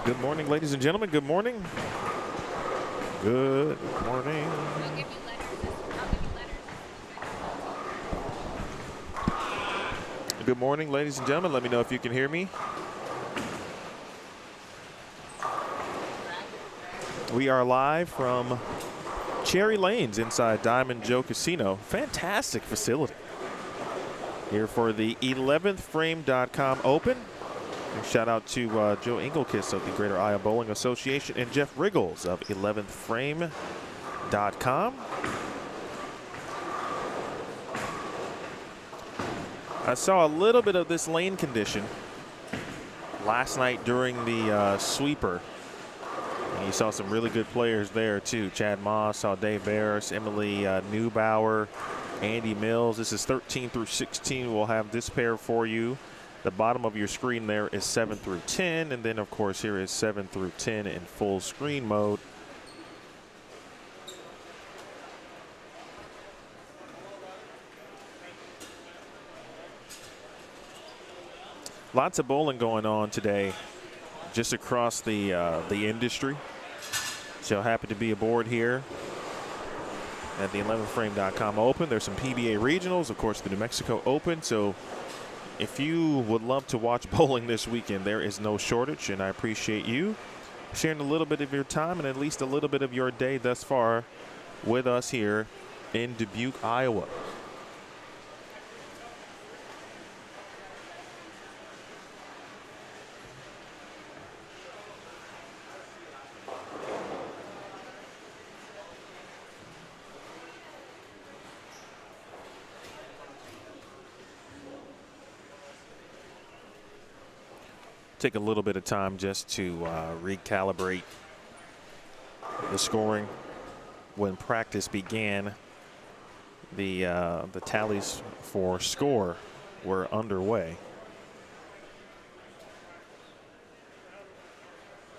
Good morning, ladies and gentlemen. Good morning. Good morning. I'll give you letters. Good morning, ladies and gentlemen. Let me know if you can hear me. We are live from Cherry Lanes inside Diamond Joe Casino. Fantastic facility. Here for the 11thframe.com Open. And shout out to Joe Engelkist of the Greater IAMBowling Association and Jeff Riggles of 11thframe.com. I saw a little bit of this lane condition last night during the sweeper. And you saw some really good players there too. Chad Moss, saw Dave Barris, Emily Neubauer, Andy Mills. This is 13 through 16. We'll have this pair for you. The bottom of your screen there is 7 through 10, and then of course here is 7 through 10 in full screen mode. Lots of bowling going on today, just across the industry. So happy to be aboard here at the 11thframe.com Open. There's some PBA regionals, of course, the New Mexico Open. So if you would love to watch bowling this weekend, there is no shortage, and I appreciate you sharing a little bit of your time and at least a little bit of your day thus far with us here in Dubuque, Iowa. Take a little bit of time just to recalibrate the scoring. When practice began, the tallies for score were underway.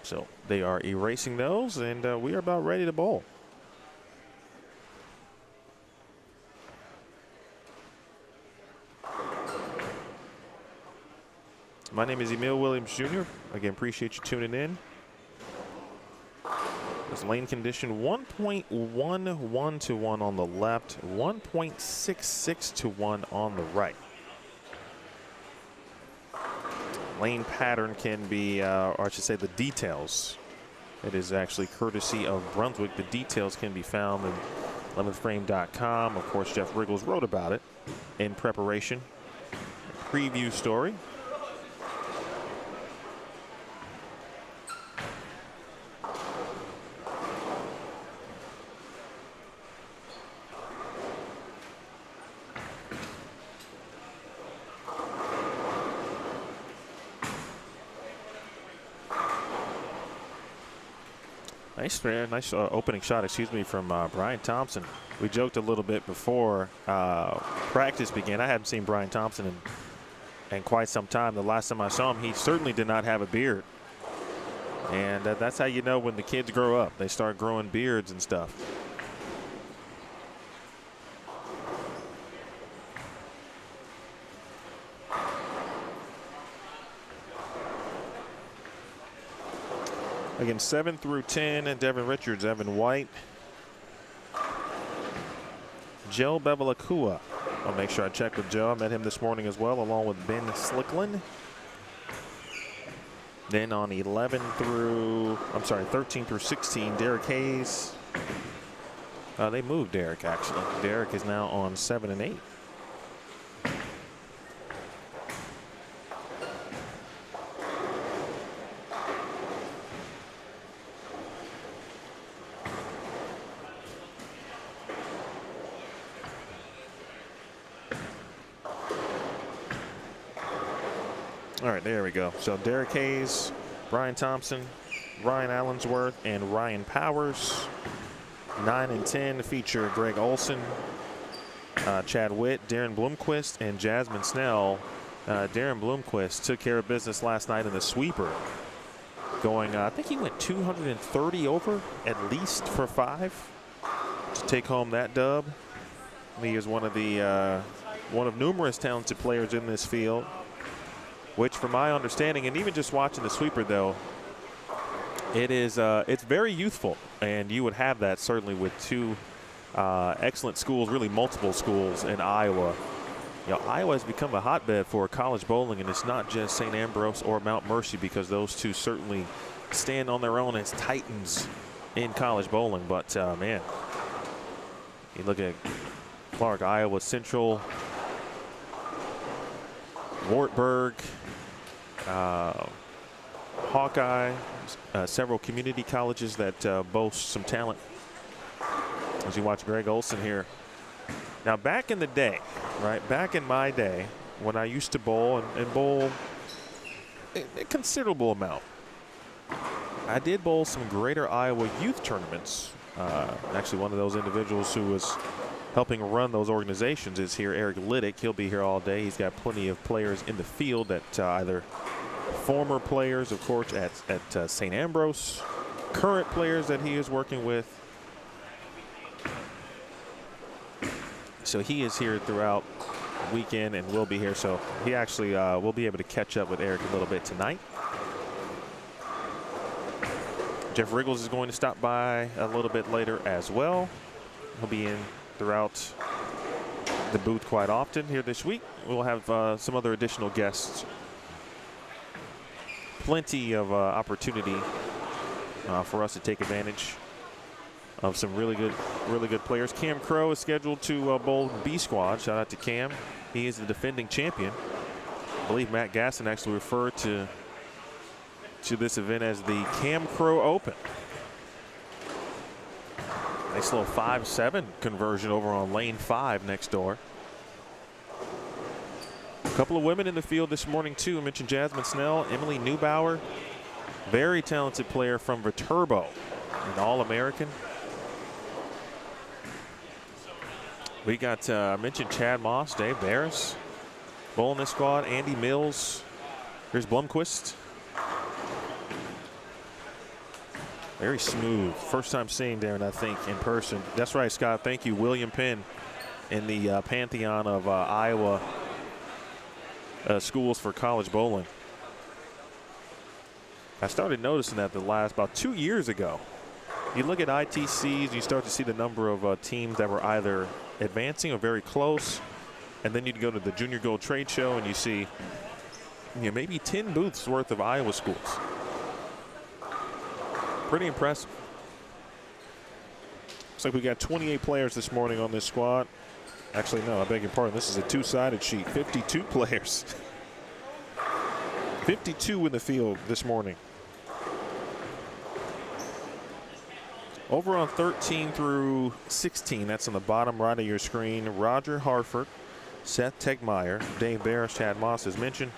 So they are erasing those, and we are about ready to bowl. My name is Emil Williams Jr. Again, appreciate you tuning in. This lane condition 1.11 to 1 on the left, 1.66 to 1 on the right. Lane pattern can be, or I should say the details. It is actually courtesy of Brunswick. The details can be found in 11thframe.com. Of course, Jeff Riggles wrote about it in preparation. Preview story. Nice opening shot, excuse me, from Brian Thompson. We joked a little bit before practice began. I hadn't seen Brian Thompson in quite some time. The last time I saw him, he certainly did not have a beard. And that's how you know when the kids grow up. They start growing beards and stuff. Again, 7 through 10, and Devin Richards, Evan White, Joe Bevilacqua. I'll make sure I check with Joe. I met him this morning as well, along with Ben Slickland. Then on 13 through 16, Derek Hayes. They moved Derek, actually. Derek is now on 7 and 8. All right, there we go. So Derek Hayes, Brian Thompson, Ryan Allensworth, and Ryan Powers. 9 and 10 feature Greg Olson, Chad Witt, Darren Bloomquist, and Jasmine Snell. Darren Bloomquist took care of business last night in the sweeper. Going, I think he went 230 over at least for 5 to take home that dub. He is one of numerous talented players in this field, which from my understanding, and even just watching the sweeper though, It is. It's very youthful, and you would have that certainly with two excellent schools, really multiple schools in Iowa. You know, Iowa has become a hotbed for college bowling, and it's not just St. Ambrose or Mount Mercy, because those two certainly stand on their own as titans in college bowling. But man, you look at Clark, Iowa Central, Wartburg, Hawkeye, several community colleges that boast some talent. As you watch Greg Olson here. Now, back in the day, right, back in my day, when I used to bowl and bowl a considerable amount, I did bowl some Greater Iowa youth tournaments. Actually, one of those individuals who was helping run those organizations is here, Eric Liddick. He'll be here all day. He's got plenty of players in the field that either former players, of course, at St. Ambrose, current players that he is working with. So he is here throughout the weekend and will be here. So he actually will be able to catch up with Eric a little bit tonight. Jeff Riggles is going to stop by a little bit later as well. He'll be in throughout the booth quite often here this week. We'll have some other additional guests. Plenty of opportunity for us to take advantage of some really good players. Cam Crow is scheduled to bowl B squad. Shout out to Cam. He is the defending champion. I believe Matt Gasson actually referred to this event as the Cam Crow Open. Nice little 5-7 conversion over on lane 5 next door. A couple of women in the field this morning too. I mentioned Jasmine Snell, Emily Neubauer, very talented player from Viterbo, an All-American. We got, I mentioned Chad Moss, Dave Barris, bowling this squad, Andy Mills. Here's Bloomquist. Very smooth. First time seeing Darren, I think, in person. That's right, Scott. Thank you. William Penn in the pantheon of Iowa schools for college bowling. I started noticing that about 2 years ago. You look at ITCs, you start to see the number of teams that were either advancing or very close, and then you'd go to the Junior Gold Trade Show and you see, maybe 10 booths worth of Iowa schools. Pretty impressive. Looks like we got 28 players this morning on this squad. Actually, no, I beg your pardon. This is a two-sided sheet. 52 players. 52 in the field this morning. Over on 13 through 16, that's on the bottom right of your screen, Roger Harford, Seth Tegmeyer, Dave Barris, Chad Moss, as mentioned,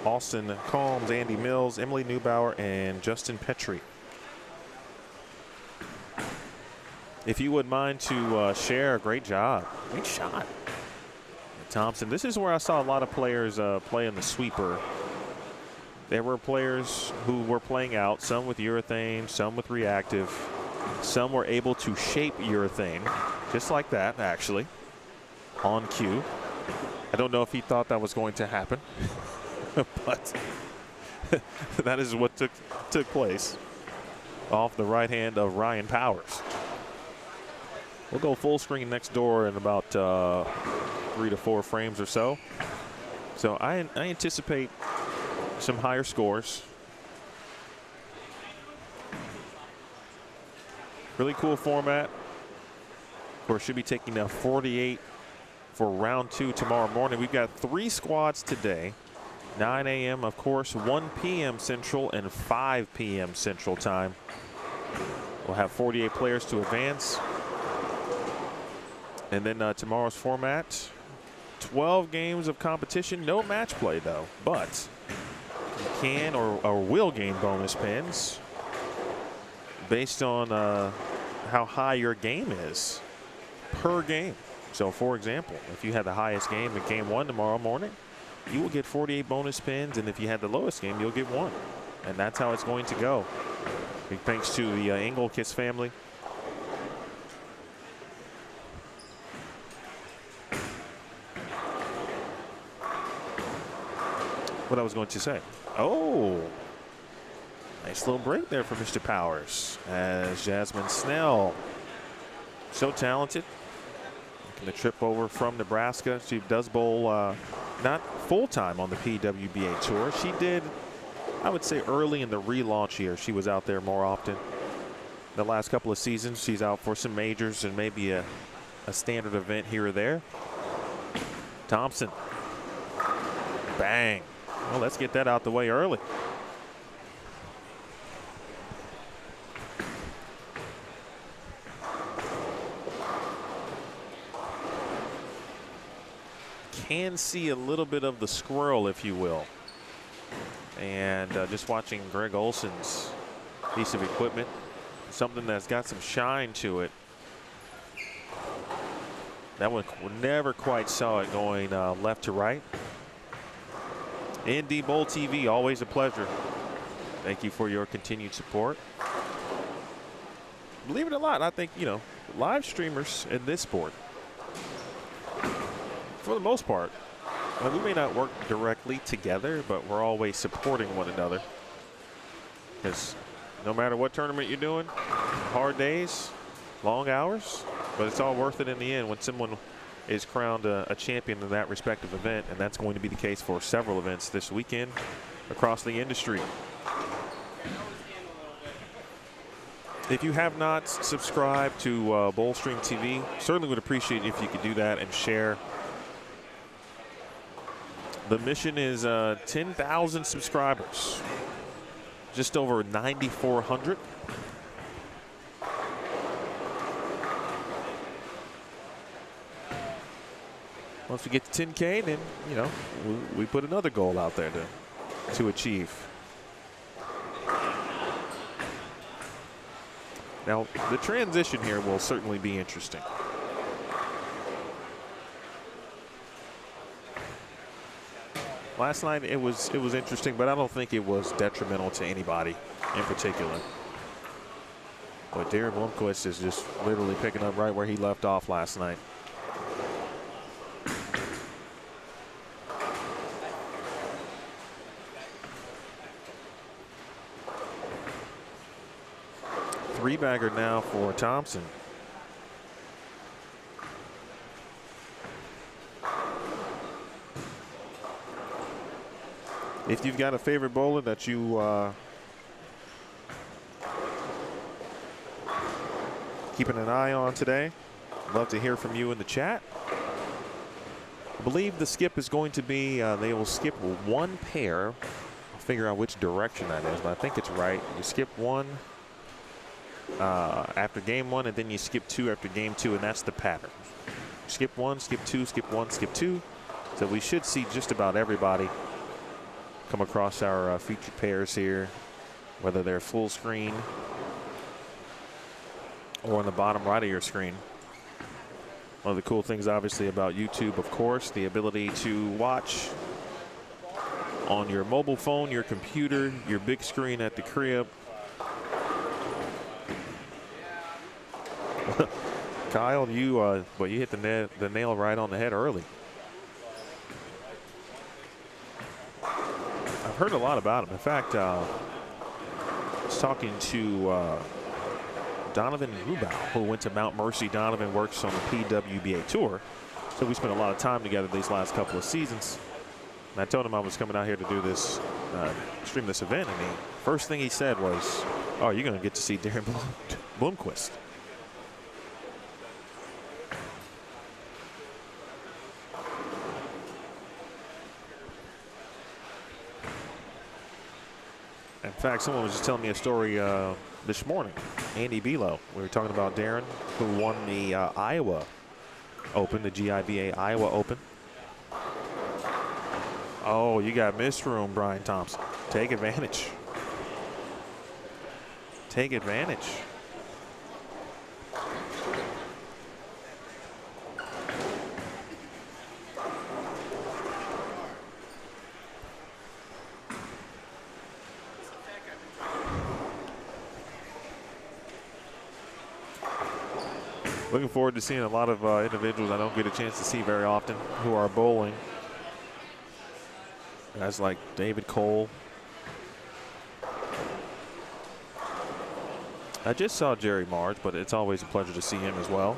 Austin Combs, Andy Mills, Emily Neubauer, and Justin Petrie. If you would mind to share, great job. Great shot. Thompson, this is where I saw a lot of players play in the sweeper. There were players who were playing out, some with urethane, some with reactive. Some were able to shape urethane, just like that, actually, on cue. I don't know if he thought that was going to happen, but that is what took place off the right hand of Ryan Powers. We'll go full screen next door in about 3 to 4 frames or so. So I anticipate some higher scores. Really cool format. Of course, should be taking down 48 for round 2 tomorrow morning. We've got 3 squads today. 9 a.m., of course, 1 p.m. Central and 5 p.m. Central time. We'll have 48 players to advance. And then tomorrow's format, 12 games of competition. No match play, though. But you can or will gain bonus pins based on how high your game is per game. So, for example, if you had the highest game in game 1 tomorrow morning, you will get 48 bonus pins, and if you had the lowest game, you'll get 1. And that's how it's going to go. Big thanks to the Engelkis family. What I was going to say. Oh, Nice little break there for Mr. Powers as Jasmine Snell, so talented, making the trip over from Nebraska. She does bowl not full-time on the PWBA Tour. She did, I would say, early in the relaunch year. She was out there more often. The last couple of seasons, she's out for some majors and maybe a standard event here or there. Thompson. Bang. Well, let's get that out the way early. Can see a little bit of the squirrel, if you will. And just watching Greg Olson's piece of equipment, something that's got some shine to it. That one never quite saw it going left to right. ND Bowl TV, always a pleasure. Thank you for your continued support. Believe it or not, I think, you know, live streamers in this sport, for the most part, we may not work directly together, but we're always supporting one another. Because no matter what tournament you're doing, hard days, long hours, but it's all worth it in the end when someone is crowned a champion in that respective event, and that's going to be the case for several events this weekend across the industry. If you have not subscribed to Bowlstream TV, certainly would appreciate it if you could do that and share. The mission is 10,000 subscribers, just over 9,400. Once we get to 10K, then, you know, we put another goal out there to achieve. Now, the transition here will certainly be interesting. Last night it was interesting, but I don't think it was detrimental to anybody in particular. But Darren Bloomquist is just literally picking up right where he left off last night. Three-bagger now for Thompson. If you've got a favorite bowler that you keeping an eye on today, I'd love to hear from you in the chat. I believe the skip is going to be, they will skip one pair. I'll figure out which direction that is, but I think it's right. You skip one after game one, and then you skip two after game two, and that's the pattern. Skip one, skip two, skip one, skip two. So we should see just about everybody come across our featured pairs here, whether they're full screen or on the bottom right of your screen. One of the cool things, obviously, about YouTube, of course, the ability to watch on your mobile phone, your computer, your big screen at the crib. Kyle, you hit the nail right on the head early. I've heard a lot about him. In fact, I was talking to Donovan Rubau, who went to Mount Mercy. Donovan works on the PWBA Tour, so we spent a lot of time together these last couple of seasons. And I told him I was coming out here to do this, stream this event, and the first thing he said was, "Oh, you're going to get to see Darren Bloomquist." In fact, someone was just telling me a story this morning. Andy Belo. We were talking about Darren, who won the Iowa Open, the GIBA Iowa Open. Oh, you got missed room, Brian Thompson. Take advantage. Take advantage. Looking forward to seeing a lot of individuals I don't get a chance to see very often who are bowling. Guys like David Cole, I just saw Jerry Marge, but it's always a pleasure to see him as well.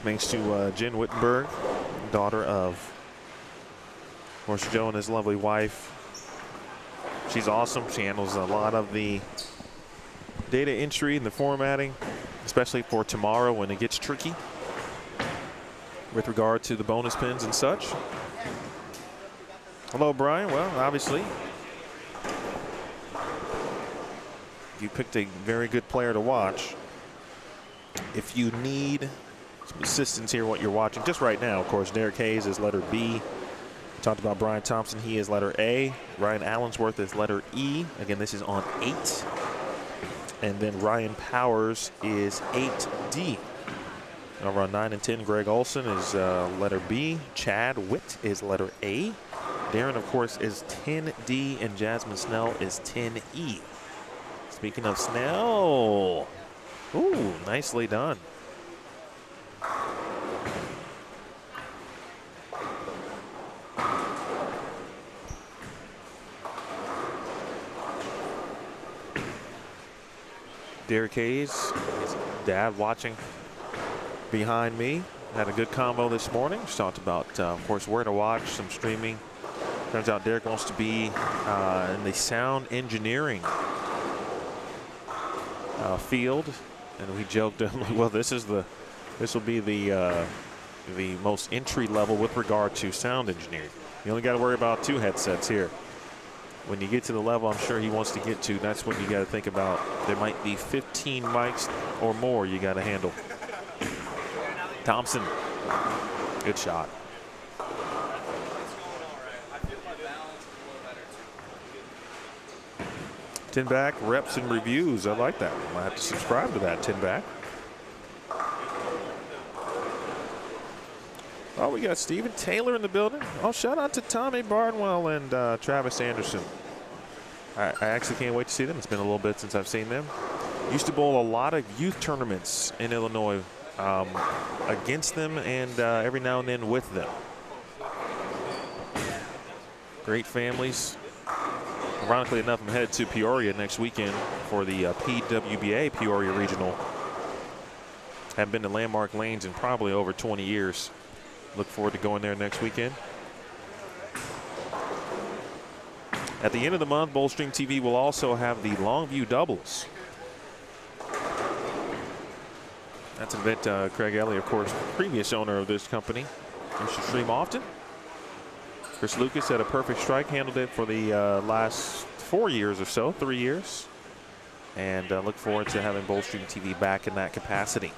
Thanks to Jen Wittenberg, daughter of course Joe and his lovely wife. She's awesome. She handles a lot of the data entry and the formatting, especially for tomorrow when it gets tricky with regard to the bonus pins and such. Hello, Brian. Well, obviously, you picked a very good player to watch. If you need some assistance here, what you're watching just right now, of course, Derek Hayes is letter B. We talked about Brian Thompson. He is letter A. Ryan Allensworth is letter E. Again, this is on 8. And then Ryan Powers is 8D. Over on 9 and 10, Greg Olson is letter B. Chad Witt is letter A. Darren, of course, is 10D, and Jasmine Snell is 10E. Speaking of Snell, ooh, nicely done. Derek Hayes, his dad watching behind me. Had a good combo this morning. Just talked about, of course, where to watch, some streaming. Turns out Derek wants to be in the sound engineering field, and we joked, well, this will be the most entry level with regard to sound engineering. You only got to worry about 2 headsets here. When you get to the level I'm sure he wants to get to, that's when you got to think about there might be 15 mics or more you got to handle. Thompson, good shot. Tin back reps and reviews. I like that. I might have to subscribe to that, Tin back. Oh, we got Stephen Taylor in the building. Oh, shout out to Tommy Barnwell and Travis Anderson. I actually can't wait to see them. It's been a little bit since I've seen them. Used to bowl a lot of youth tournaments in Illinois against them and every now and then with them. Great families. Ironically enough, I'm headed to Peoria next weekend for the PWBA Peoria Regional. Haven't been to Landmark Lanes in probably over 20 years. Look forward to going there next weekend. At the end of the month, Bowlstream TV will also have the Longview Doubles. That's an event Craig Ellie, of course, previous owner of this company, used to stream often. Chris Lucas had a perfect strike, handled it for the last 4 years or so, 3 years. And look forward to having Bowlstream TV back in that capacity.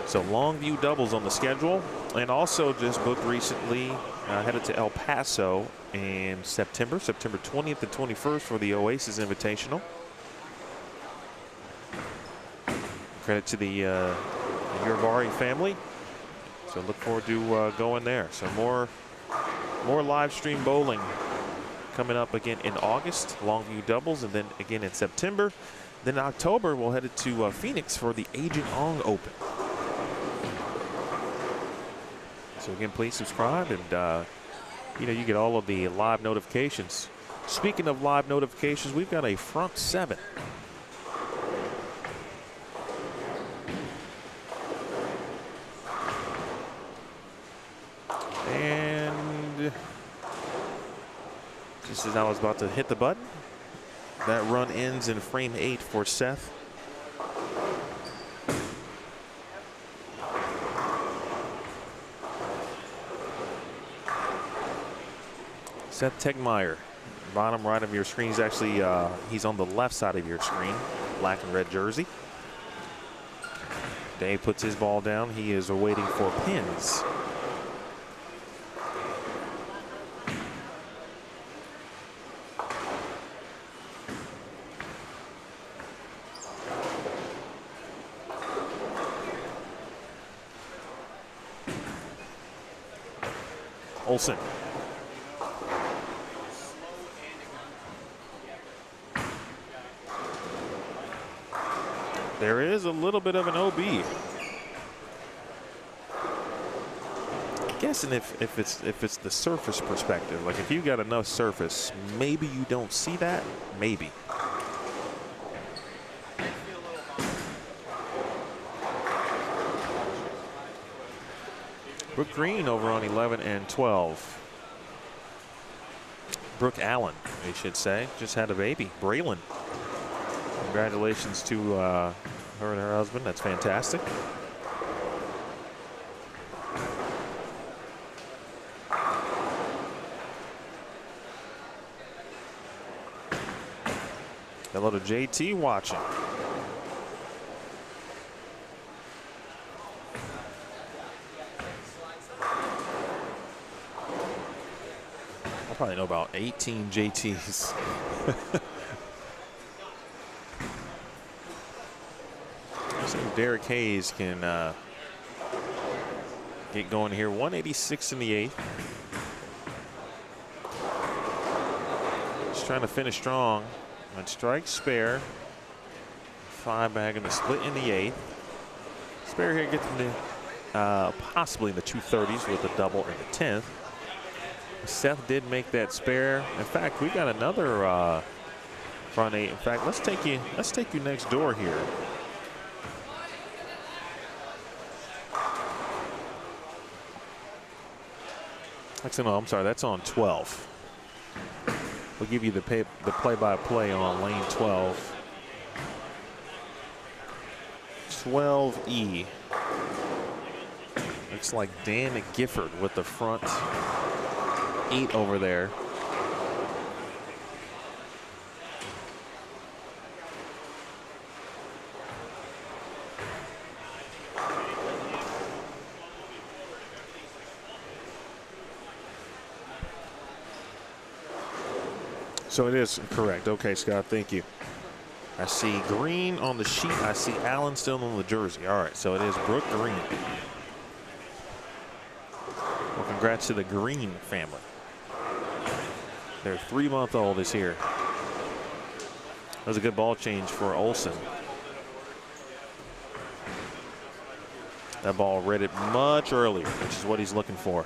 So Longview Doubles on the schedule. And also just booked recently, headed to El Paso in September 20th and 21st for the Oasis Invitational. Credit to the Urivari family. So look forward to going there. So more live stream bowling coming up again in August, Longview Doubles, and then again in September. Then in October, we'll head to Phoenix for the Agent Ong Open. So again, please subscribe, and you get all of the live notifications. Speaking of live notifications, we've got a front seven. And just as I was about to hit the button, that run ends in frame 8 for Seth. Seth Tegmeyer, bottom right of your screen. Is actually, he's on the left side of your screen, black and red jersey. Dave puts his ball down. He is awaiting for pins. Olsen. There is a little bit of an OB. I'm guessing if it's the surface perspective, like if you got enough surface, maybe you don't see that. Maybe. Brooke Green over on 11 and 12. Brooke Allen, they should say, just had a baby. Braylon. Congratulations to her and her husband. That's fantastic. Hello to JT watching. I probably know about 18 JTs. So Derek Hayes can get going here. 186 in the 8th. Just trying to finish strong. And strike spare. 5 bag in the split in the 8th. Spare here gets in the, possibly in the 230s with a double in the 10th. Seth did make that spare. In fact, we got another front 8. In fact, let's take you next door here. Actually, no, I'm sorry, that's on 12. We'll give you the play-by-play on lane 12. 12E. Looks like Dan Gifford with the front 8 over there. So it is correct. Okay, Scott, thank you. I see Green on the sheet. I see Allen still on the jersey. All right, so it is Brooke Green. Well, congrats to the Green family. Their 3-month-old is here. That was a good ball change for Olsen. That ball read it much earlier, which is what he's looking for.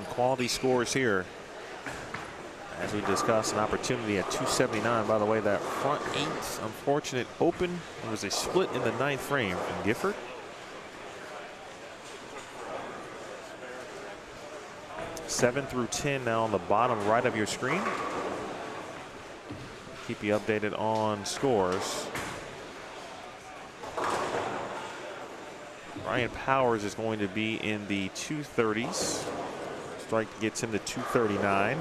some quality scores here. As we discussed, an opportunity at 279. By the way, that front 8, unfortunate open. It was a split in the 9th frame from Gifford. Seven through 10 now on the bottom right of your screen. Keep you updated on scores. Ryan Powers is going to be in the 230s. Strike gets him to 239.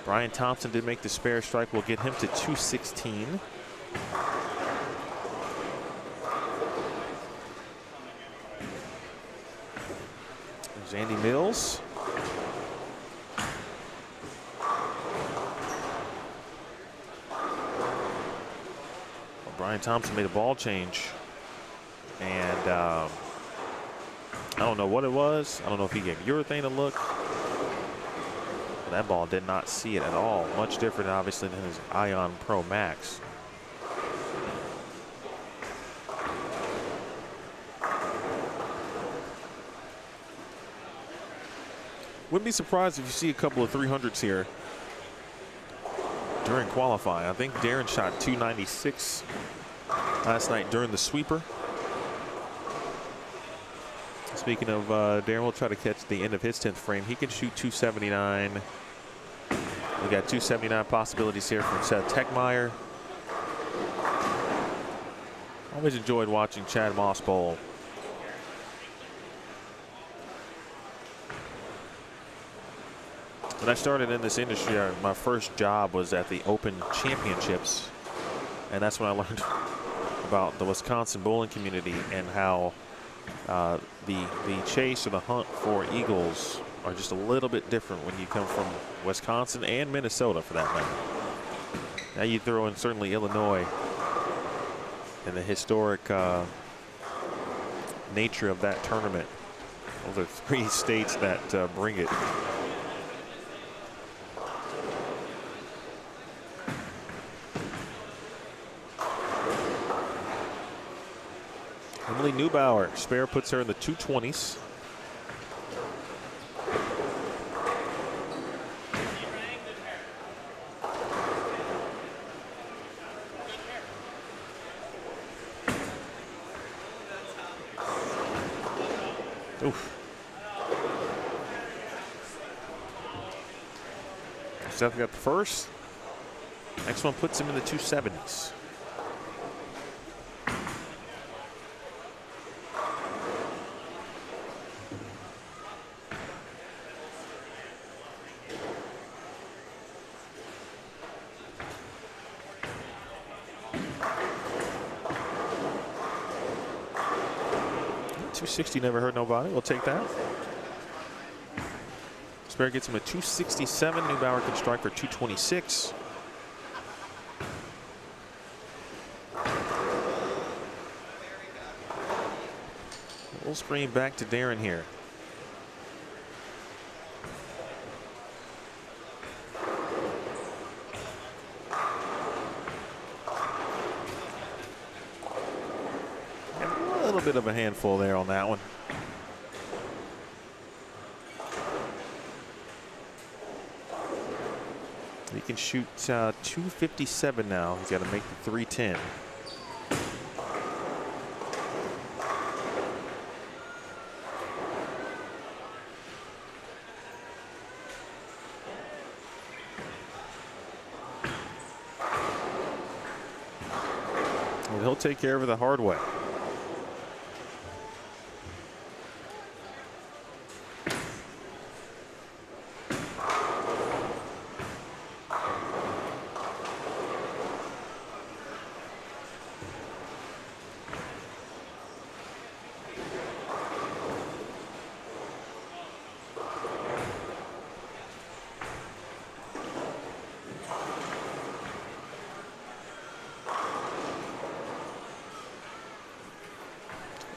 Brian Thompson did make the spare strike. Will get him to 216. There's Andy Mills. Brian Thompson made a ball change. And I don't know what it was. I don't know if he gave urethane a look. But that ball did not see it at all. Much different, obviously, than his Ion Pro Max. Wouldn't be surprised if you see a couple of 300s here during qualifying. I think Darren shot 296 last night during the sweeper. Speaking of Darren, will try to catch the end of his 10th frame. He can shoot 279. We got 279 possibilities here from Seth Techmeyer. Always enjoyed watching Chad Moss bowl. When I started in this industry, my first job was at the Open Championships. And that's when I learned about the Wisconsin bowling community and how the chase or the hunt for eagles are just a little bit different when you come from Wisconsin and Minnesota, for that matter. Now you throw in certainly Illinois and the historic nature of that tournament. Those are 3 states that bring it. Emily Neubauer, spare puts her in the 220s. Oof. Seth got the first. Next one puts him in the 270s. .260 never hurt nobody. We'll take that. Spare gets him a 267. Neubauer can strike for 226. We'll screen back to Darren here. Bit of a handful there on that one. He can shoot 257 now. He's got to make the 310. And he'll take care of it the hard way.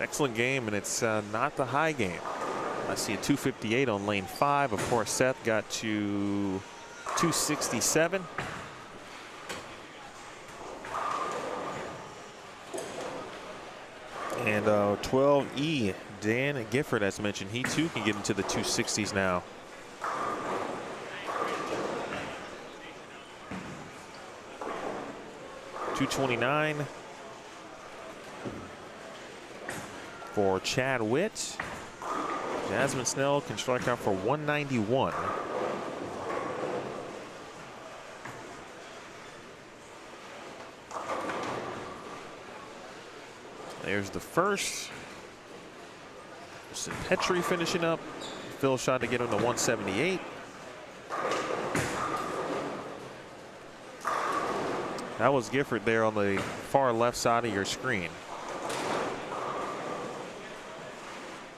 Excellent game, and it's not the high game. I see a 258 on lane 5. Of course, Seth got to 267. And 12E Dan Gifford, as mentioned, he too can get into the 260s now. .229 for Chad Witt. Jasmine Snell can strike out for 191. There's the first. Petrie finishing up. Phil shot to get him to 178. That was Gifford there on the far left side of your screen.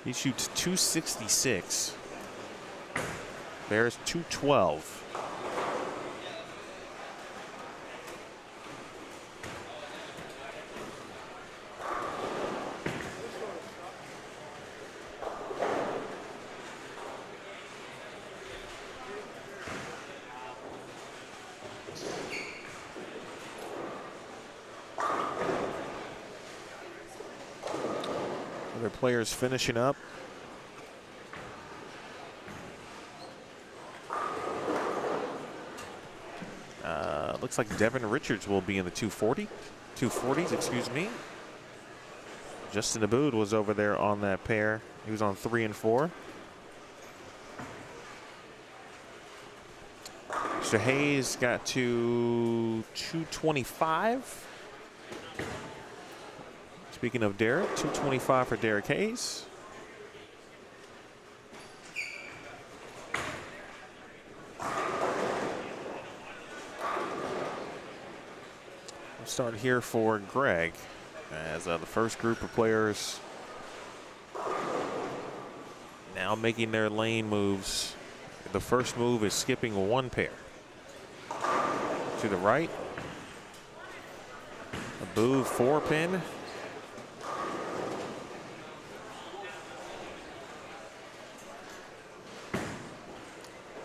He shoots 266. There's 212. Other players finishing up. Looks like Devin Richards will be in the 240s, excuse me. Justin Aboud was over there on that pair. He was on 3 and 4. Mr. Hayes got to 225. Speaking of Derek, 225 for Derek Hayes. We'll start here for Greg as the first group of players now making their lane moves. The first move is skipping one pair. To the right. Aboud 4-pin.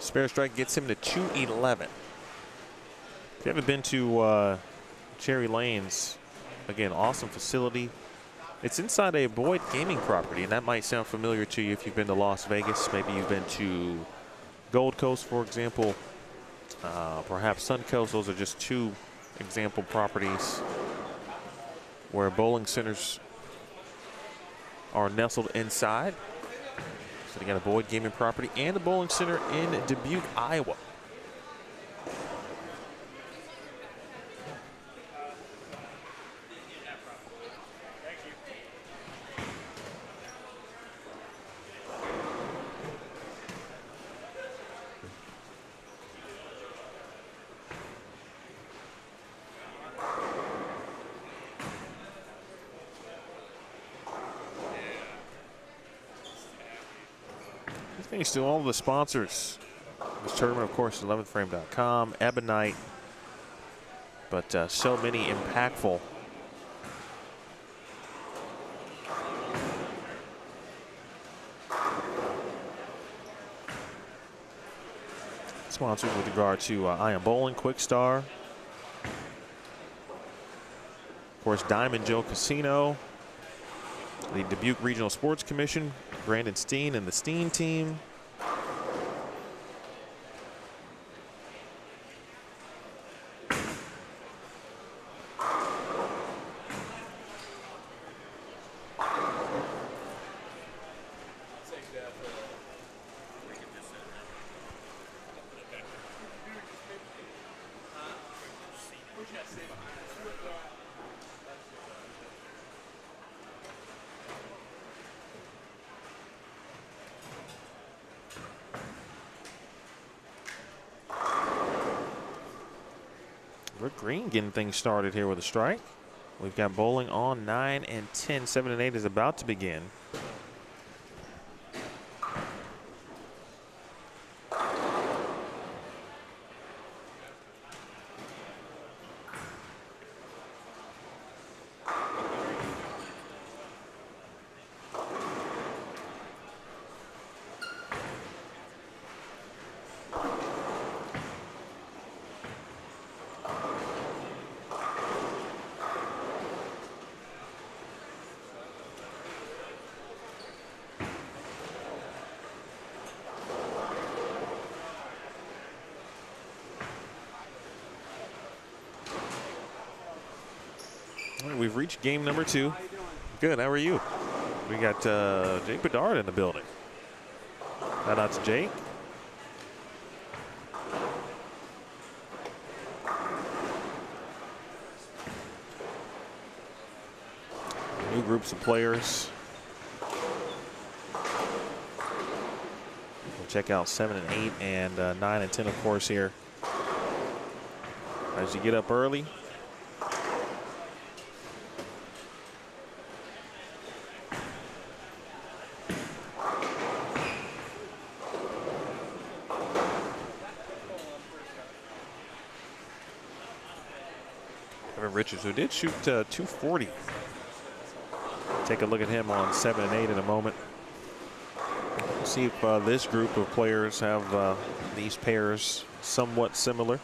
Spare strike gets him to 211. If you haven't been to Cherry Lanes, again, awesome facility. It's inside a Boyd gaming property, and that might sound familiar to you if you've been to Las Vegas. Maybe you've been to Gold Coast, for example, perhaps Suncoast. Those are just two example properties where bowling centers are nestled inside. So they got a Boyd gaming property and a bowling center in Dubuque, Iowa. Thanks to all the sponsors. This tournament, of course, 11thframe.com, Ebonite, but so many impactful sponsors with regard to IAMBowling, Kwik Star, of course, Diamond Joe Casino, the Dubuque Regional Sports Commission, Brandon Steen and the Steen team. Rick Green getting things started here with a strike. We've got bowling on 9 and 10. 7 and 8 is about to begin. All right, we've reached game number 2. Good, how are you? We got Jake Bedard in the building. Shout out to Jake. New groups of players. We'll check out 7 and 8 and 9 and 10, of course, here. As you get up early. Richards, who did shoot 240. Take a look at him on 7 and 8 in a moment. We'll see if this group of players have these pairs somewhat similar.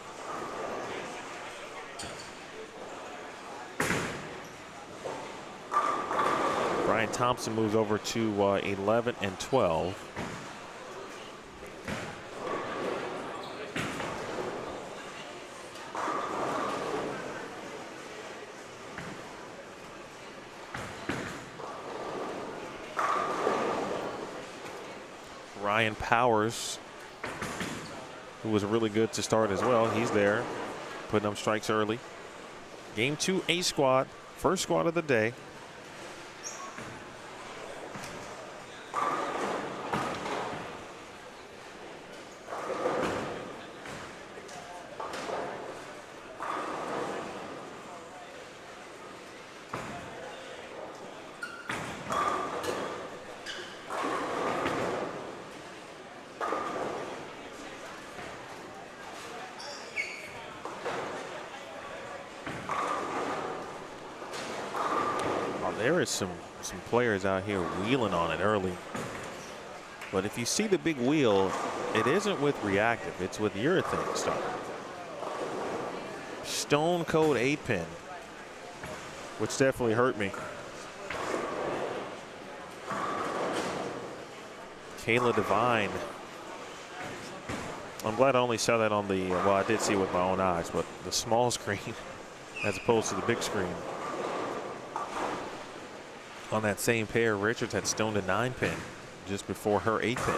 Brian Thompson moves over to 11 and 12. Ryan Powers, who was really good to start as well. He's there, putting up strikes early. Game 2, A squad, first squad of the day. There is some players out here wheeling on it early. But if you see the big wheel, it isn't with reactive, it's with urethane stuff. Stone Cold 8-pin, which definitely hurt me. Kayla Devine. I'm glad I only saw that on the, well, I did see it with my own eyes, but the small screen as opposed to the big screen. On that same pair, Richards had stoned a 9-pin just before her 8-pin.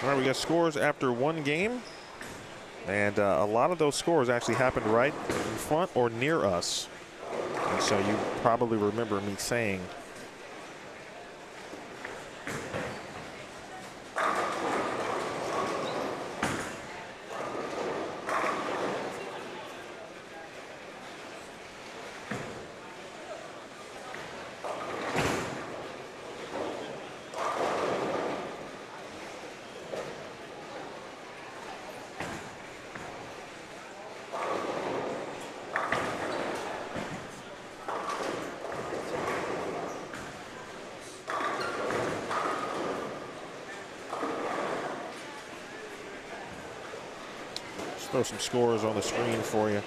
All right, we got scores after one game. And a lot of those scores actually happened right in front or near us. And so you probably remember me saying throw some scores on the screen for you.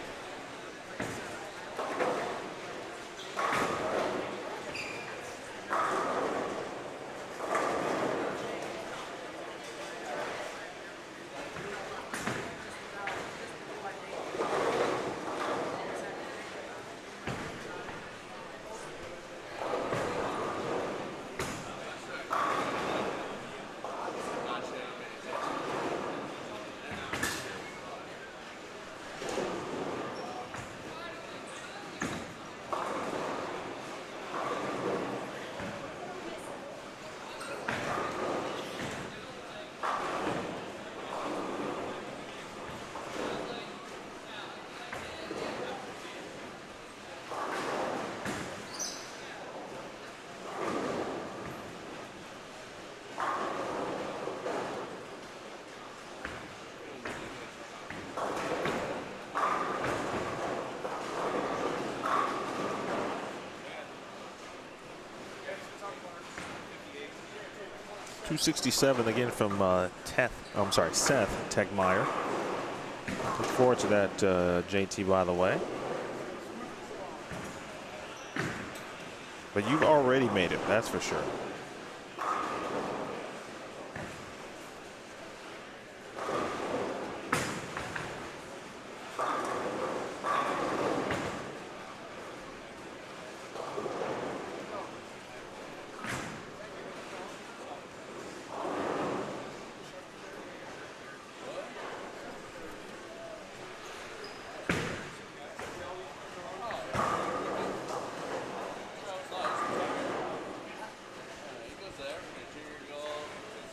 267 again from Seth Tegmeyer. Look forward to that, JT, by the way. But you've already made it, that's for sure.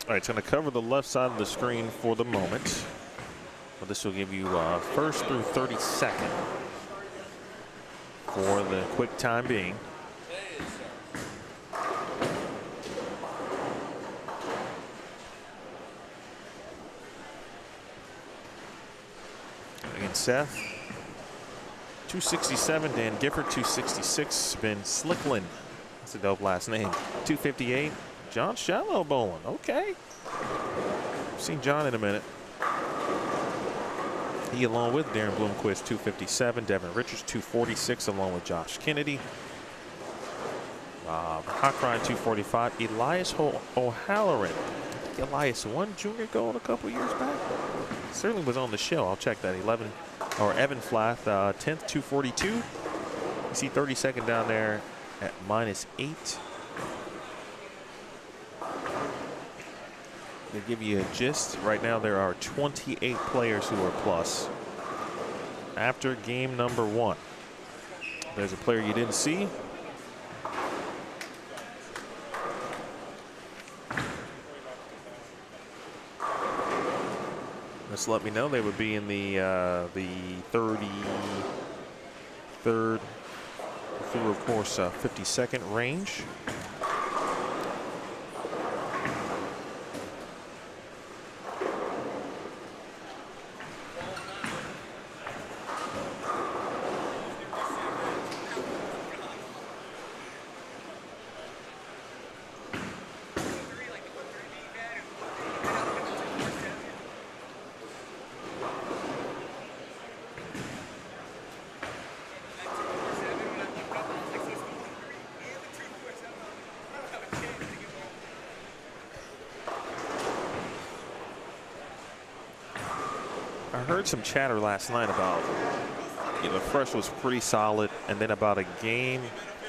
All right, it's going to cover the left side of the screen for the moment. But this will give you first through 32nd for the quick time being. Again, Seth, 267. Dan Gifford, 266. Ben Slickland, that's a dope last name. 258. John Shallow bowling. Okay. Seen John in a minute. He, along with Darren Bloomquist, 257. Devin Richards, 246, along with Josh Kennedy. Hawk Ryan, 245. Elias O'Halloran. I think Elias won junior gold a couple years back. Certainly was on the show. I'll check that. Evan Flath, 10th, 242. You see 32nd down there at -8. To give you a gist, right now there are 28 players who are plus. After game number 1, there's a player you didn't see. Just let me know. They would be in the 33rd through, of course, 52nd range. I heard some chatter last night about, the fresh was pretty solid, and then about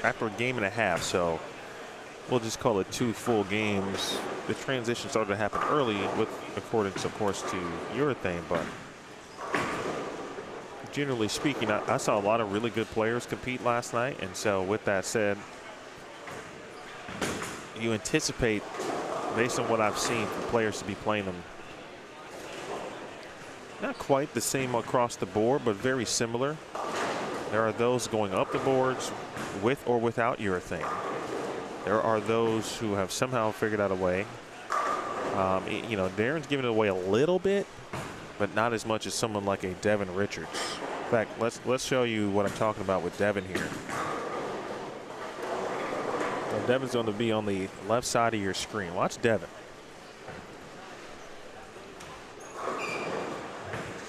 after a game and a half, so we'll just call it 2 full games. The transition started to happen early, with accordance, of course, to urethane, but generally speaking, I saw a lot of really good players compete last night, and so with that said, you anticipate, based on what I've seen, for players to be playing them not quite the same across the board, but very similar. There are those going up the boards with or without urethane. There are those who have somehow figured out a way. Darren's giving it away a little bit, but not as much as someone like a Devin Richards. In fact, let's show you what I'm talking about with Devin here. So Devin's going to be on the left side of your screen. Watch Devin.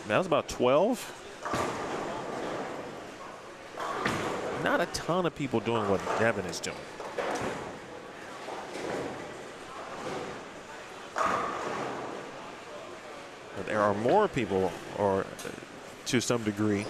That was about 12. Not a ton of people doing what Devin is doing. But there are more people, or to some degree,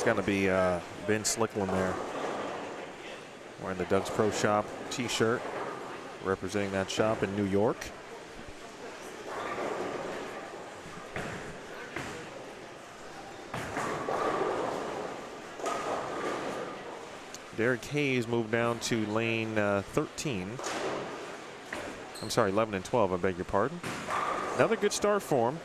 going to be Ben Slickland there, wearing the Doug's Pro Shop t-shirt, representing that shop in New York. Derek Hayes moved down to lane 13. I'm sorry, 11 and 12, I beg your pardon. Another good start for him.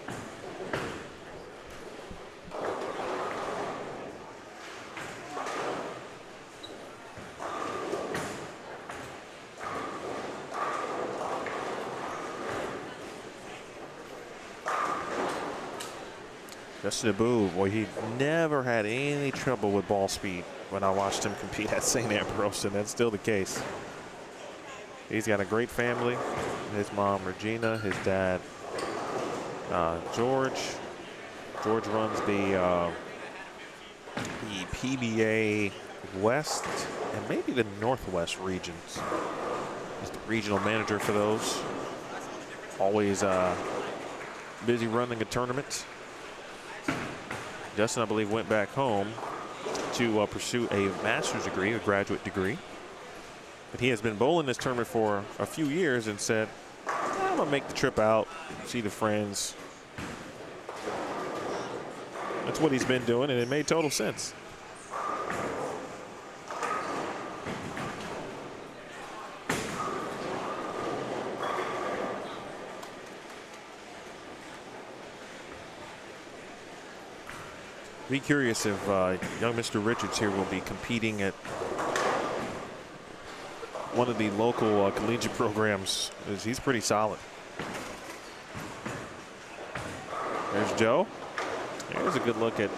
Justin Dubuque, boy, he never had any trouble with ball speed when I watched him compete at St. Ambrose, and that's still the case. He's got a great family. His mom, Regina, his dad, George. George runs the PBA West and maybe the Northwest regions. He's the regional manager for those. Always busy running a tournament. Justin, I believe, went back home to pursue a master's degree, a graduate degree. But he has been bowling this tournament for a few years and said, I'm going to make the trip out, see the friends. That's what he's been doing, and it made total sense. Be curious if young Mr. Richards here will be competing at one of the local collegiate programs. He's pretty solid. There's Joe. There's a good look at,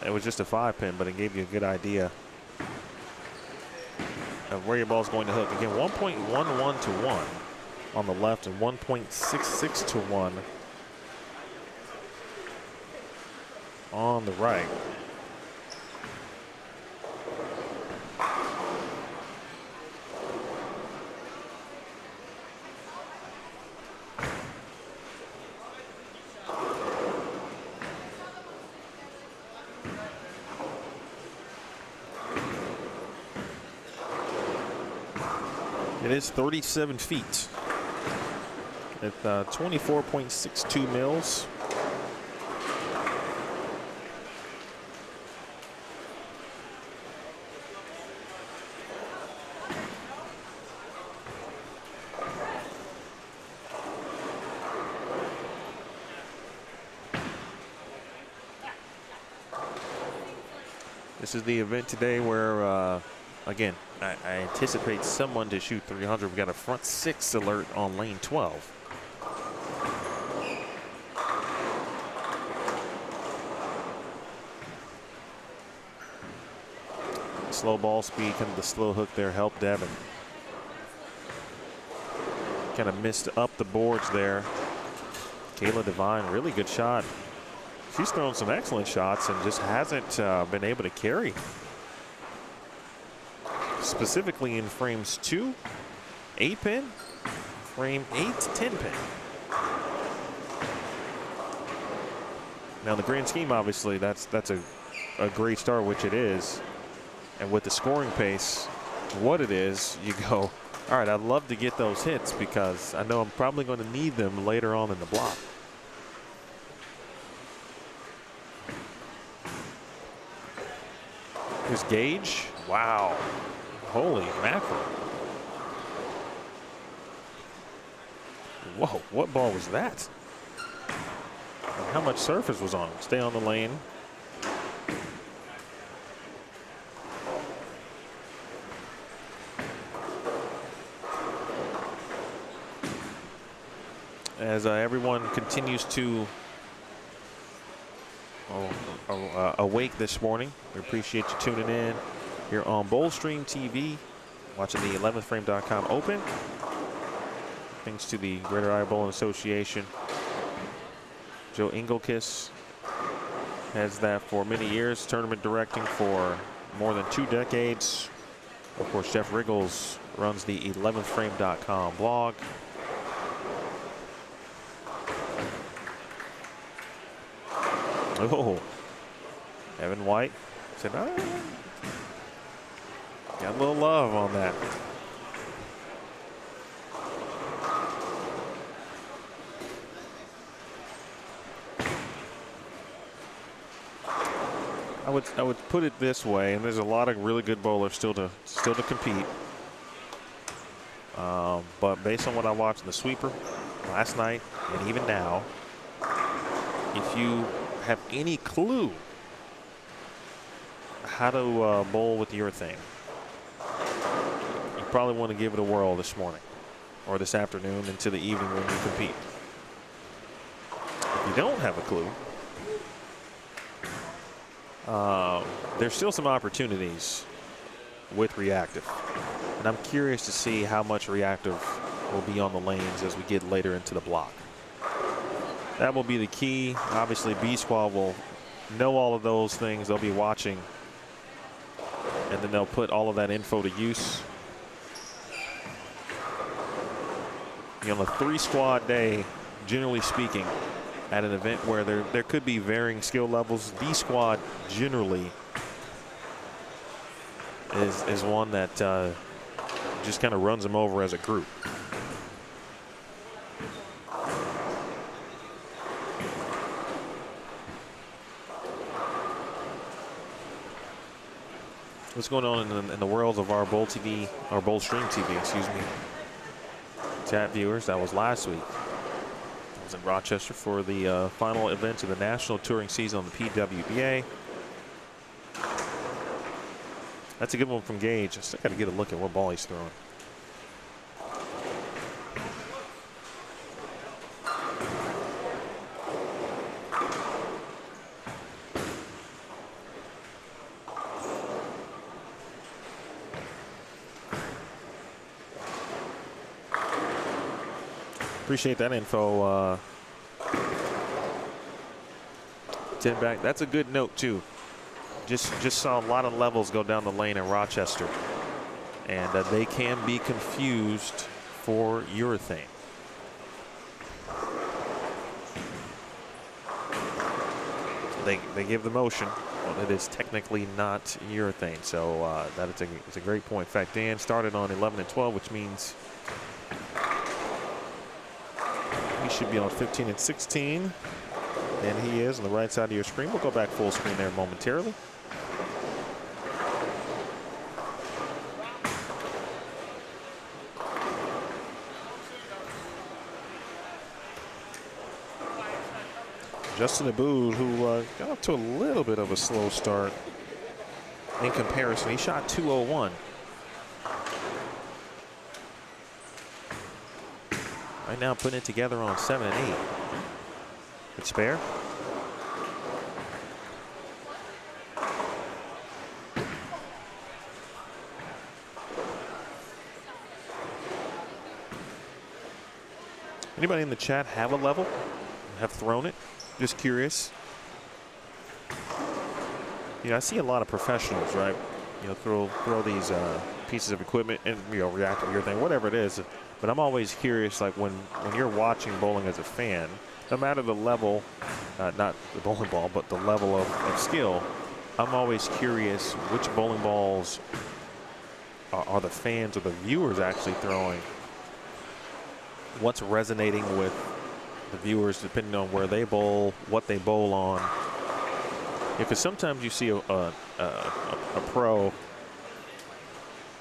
it was just a 5-pin, but it gave you a good idea of where your ball's going to hook. Again, 1.11 to 1 on the left and 1.66 to 1 on the right. It is 37 feet at 24.62 mils. This is the event today where, again, I anticipate someone to shoot 300. We've got a front 6 alert on lane 12. Slow ball speed, kind of the slow hook there helped Devin. Kind of missed up the boards there. Kayla Devine, really good shot. She's thrown some excellent shots and just hasn't been able to carry. Specifically in frames 2, 8-pin, frame 8, 10-pin. Now, in the grand scheme, obviously, that's a great start, which it is. And with the scoring pace, what it is, you go, all right, I'd love to get those hits because I know I'm probably going to need them later on in the block. Here's Gage. Wow. Holy mackerel. Whoa, what ball was that? And how much surface was on him? Stay on the lane. As everyone continues to awake this morning, we appreciate you tuning in here on Bowlstream TV, watching the 11thframe.com Open. Thanks to the Greater Iowa Bowling Association. Joe Engelkiss has that for many years, tournament directing for more than 2 decades. Of course, Jeff Riggles runs the 11thframe.com blog. Oh, Evan White said, got a little love on that. I would put it this way, and there's a lot of really good bowlers still to compete. But based on what I watched in the sweeper last night and even now, if you have any clue how to bowl with urethane, you probably want to give it a whirl this morning or this afternoon into the evening when you compete. If you don't have a clue, there's still some opportunities with reactive. And I'm curious to see how much reactive will be on the lanes as we get later into the block. That will be the key. Obviously, B Squad will know all of those things. They'll be watching, and then they'll put all of that info to use. You know, on a 3-squad day, generally speaking, at an event where there could be varying skill levels, B Squad generally is one that just kind of runs them over as a group. What's going on in the world of our Bowl TV, our Bowl Stream TV, excuse me. Chat viewers, that was last week. I was in Rochester for the final event of the national touring season on the PWBA. That's a good one from Gage. I still got to get a look at what ball he's throwing. Appreciate that info, Tim back. That's a good note too. Just saw a lot of levels go down the lane in Rochester, and they can be confused for urethane. They give the motion, but it is technically not urethane. So it's a great point. In fact, Dan started on 11 and 12, which means he should be on 15 and 16, and he is on the right side of your screen. We'll go back full screen there momentarily. Justin Abu, who got up to a little bit of a slow start in comparison. He shot 201. Right now putting it together on 7 and 8. Good spare. Anybody in the chat have a level? Have thrown it? Just curious. You know, I see a lot of professionals, right? You know, throw these pieces of equipment and, you know, reactive, everything, whatever it is. But I'm always curious, like when you're watching bowling as a fan, no matter the level, not the bowling ball, but the level of skill, I'm always curious which bowling balls are the fans or the viewers actually throwing. What's resonating with the viewers depending on where they bowl, what they bowl on. Because sometimes you see a pro,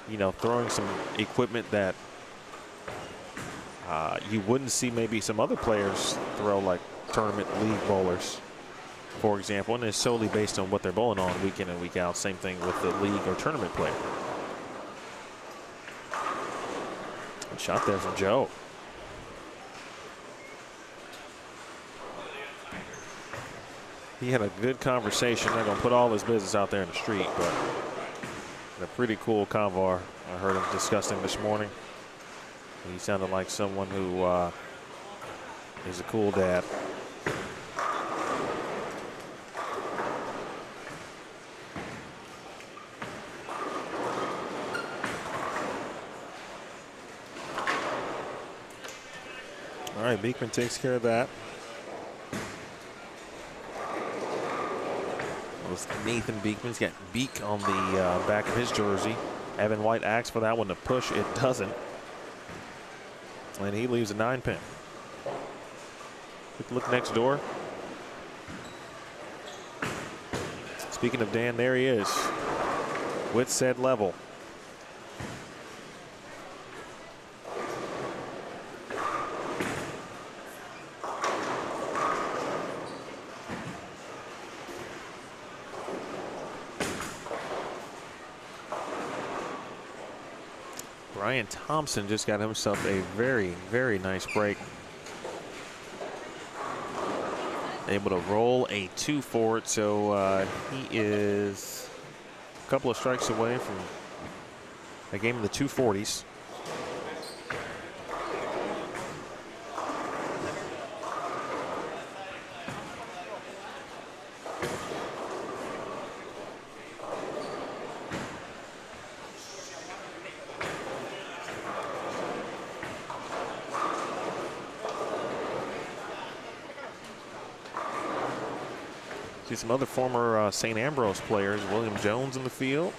you know, throwing some equipment that you wouldn't see maybe some other players throw, like tournament league bowlers, for example, and it's solely based on what they're bowling on week in and week out. Same thing with the league or tournament player. Good shot there from Joe. He had a good conversation. Not gonna put all his business out there in the street, but a pretty cool convo I heard him discussing this morning. He sounded like someone who is a cool dad. All right, Beekman takes care of that. Nathan Beekman's got Beak on the back of his jersey. Evan White asks for that one to push. It doesn't. And he leaves a 9-pin. Quick look next door. Speaking of Dan, there he is with said level. Brian Thompson just got himself a very, very nice break. able to roll a 2 for it. So he is a couple of strikes away from a game in the 240s. See some other former St. Ambrose players. William Jones in the field.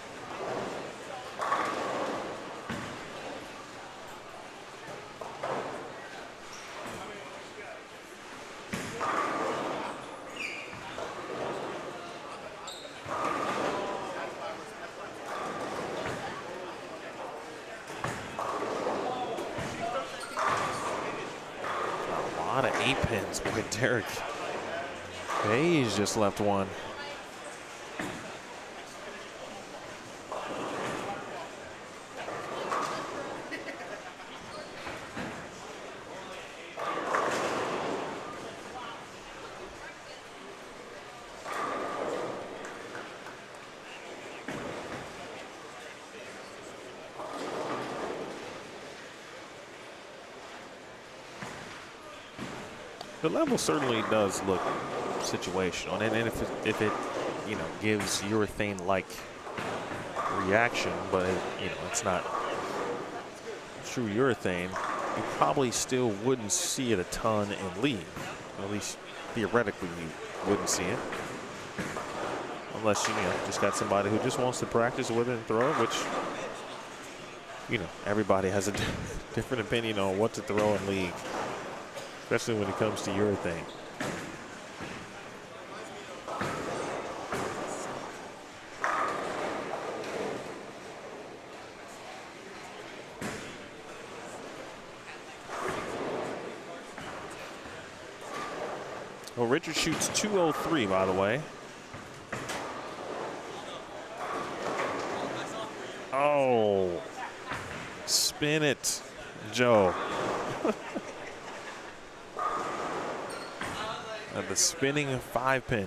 A lot of 8 pins. Look at Derek. He's just left one. The level certainly does look situational, and if it you know gives urethane-like reaction, but it's not true urethane, you probably still wouldn't see it a ton in league. At least theoretically, you wouldn't see it unless you just got somebody who just wants to practice with it and throw it, which everybody has a different opinion on what to throw in league, especially when it comes to urethane. Well, Richard shoots 203, by the way. Oh, spin it, Joe. And the spinning 5-pin.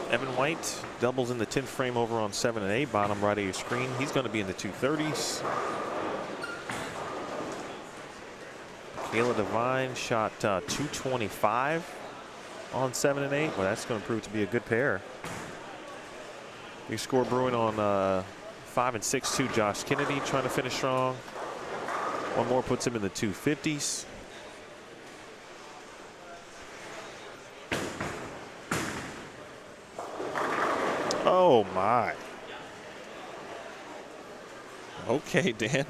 Ebonite doubles in the 10th frame over on 7 and 8, bottom right of your screen. He's going to be in the 230s. Kayla Devine shot 225 on 7 and 8. Well, that's going to prove to be a good pair. Big score brewing on 5 and 6 too. Josh Kennedy trying to finish strong. One more puts him in the 250s. Oh my. Okay, Dan.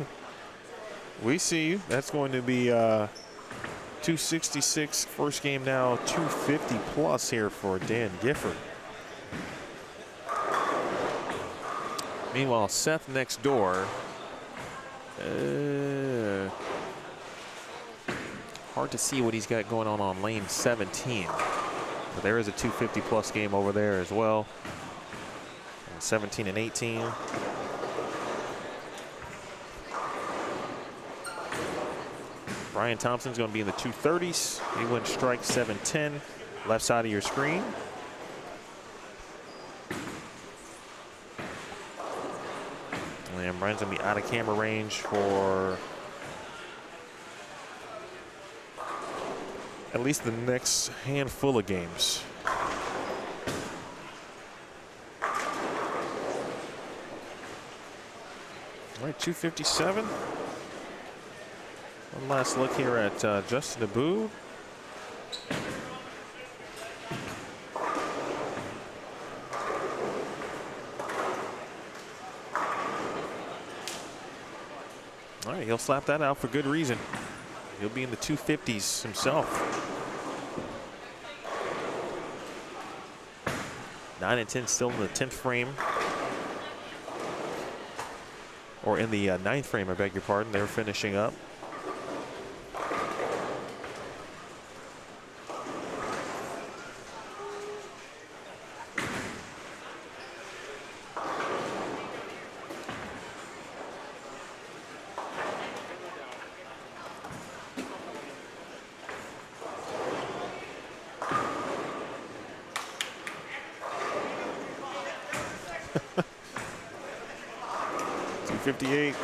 We see you. That's going to be 266 first game now, 250 plus here for Dan Gifford. Meanwhile, Seth next door. Hard to see what he's got going on lane 17. But there is a 250 plus game over there as well. 17 and 18. Brian Thompson's going to be in the 230s. He went strike 710, left side of your screen. And Brian's going to be out of camera range for at least the next handful of games. right, 257. One last look here at Justin Dubuque. All right, he'll slap that out for good reason. He'll be in the 250s himself. 9 and 10 still in the 10th frame. Or in the 9th frame, I beg your pardon. They're finishing up. .258.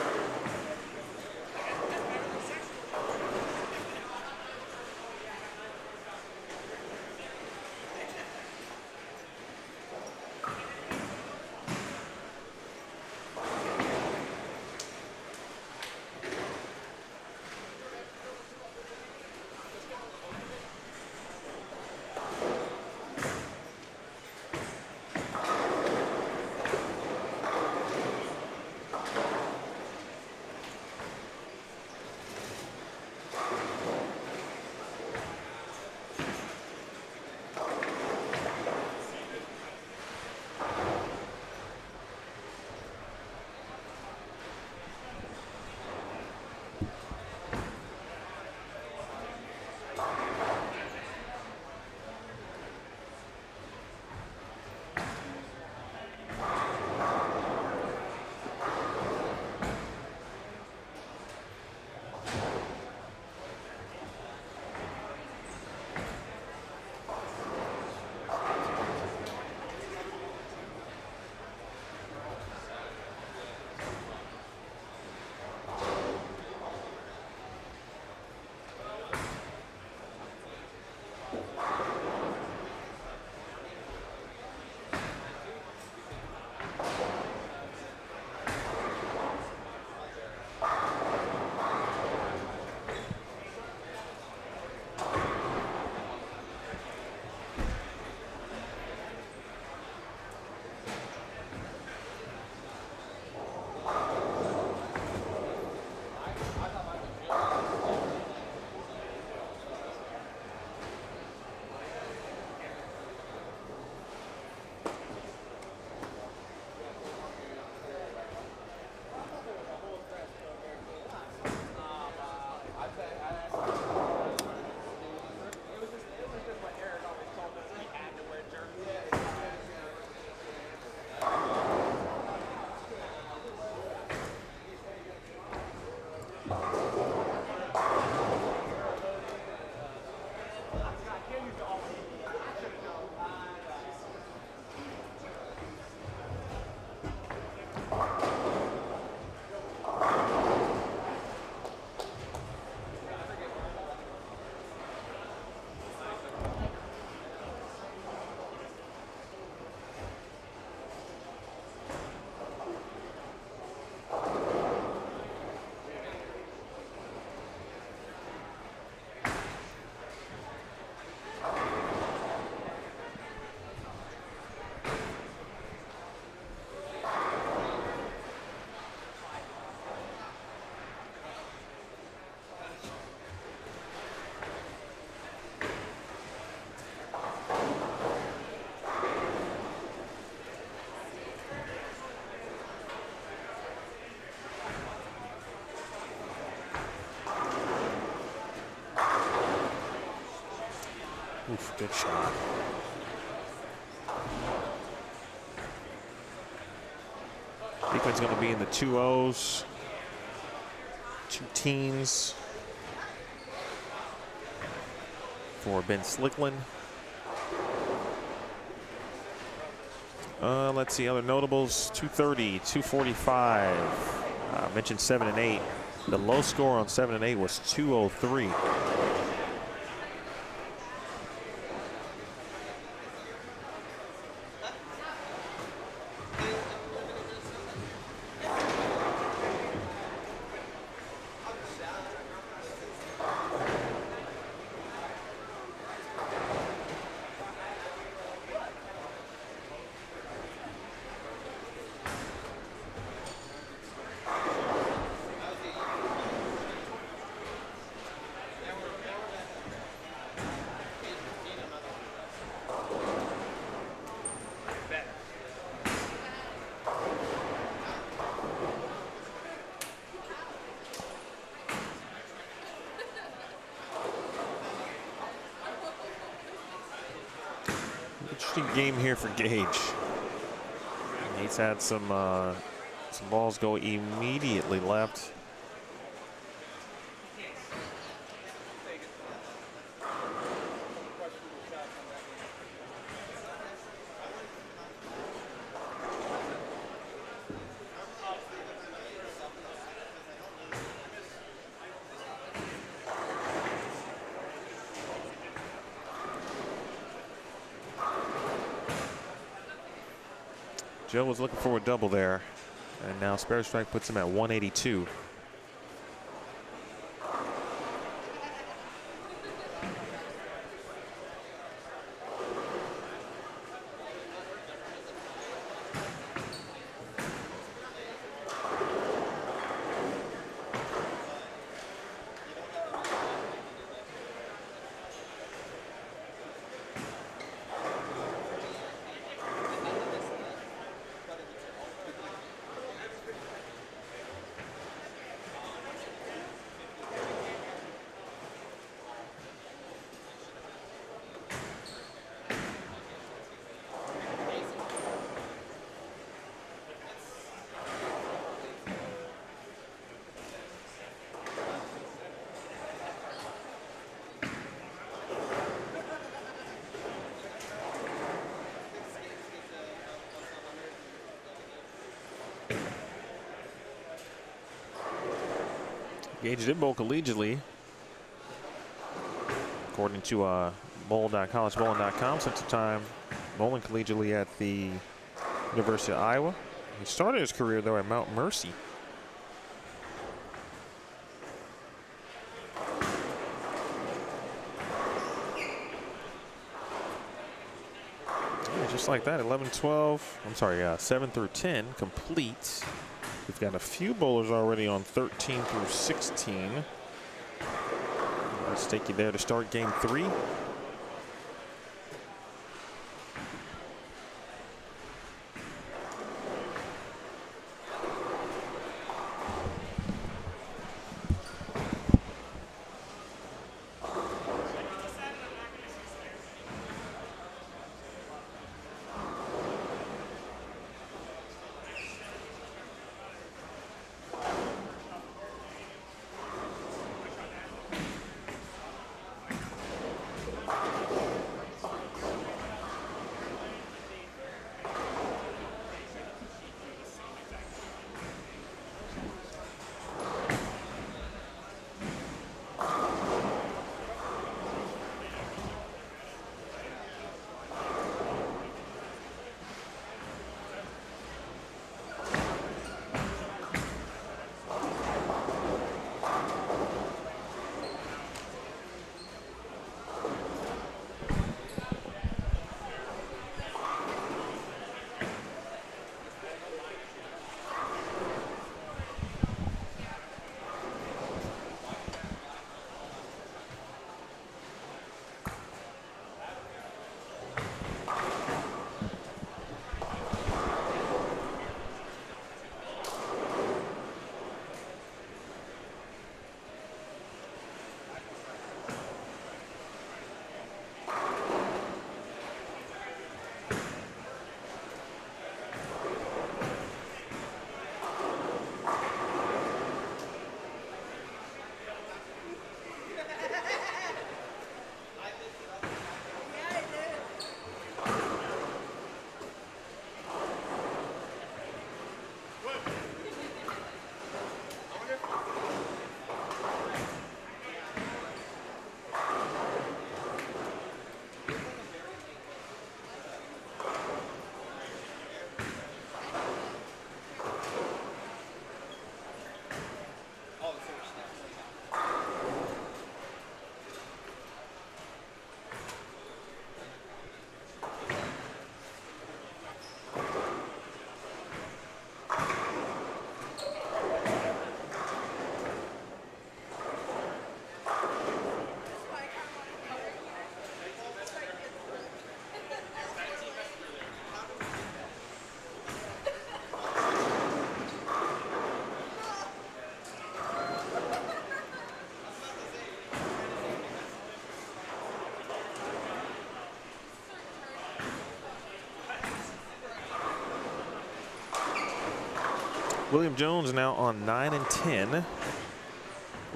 Oof, good shot. Beekman's going to be in the 2-0s, 2 teens for Ben Slickland. Let's see, other notables, 230, 245. I mentioned 7 and 8. The low score on 7 and 8 was 203. Interesting game here for Gage. He's had some balls go immediately left. Joe was looking for a double there, and now spare strike puts him at 182. Gage did bowl collegiately, according to collegebowling.com. Spent some time bowling collegiately at the University of Iowa. He started his career, though, at Mount Mercy. Yeah, just like that, 7 through 10 complete. We've got a few bowlers already on 13 through 16. Let's take you there to start game 3. William Jones now on 9 and 10.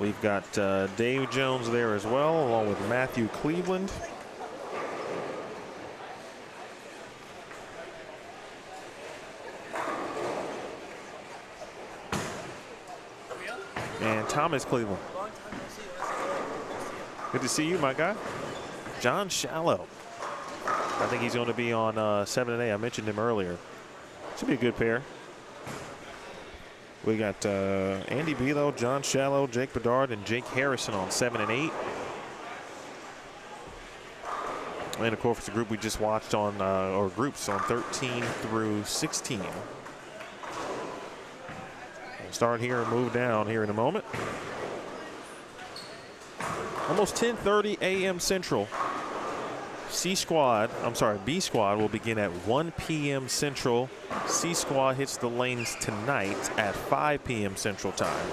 We've got Dave Jones there as well, along with Matthew Cleveland. And Thomas Cleveland. Good to see you, my guy. John Shallow. I think he's going to be on 7 and 8. I mentioned him earlier. Should be a good pair. We got Andy Belo, John Shallow, Jake Bedard, and Jake Harrison on 7 and 8. And of course, the group we just watched on, or groups on 13 through 16. We'll start here and move down here in a moment. Almost 10:30 a.m. Central. B squad will begin at 1 p.m. Central. C squad hits the lanes tonight at 5 p.m. Central time.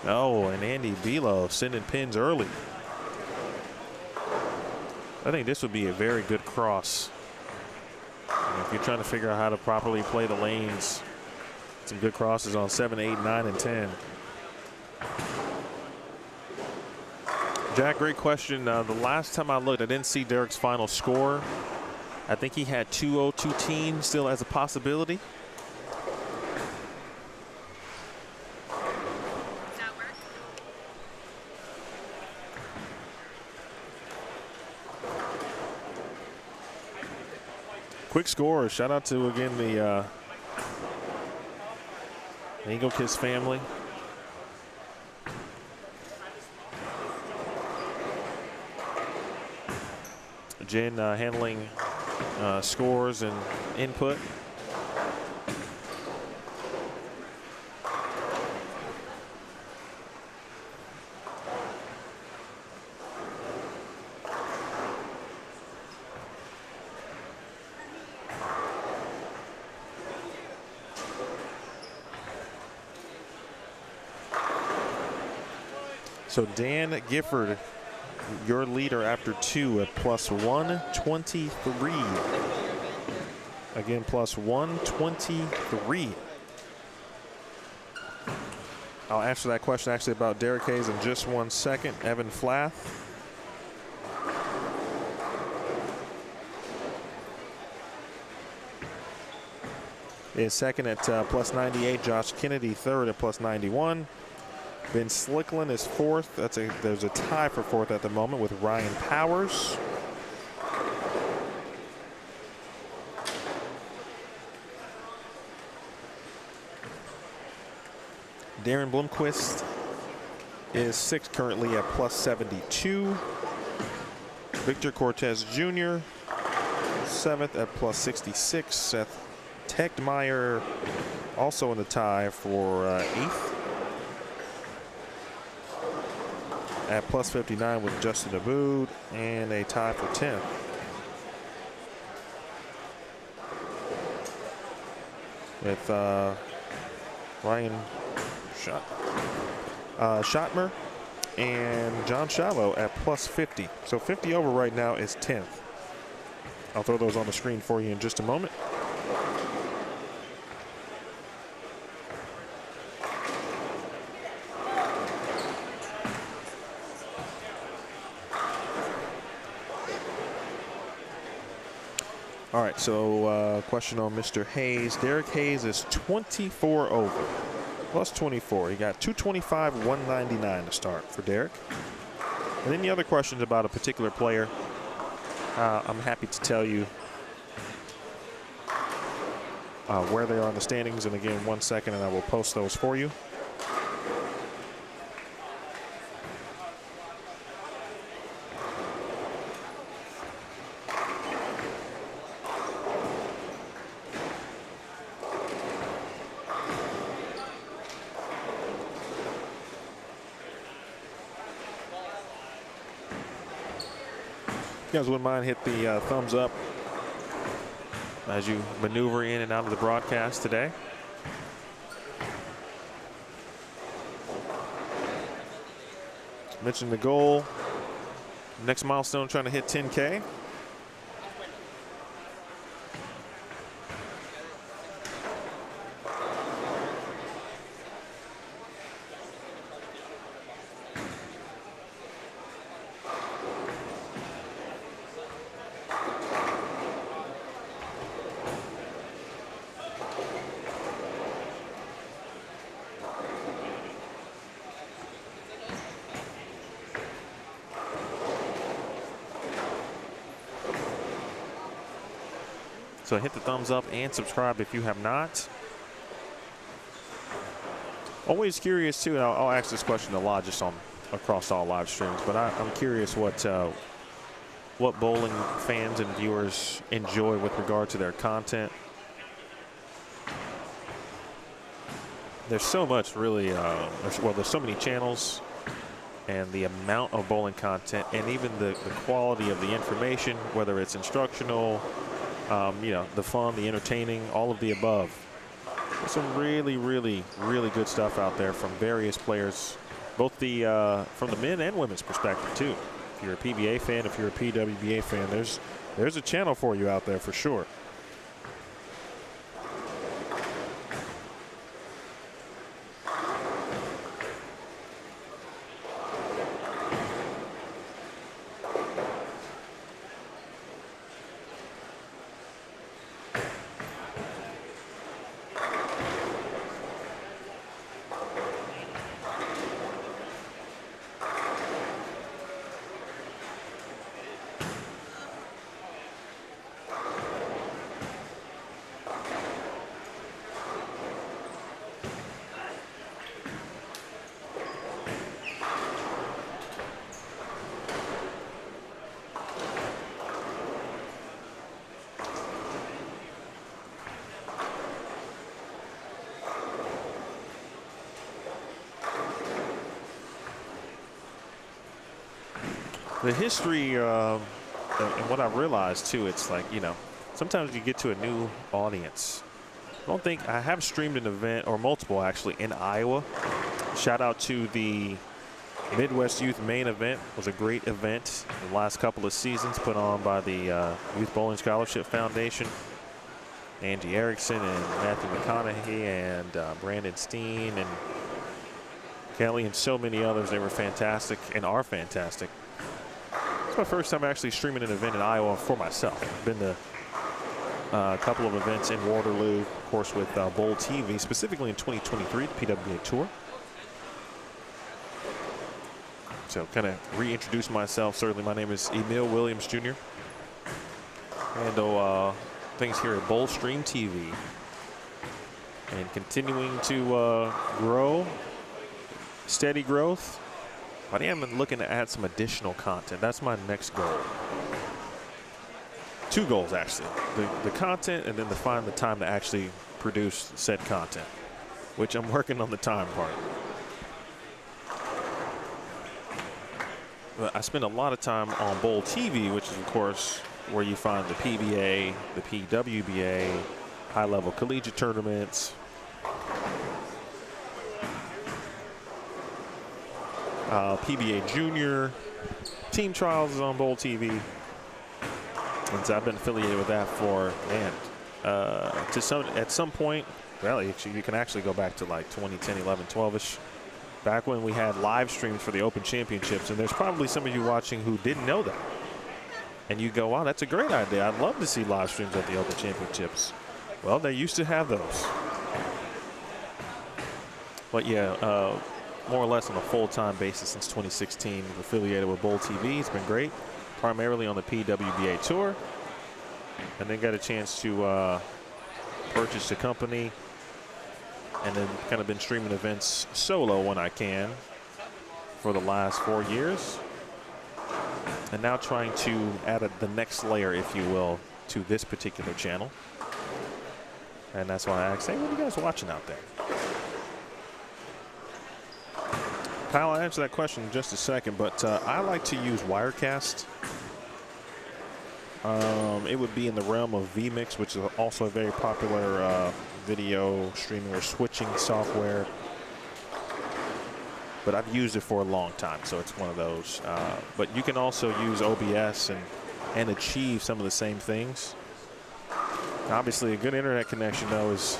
Oh, and Andy Belo sending pins early. I think this would be a very good cross. If you're trying to figure out how to properly play the lanes, some good crosses on 7, 8, 9, and 10. Jack, great question. The last time I looked, I didn't see Derek's final score. I think he had 202 team still as a possibility. Does that work? Quick score. Shout out to, again, the Eagle Kiss family. Jen handling scores and input. So Dan Gifford, your leader after 2 at plus 123. Again, plus 123. I'll answer that question actually about Derek Hayes in just 1 second. Evan Flath. Is second at plus 98. Josh Kennedy third at plus 91. Ben Slickland is fourth. There's a tie for fourth at the moment with Ryan Powers. Darren Bloomquist is sixth currently at plus 72. Victor Cortez Jr. seventh at plus 66. Seth Tegmeyer also in the tie for eighth. At plus 59 with Justin Abood, and a tie for 10th. With Ryan Schottmer and John Shallow at plus 50. So 50 over right now is 10th. I'll throw those on the screen for you in just a moment. All right, so question on Mr. Hayes. Derek Hayes is 24 over, plus 24. He got 225, 199 to start for Derek. And any other questions about a particular player, I'm happy to tell you where they are in the standings. And again, 1 second, and I will post those for you. You guys wouldn't mind, hit the thumbs up as you maneuver in and out of the broadcast today. Mentioned the goal. Next milestone, trying to hit 10K. So hit the thumbs up and subscribe if you have not. Always curious too, and I'll ask this question a lot just on across all live streams, but I'm curious what bowling fans and viewers enjoy with regard to their content. There's so much really, there's so many channels, and the amount of bowling content, and even the quality of the information, whether it's instructional, the fun, the entertaining, all of the above. There's some really, really, really good stuff out there from various players, both from the men and women's perspective too. If you're a PBA fan, if you're a PWBA fan, there's a channel for you out there for sure. The history, and what I realized too, it's like, sometimes you get to a new audience. I have streamed an event, or multiple actually, in Iowa. Shout out to the Midwest Youth Main event. It was a great event the last couple of seasons, put on by the Youth Bowling Scholarship Foundation. Angie Erickson and Matthew McConaughey and Brandon Steen and Kelly and so many others. They were fantastic and are fantastic. It's my first time actually streaming an event in Iowa for myself. I've been to a couple of events in Waterloo, of course, with Bowl TV, specifically in 2023, the PWBA Tour. So kind of reintroduce myself. Certainly, my name is Emil Williams Jr. Handle things here at Bowl Stream TV. And continuing to grow, steady growth. But I am looking to add some additional content. That's my next goal. Two goals, actually. The content, and then to find the time to actually produce said content, which I'm working on the time part. But I spend a lot of time on Bowl TV, which is, of course, where you find the PBA, the PWBA, high-level collegiate tournaments, PBA Junior, team trials is on Bowl TV. And so I've been affiliated with that for, at some point, well, actually, you can actually go back to like 2010, 11, 12-ish, back when we had live streams for the Open Championships. And there's probably some of you watching who didn't know that. And you go, wow, that's a great idea. I'd love to see live streams at the Open Championships. Well, they used to have those. But yeah, more or less on a full-time basis since 2016. Affiliated with Bowl TV. It's been great, primarily on the PWBA Tour. And then got a chance to purchase the company, and then kind of been streaming events solo when I can for the last 4 years. And now trying to add the next layer, if you will, to this particular channel. And that's why I asked, hey, what are you guys watching out there? Kyle, I'll answer that question in just a second, but I like to use Wirecast. It would be in the realm of vMix, which is also a very popular video streaming or switching software. But I've used it for a long time, so it's one of those. But you can also use OBS and achieve some of the same things. Obviously, a good internet connection, though, is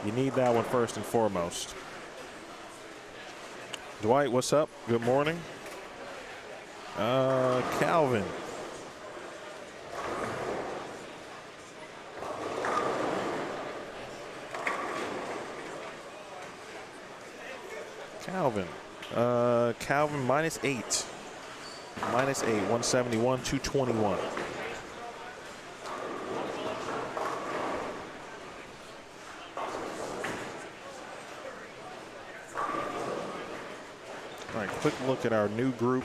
you need that one first and foremost. Dwight, what's up? Good morning. Calvin. Calvin minus 8. Minus 8, 171, 221. quick look at our new group.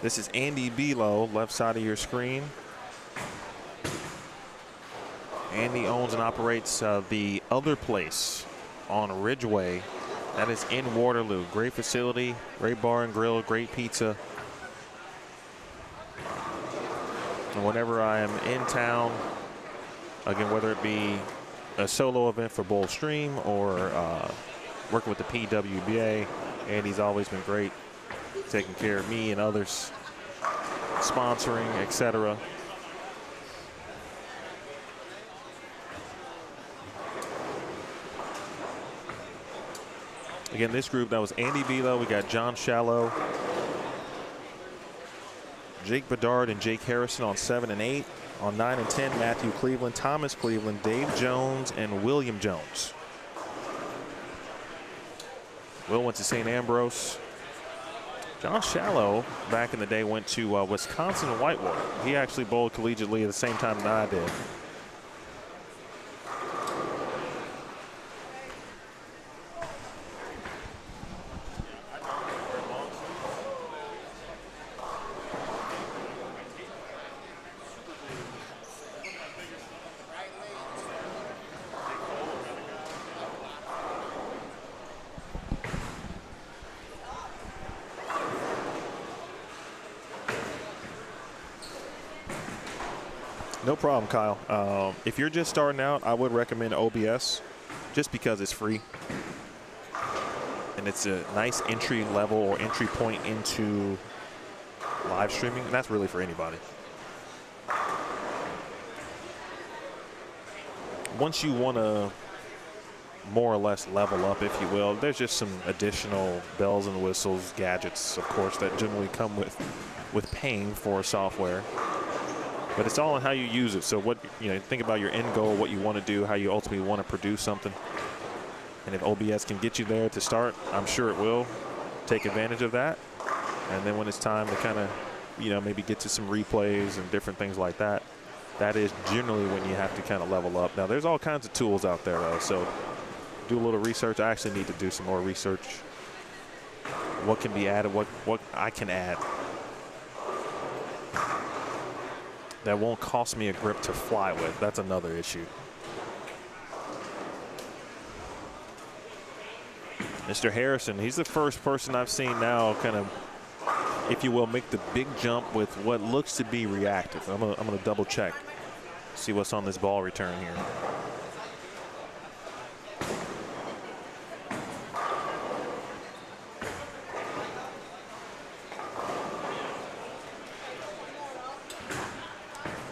This is Andy Belo, left side of your screen. Andy owns and operates the Other Place on Ridgeway. That is in Waterloo. Great facility, great bar and grill, great pizza. And whenever I am in town, again, whether it be a solo event for Bowl Stream or working with the PWBA, Andy's always been great, taking care of me and others, sponsoring, etc. Again, this group, that was Andy Belo. We got John Shallow, Jake Bedard, and Jake Harrison on 7 and 8. On 9 and 10, Matthew Cleveland, Thomas Cleveland, Dave Jones, and William Jones. Will went to St. Ambrose. John Shallow, back in the day, went to Wisconsin and Whitewater. He actually bowled collegiately at the same time that I did. No problem, Kyle. If you're just starting out, I would recommend OBS just because it's free. And it's a nice entry level or entry point into live streaming. And that's really for anybody. Once you want to more or less level up, if you will, there's just some additional bells and whistles, gadgets, of course, that generally come with paying for software. But it's all on how you use it. So what, think about your end goal, what you want to do, how you ultimately want to produce something. And if OBS can get you there to start, I'm sure it will. Take advantage of that. And then when it's time to kind of, maybe get to some replays and different things like that, that is generally when you have to kind of level up. Now, there's all kinds of tools out there, though. So do a little research. I actually need to do some more research. What can be added, what I can add that won't cost me a grip to fly with. That's another issue. Mr. Harrison, he's the first person I've seen now kind of, if you will, make the big jump with what looks to be reactive. I'm gonna double check, see what's on this ball return here.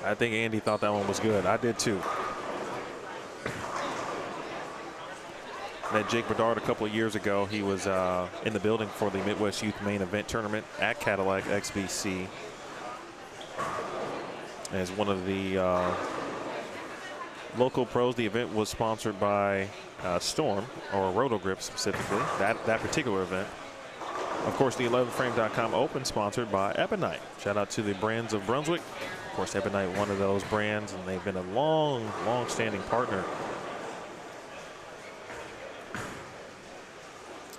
I think Andy thought that one was good. I did too. Met Jake Bedard a couple of years ago. He was in the building for the Midwest Youth Main Event Tournament at Cadillac XBC. As one of the local pros, the event was sponsored by Storm, or Rotogrip specifically, that particular event. Of course, the 11frame.com Open sponsored by Ebonite. Shout out to the Brands of Brunswick. Of course, Ebonite, one of those brands, and they've been a long-standing partner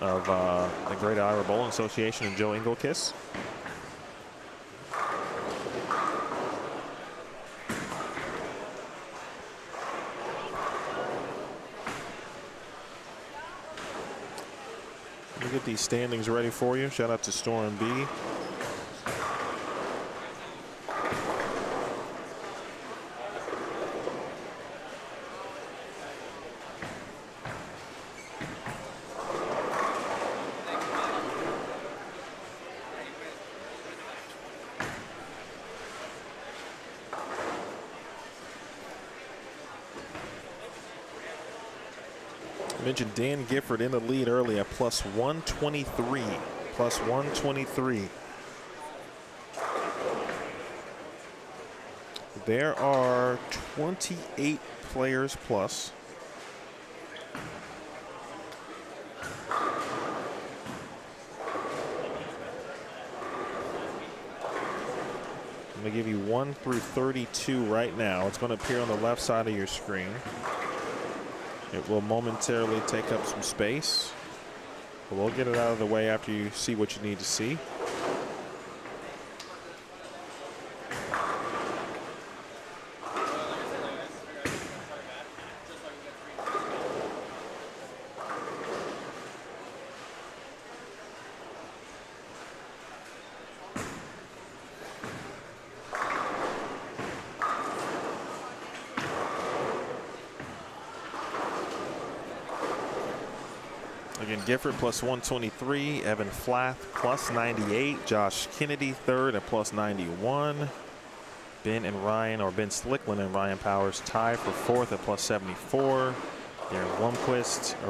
of the Great Iowa Bowling Association and Joe Engelkiss. Let me get these standings ready for you. Shout out to Storm B. Mentioned Dan Gifford in the lead early at plus 123. Plus 123. There are 28 players plus. I'm going to give you 1 through 32 right now. It's going to appear on the left side of your screen. It will momentarily take up some space, but we'll get it out of the way after you see what you need to see. Again, Gifford plus 123, Evan Flath plus 98, Josh Kennedy third at plus 91. Ben Slickland and Ryan Powers tied for fourth at plus 74. Darren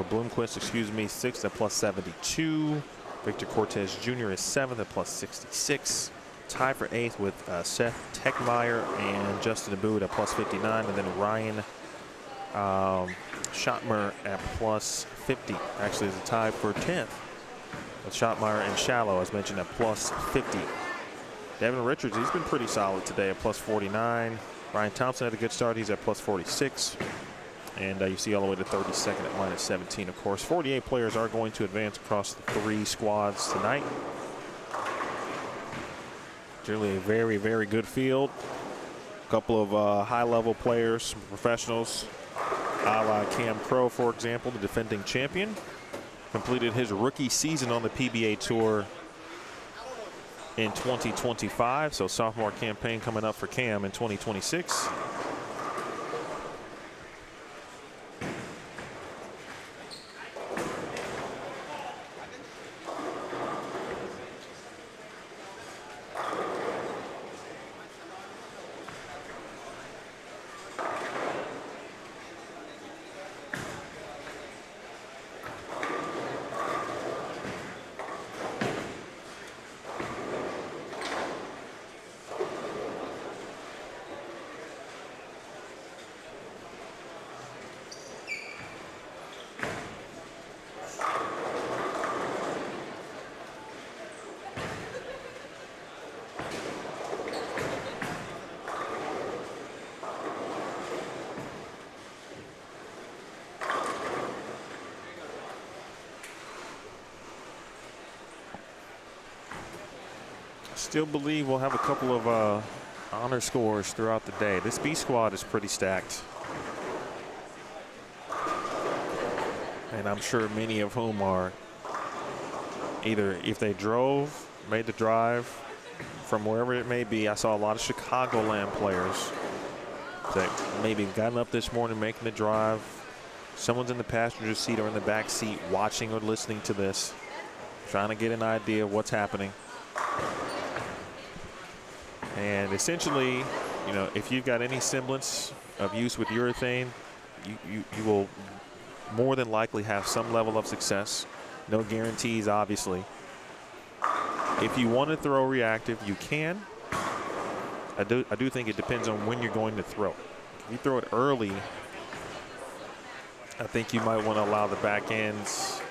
Bloomquist, excuse me, sixth at plus 72. Victor Cortez Jr. is seventh at plus 66. Tied for eighth with Seth Techmeyer and Justin Abboud at plus 59, and then Ryan Schottmer at plus 50. Actually, is a tie for 10th. With Schottmeyer and Shallow, as mentioned, at plus 50. Devin Richards, he's been pretty solid today at plus 49. Ryan Thompson had a good start. He's at plus 46. And you see all the way to 32nd at minus 17, of course. 48 players are going to advance across the 3 squads tonight. Generally a very, very good field. A couple of high-level players, some professionals. A la Cam Crow, for example, the defending champion. Completed his rookie season on the PBA Tour in 2025. So sophomore campaign coming up for Cam in 2026. Still believe we'll have a couple of honor scores throughout the day. This B squad is pretty stacked. And I'm sure many of whom are either, if they made the drive from wherever it may be. I saw a lot of Chicagoland players that maybe gotten up this morning making the drive. Someone's in the passenger seat or in the back seat watching or listening to this, trying to get an idea of what's happening. And essentially, you know, if you've got any semblance of use with urethane, you will more than likely have some level of success. No guarantees, obviously. If you want to throw reactive, you can. I do think it depends on when you're going to throw. If you throw it early, I think you might want to allow the back ends,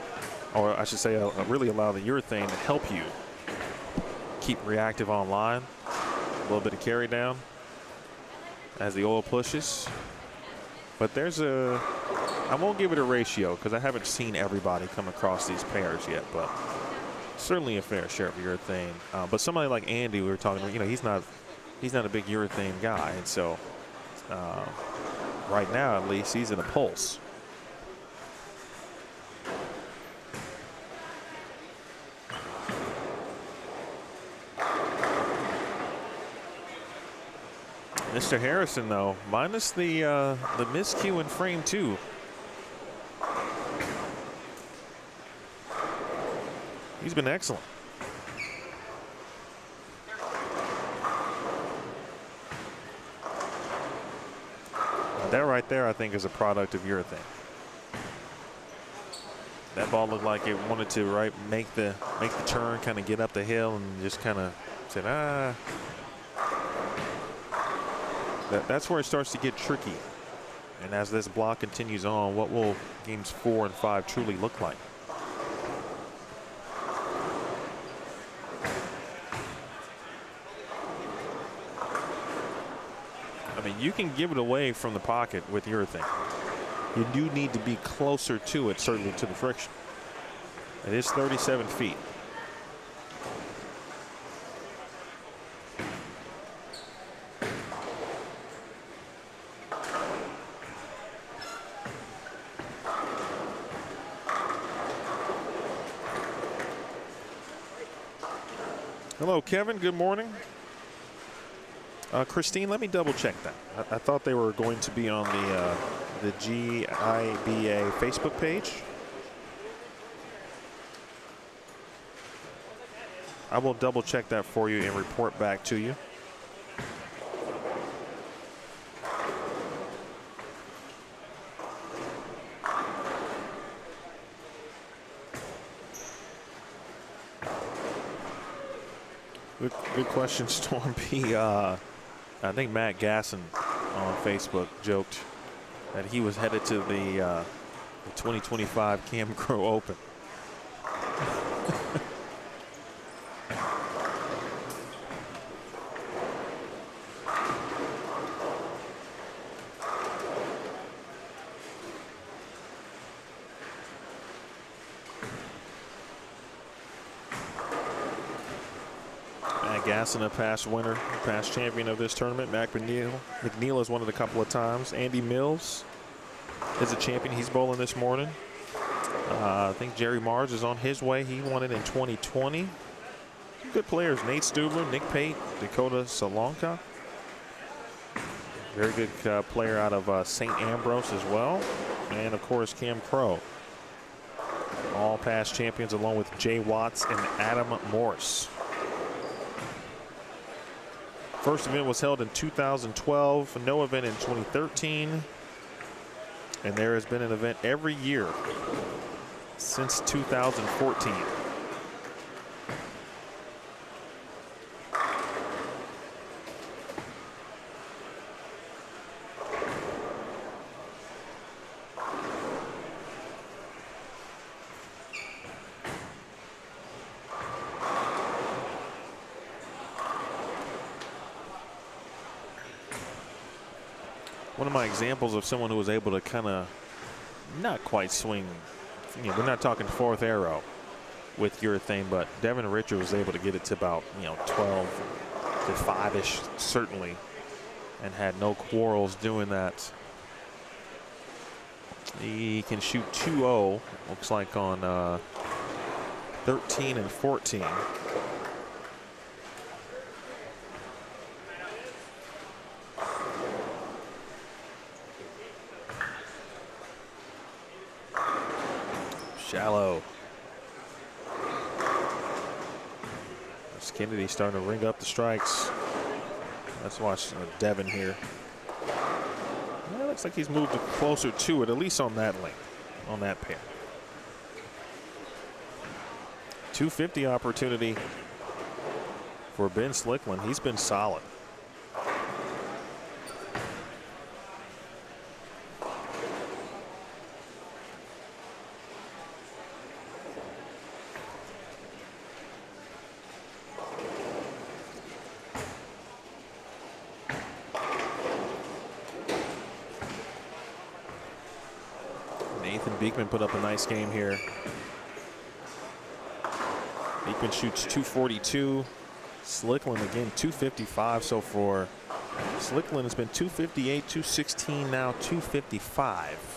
or I should say really allow the urethane to help you keep reactive online. A little bit of carry down as the oil pushes. But there's I won't give it a ratio because I haven't seen everybody come across these pairs yet, but certainly a fair share of urethane. But somebody like Andy, we were talking about, you know, he's not a big urethane guy, and so right now at least he's in a pulse. Mr. Harrison, though, minus the miscue in frame 2. He's been excellent. That right there, I think, is a product of urethane. That ball looked like it wanted to make the turn, kind of get up the hill, and just kind of said, ah. That's where it starts to get tricky. And as this block continues on, what will games 4 and 5 truly look like? I mean, you can give it away from the pocket with urethane. You do need to be closer to it, certainly to the friction. It is 37 feet. Hello, Kevin. Good morning. Christine, let me double check that. I thought they were going to be on the GIBA Facebook page. I will double check that for you and report back to you. Good question, Storm P. I think Matt Gasson on Facebook joked that he was headed to the 2025 Cam Crow Open. Gasson, a past winner, past champion of this tournament. Mac McNeil has won it a couple of times. Andy Mills is a champion. He's bowling this morning. I think Jerry Mars is on his way. He won it in 2020. Some good players. Nate Stubler, Nick Pate, Dakota Salonka. Very good player out of St. Ambrose as well. And, of course, Cam Crow. All past champions along with Jay Watts and Adam Morris. First event was held in 2012, no event in 2013, and there has been an event every year since 2014. One of my examples of someone who was able to kind of not quite swing, you know, we're not talking fourth arrow with urethane, but Devin Richard was able to get it to about, 12 to 5-ish certainly, and had no quarrels doing that. He can shoot 2-0, looks like on 13 and 14. Shallow. That's Kennedy starting to ring up the strikes. Let's watch Devin here. Yeah, looks like he's moved closer to it, at least on that lane, on that pair. 250 opportunity for Ben Slickland. He's been solid. Beekman put up a nice game here. Beekman shoots 242. Slickland again 255 so far. Slickland has been 258, 216, now 255.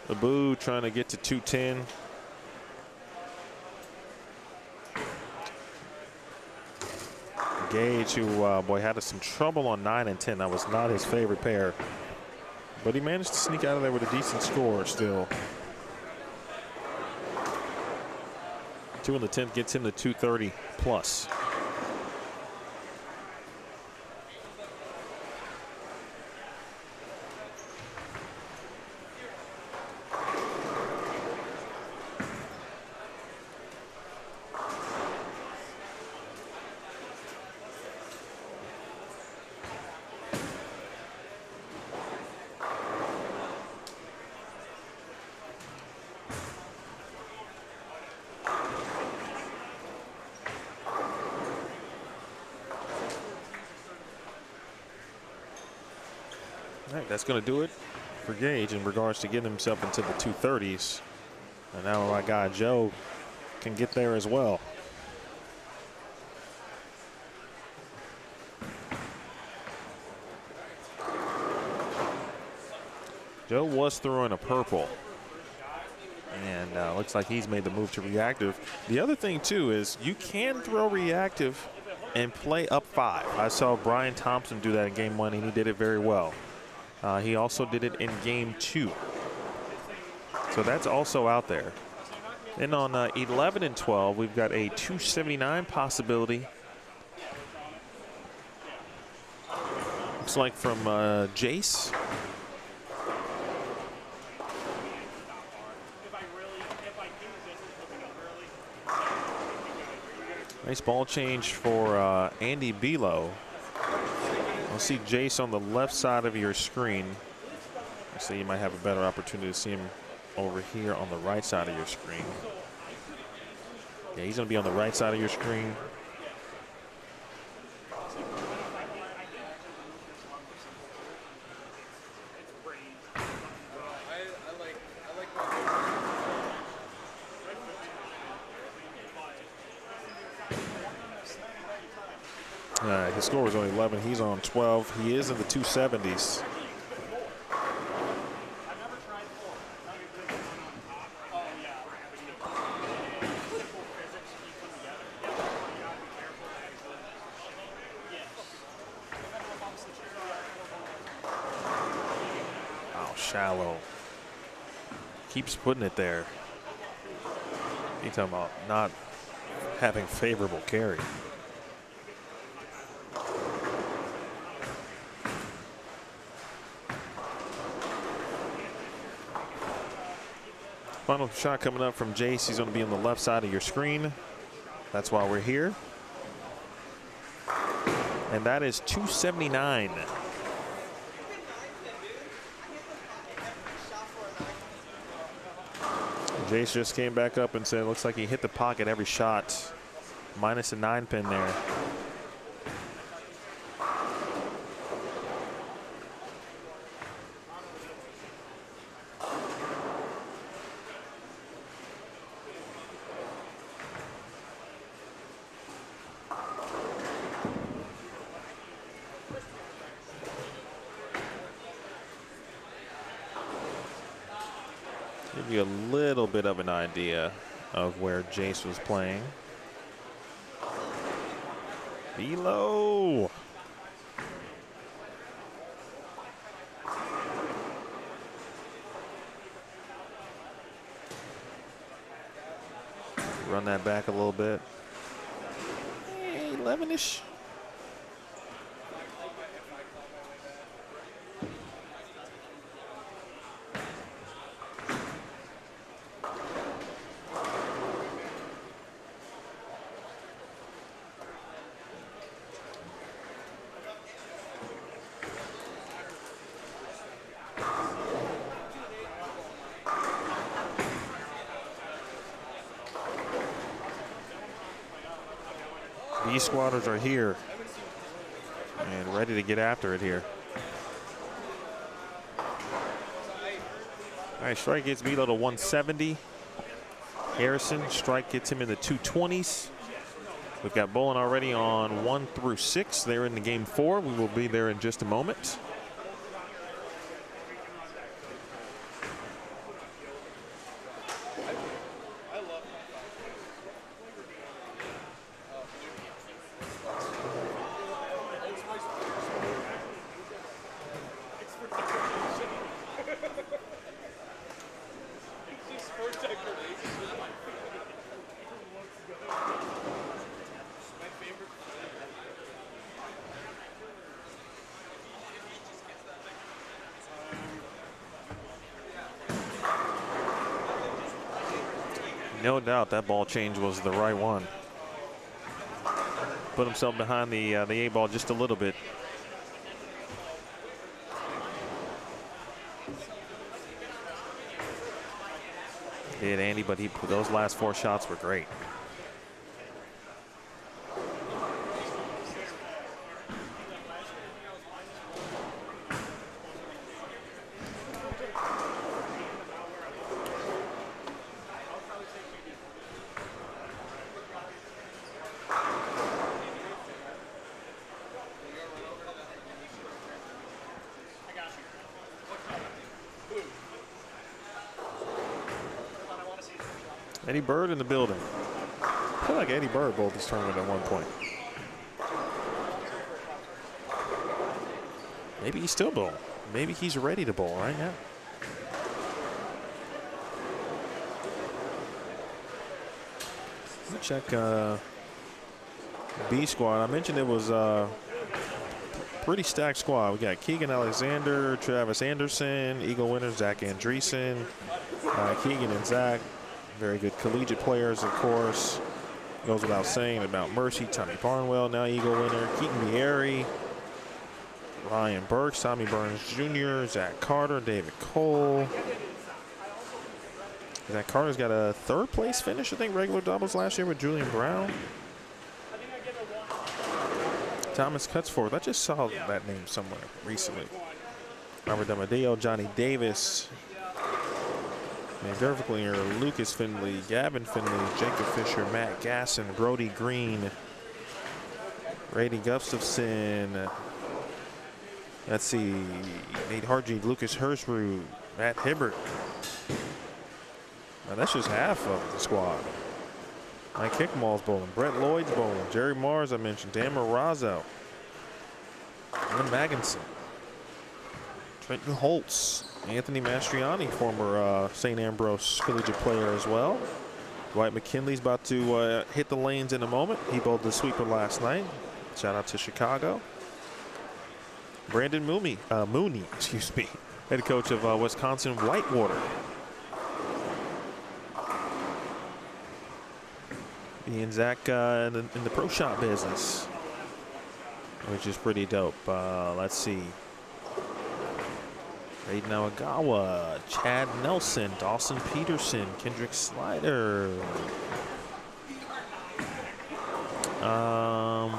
Abu trying to get to 210. Gage, who boy had some trouble on 9 and 10. That was not his favorite pair, but he managed to sneak out of there with a decent score still. 2 in the 10th gets him to 230 plus. All right, that's going to do it for Gage in regards to getting himself into the 230s. And now my guy Joe can get there as well. Joe was throwing a purple. And looks like he's made the move to reactive. The other thing, too, is you can throw reactive and play up 5. I saw Brian Thompson do that in game 1, and he did it very well. He also did it in game 2. So that's also out there. And on 11 and 12, we've got a 279 possibility. Looks like from Jace. Nice ball change for Andy Belo. I'll see Jace on the left side of your screen. So you might have a better opportunity to see him over here on the right side of your screen. Yeah, he's going to be on the right side of your screen. His score was only 11. He's on 12. He is in the 270s. Oh, shallow. Keeps putting it there. You talking about not having favorable carry. Final shot coming up from Jace. He's going to be on the left side of your screen. That's why we're here. And that is 279. Jace just came back up and said, looks like he hit the pocket every shot. Minus a 9-pin there. Give you a little bit of an idea of where Jace was playing. Belo. Run that back a little bit. 11-ish. These squatters are here and ready to get after it here. All right, strike gets Belo to 170. Harrison, strike gets him in the 220s. We've got bowling already on 1 through 6. They're in the game 4. We will be there in just a moment. No doubt that ball change was the right one. Put himself behind the A ball just a little bit. Did Andy, but those last 4 shots were great. Eddie Bird in the building. I feel like Eddie Bird bowled this tournament at one point. Maybe he's still bowling. Maybe he's ready to bowl right now. Check B squad. I mentioned it was a pretty stacked squad. We got Keegan Alexander, Travis Anderson, Eagle winner Zach Andreessen, Keegan and Zach, very good collegiate players, of course. Goes without saying about Mercy, Tommy Barnwell, now Eagle winner, Keaton Vieri, Ryan Burks, Tommy Burns Jr., Zach Carter, David Cole. Zach Carter's got a third place finish, I think, regular doubles last year with Julian Brown. Thomas Cutsforth, I just saw that name somewhere recently. Robert Damadeo, Johnny Davis, Van Derveklinger, Lucas Finley, Gavin Finley, Jacob Fisher, Matt Gasson, Brody Green, Brady Gustafson. Let's see, Nate Hargy, Lucas Hersrud, Matt Hibbert. Now that's just half of the squad. Mike Kickmall's bowling, Brett Lloyd's bowling, Jerry Mars I mentioned, Dan Marazzo, Glenn Magginson, Trenton Holtz, Anthony Mastriani, former St. Ambrose collegiate player as well. Dwight McKinley's about to hit the lanes in a moment. He bowled the sweeper last night. Shout out to Chicago. Brandon Mooney, excuse me, head coach of Wisconsin Whitewater. He and Zach in the pro shop business, which is pretty dope. Let's see. Aiden Awagawa, Chad Nelson, Dawson Peterson, Kendrick Slider,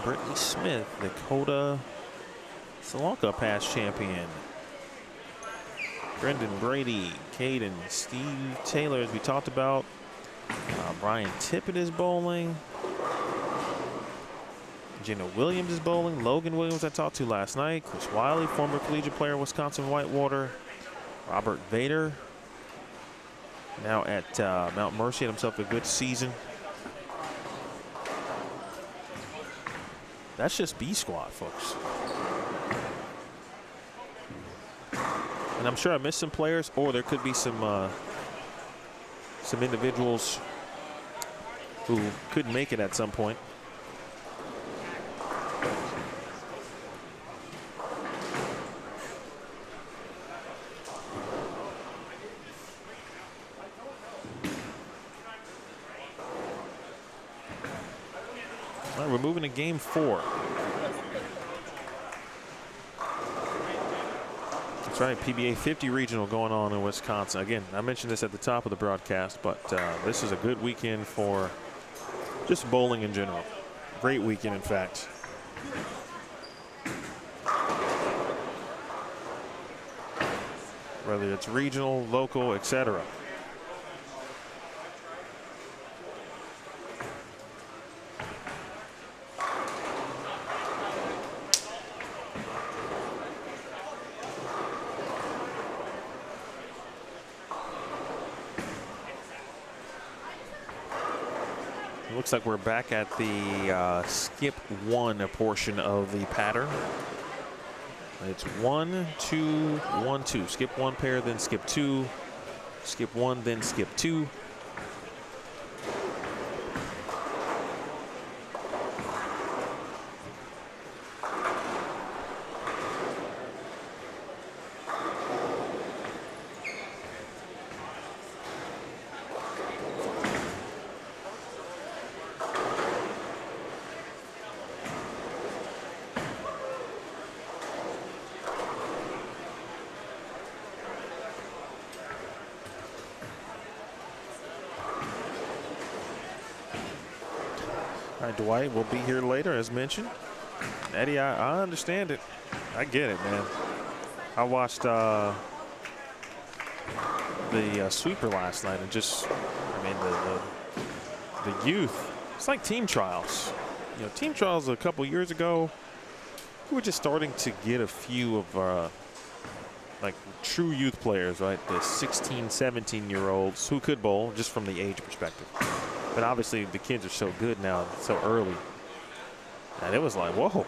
Brittany Smith, Dakota Salonka past champion, Brendan Brady, Caden, Steve Taylor, as we talked about. Brian Tippett is bowling. Jenna Williams is bowling. Logan Williams I talked to last night. Chris Wiley, former collegiate player, Wisconsin Whitewater. Robert Vader, now at Mount Mercy, had himself a good season. That's just B squad, folks. And I'm sure I missed some players, or there could be some individuals who couldn't make it at some point. All right, we're moving to game 4. That's right, PBA 50 regional going on in Wisconsin. Again, I mentioned this at the top of the broadcast, but this is a good weekend for just bowling in general. Great weekend, in fact. Whether it's regional, local, etc. Looks like we're back at the skip 1 portion of the pattern. It's 1, 2, 1, 2. Skip 1 pair, then skip 2. Skip 1, then skip 2. All right, Dwight will be here later, as mentioned. Eddie, I understand it. I get it, man. I watched the sweeper last night, and just, I mean, the youth. It's like team trials. You know, team trials a couple years ago, we were just starting to get a few of like true youth players, right? The 16, 17-year-olds who could bowl just from the age perspective. But obviously the kids are so good now, so early. And it was like, whoa.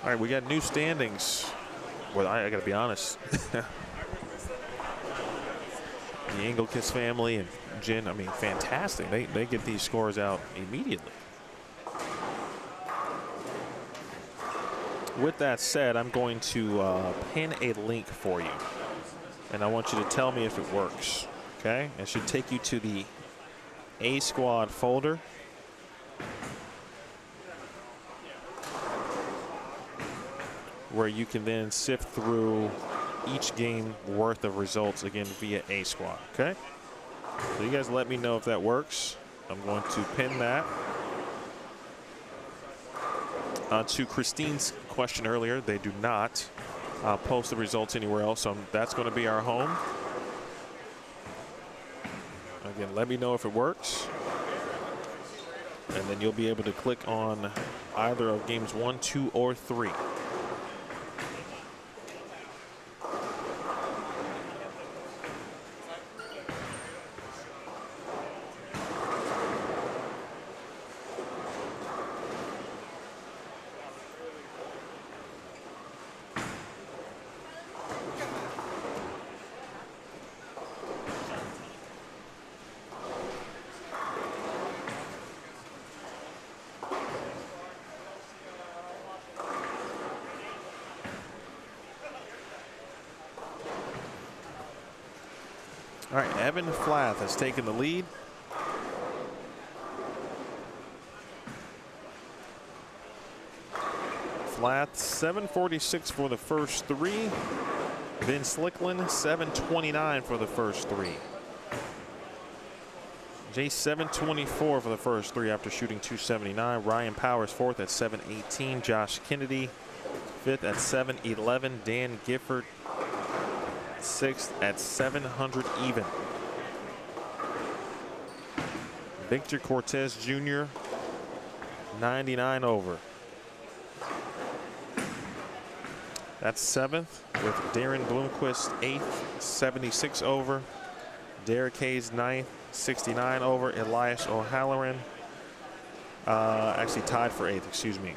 All right, we got new standings. Well, I got to be honest. The Engelkis family and Jen, I mean, fantastic. They get these scores out immediately. With that said, I'm going to pin a link for you. And I want you to tell me if it works, okay? It should take you to the A Squad folder. Where you can then sift through each game worth of results, again, via A Squad, okay? So you guys let me know if that works. I'm going to pin that. To Christine's question earlier, they do not post the results anywhere else, so that's going to be our home. Again, let me know if it works. And then you'll be able to click on either of games 1, 2, or 3. All right, Evan Flath has taken the lead. Flath, 746 for the first 3. Vince Lickland, 729 for the first 3. Jay, 724 for the first 3 after shooting 279. Ryan Powers, 4th at 718. Josh Kennedy, 5th at 711. Dan Gifford, 6th at 700 even. Victor Cortez Jr., 99 over. That's 7th with Darren Bloomquist, 8th, 76 over. Derek Hayes, 9th, 69 over. Elias O'Halloran, actually tied for 8th, excuse me.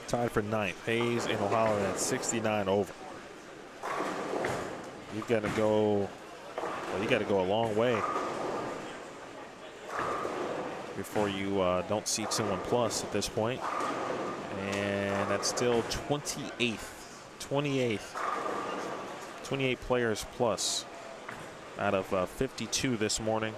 Tied for 9th. Hayes and O'Halloran at 69 over. You've got to go, well, you got to go a long way before you don't seek someone plus at this point. And that's still 28 players plus out of 52 this morning.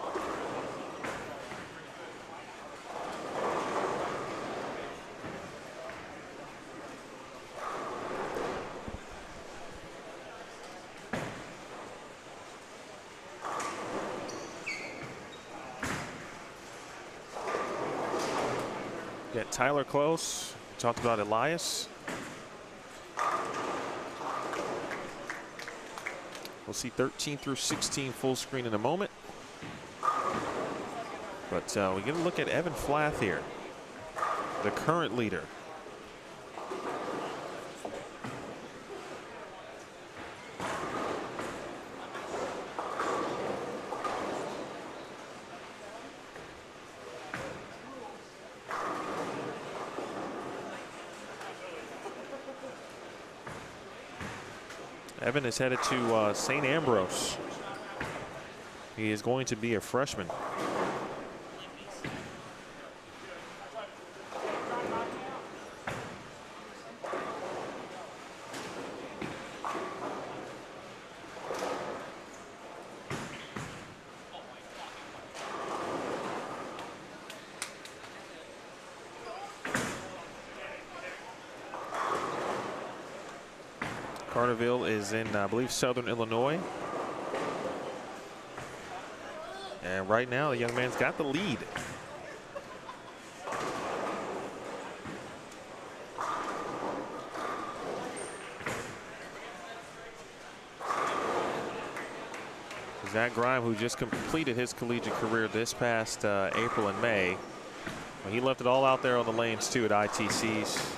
Got Tyler Close. Talked about Elias. We'll see 13 through 16 full screen in a moment. But we get a look at Evan Flath here, the current leader. Evan is headed to St. Ambrose. He is going to be a freshman. Carterville is in, I believe, Southern Illinois. And right now, the young man's got the lead. Zach Grime, who just completed his collegiate career this past April and May. Well, he left it all out there on the lanes, too, at ITCs.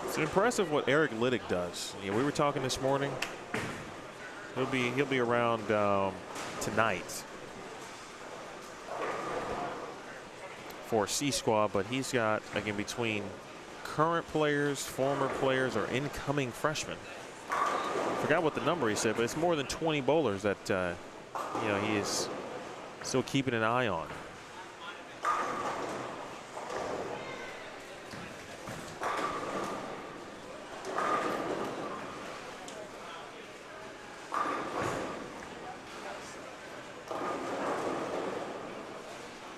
It's impressive what Eric Liddick does. You know, we were talking this morning. He'll be around tonight for C Squad, but he's got, again, between current players, former players, or incoming freshmen. Forgot what the number he said, but it's more than 20 bowlers that you know, he is still keeping an eye on.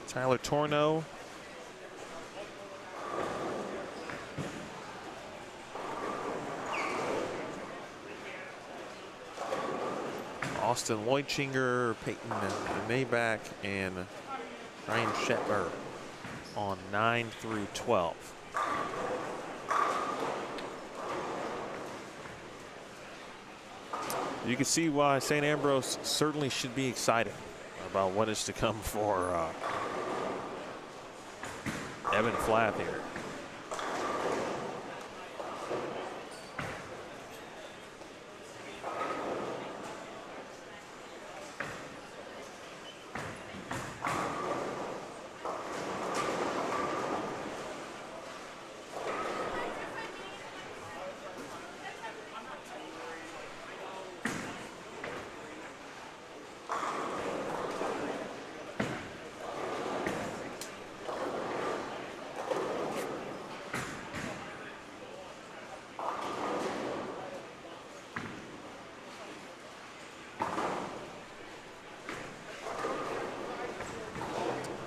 Tyler Torno. Austin Leuchinger, Peyton Maybach, and Ryan Shetler on 9 through 12. You can see why St. Ambrose certainly should be excited about what is to come for Evan Flath here.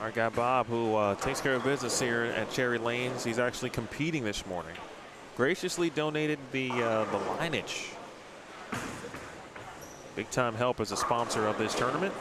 Our guy Bob, who takes care of business here at Cherry Lanes, he's actually competing this morning. Graciously donated the lineage. Big time help as a sponsor of this tournament.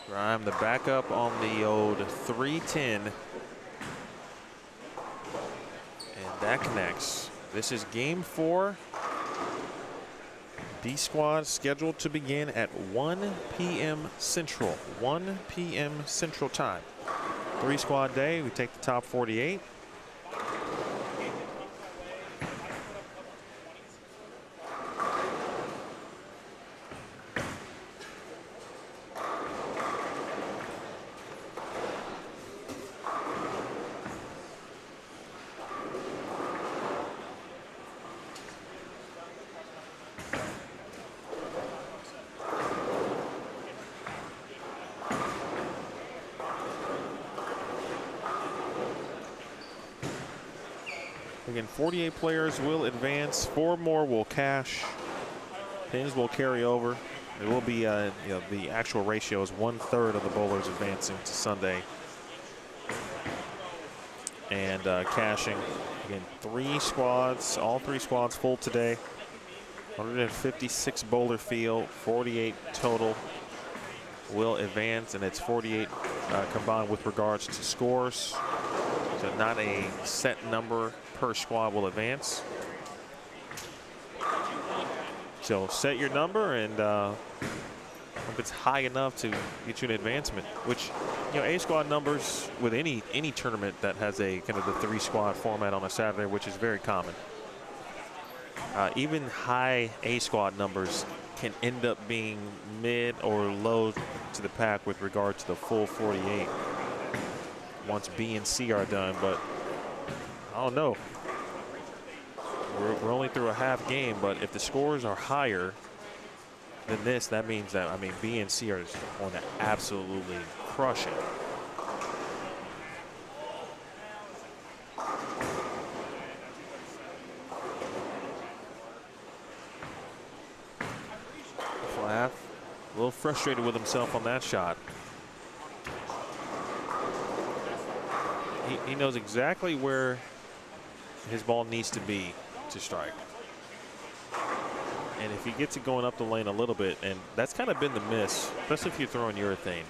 Grime, the backup on the old 310. And that connects. This is game 4. D squad scheduled to begin at 1 p.m. Central. 1 p.m. Central time. 3 squad day. We take the top 48. Again, 48 players will advance. 4 more will cash. Pins will carry over. It will be, the actual ratio is 1/3 of the bowlers advancing to Sunday. And cashing, again, 3 squads, all 3 squads full today. 156 bowler field, 48 total will advance, and it's 48 combined with regards to scores. So not a set number per squad will advance. So set your number, and if it's high enough to get you an advancement, which, A squad numbers with any tournament that has a kind of the 3 squad format on a Saturday, which is very common. Even high A squad numbers can end up being mid or low to the pack with regard to the full 48 once B and C are done. But I don't know. We're only through a half game, but if the scores are higher than this, that means that, B and C are just going to absolutely crush it. Flaff, a little frustrated with himself on that shot. He knows exactly where his ball needs to be to strike. And if he gets it going up the lane a little bit, and that's kind of been the miss, especially if you're throwing urethane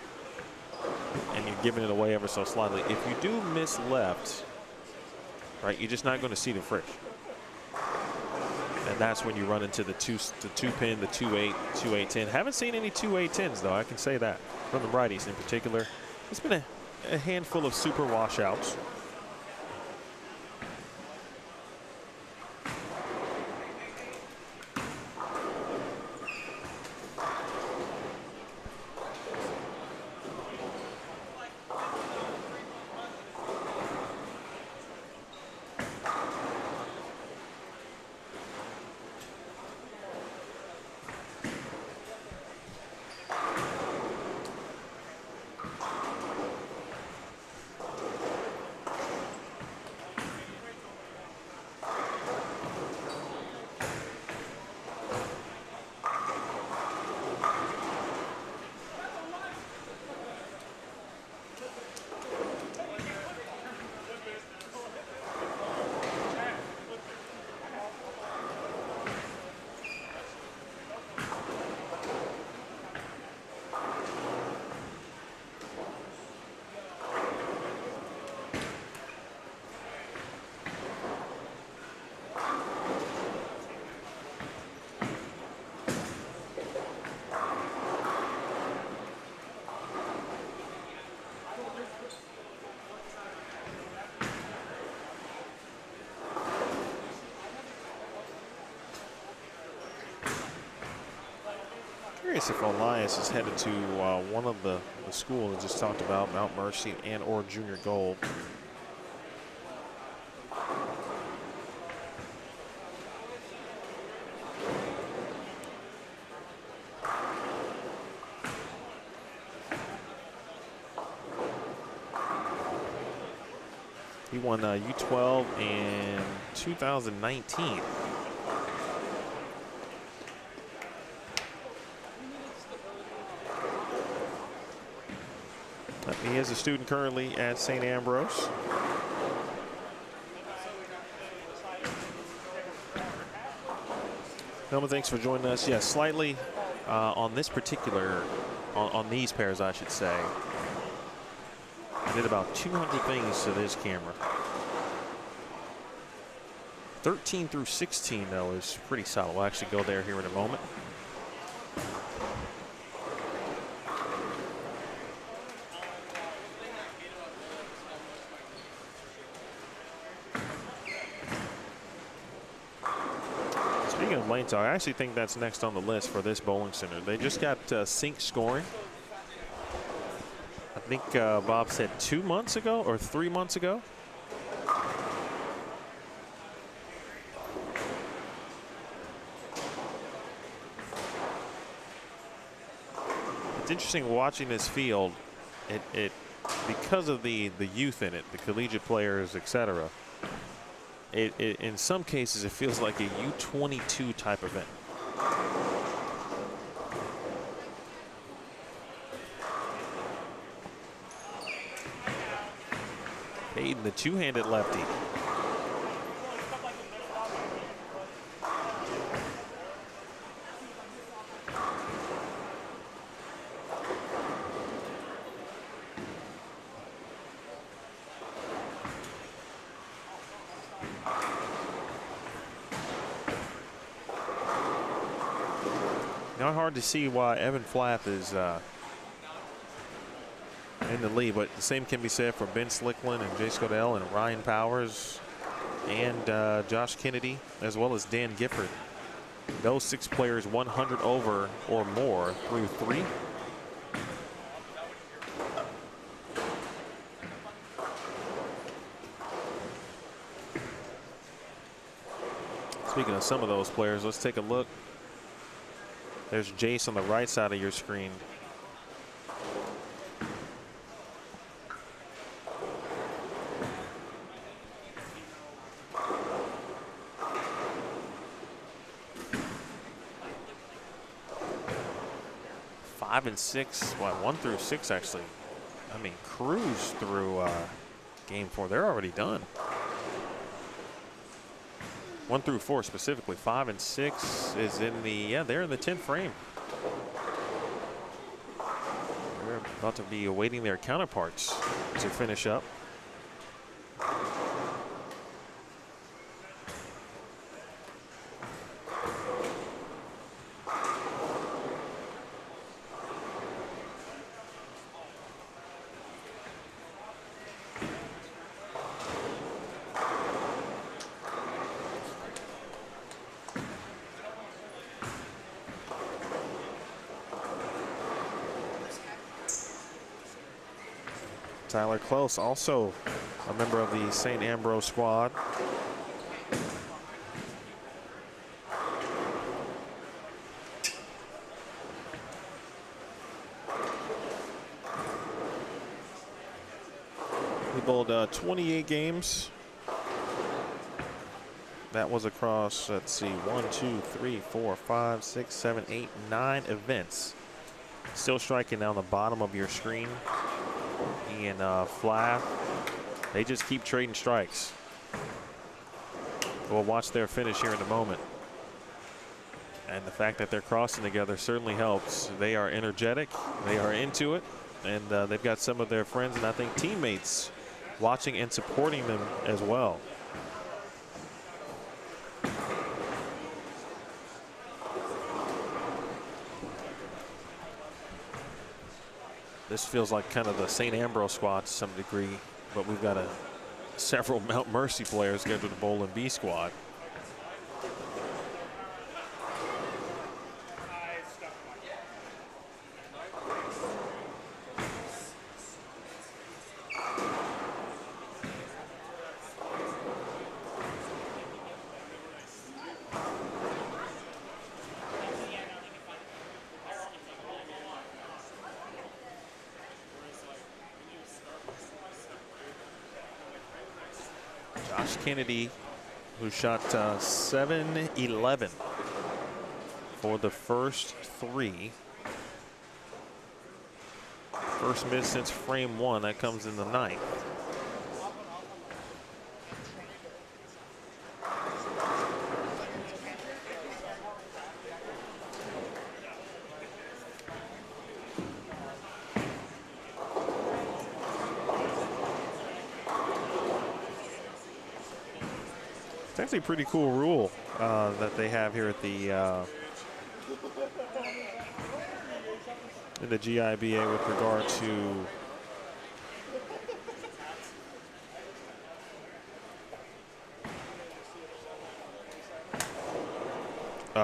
and you're giving it away ever so slightly. If you do miss left, right, you're just not going to see the frish. And that's when you run into the two pin, the 2-8, 2-8-10. Haven't seen any 2-8-10s though, I can say that, from the righties in particular. It's been a handful of super washouts. Curious if Elias is headed to one of the schools I just talked about, Mount Mercy and or Junior Gold. He won U12 in 2019. He is a student currently at St. Ambrose. Gentlemen, thanks for joining us. Yes, slightly on this particular, on these pairs, I should say. I did about 200 things to this camera. 13 through 16, though, is pretty solid. We'll actually go there here in a moment. Speaking of lane talk, I actually think that's next on the list for this bowling center. They just got sync scoring. I think Bob said 2 months ago or 3 months ago. It's interesting watching this field. It because of the youth in it, the collegiate players, etc. It in some cases it feels like a U22 type event. Hayden, the two-handed lefty. Not hard to see why Evan Flath is in the lead, but the same can be said for Ben Slickland and Jay Scodell and Ryan Powers and Josh Kennedy, as well as Dan Gifford. Those 6 players 100 over or more through 3. Speaking of some of those players, let's take a look. There's Jace on the right side of your screen. Five and 6, well, 1 through 6 actually. I mean, cruise through game 4. They're already done. 1 through 4 specifically. 5 and 6 is in the, they're in the 10th frame. They're about to be awaiting their counterparts to finish up. Tyler Close, also a member of the St. Ambrose squad. He bowled 28 games. That was across, let's see, 1, 2, 3, 4, 5, 6, 7, 8, 9 events. Still striking down the bottom of your screen. He and Flath, they just keep trading strikes. We'll watch their finish here in a moment. And the fact that they're crossing together certainly helps. They are energetic, they are into it, and they've got some of their friends and I think teammates watching and supporting them as well. This feels like kind of the St. Ambrose squad to some degree, but we've got several Mount Mercy players scheduled to bowl in B squad. Josh Kennedy, who shot 7-11 for the first 3. First miss since frame 1. That comes in the 9th. It's actually a pretty cool rule that they have here at the in the GIBA with regard to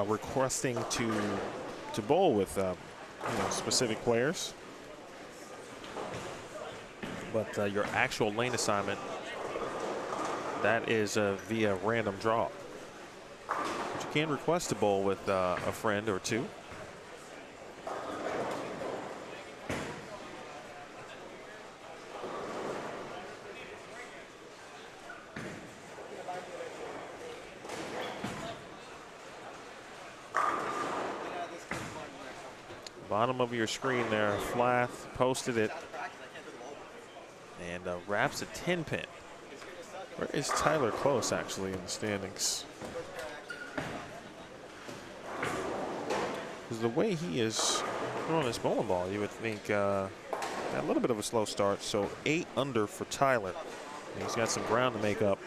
requesting to bowl with specific players, but your actual lane assignment, that is via random draw. But you can request to bowl with a friend or two. Bottom of your screen there, Flath posted it and wraps a 10 pin. Where is Tyler Close actually in the standings? Because the way he is throwing this bowling ball, you would think a little bit of a slow start. So 8 under for Tyler. And he's got some ground to make up.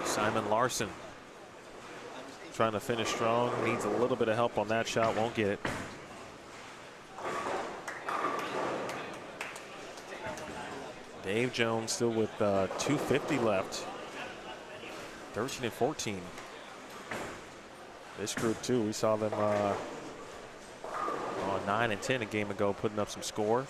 Simon Larson trying to finish strong. Needs a little bit of help on that shot. Won't get it. Dave Jones still with 250 left. 13 and 14. This group too, we saw them on 9 and 10 a game ago, putting up some score.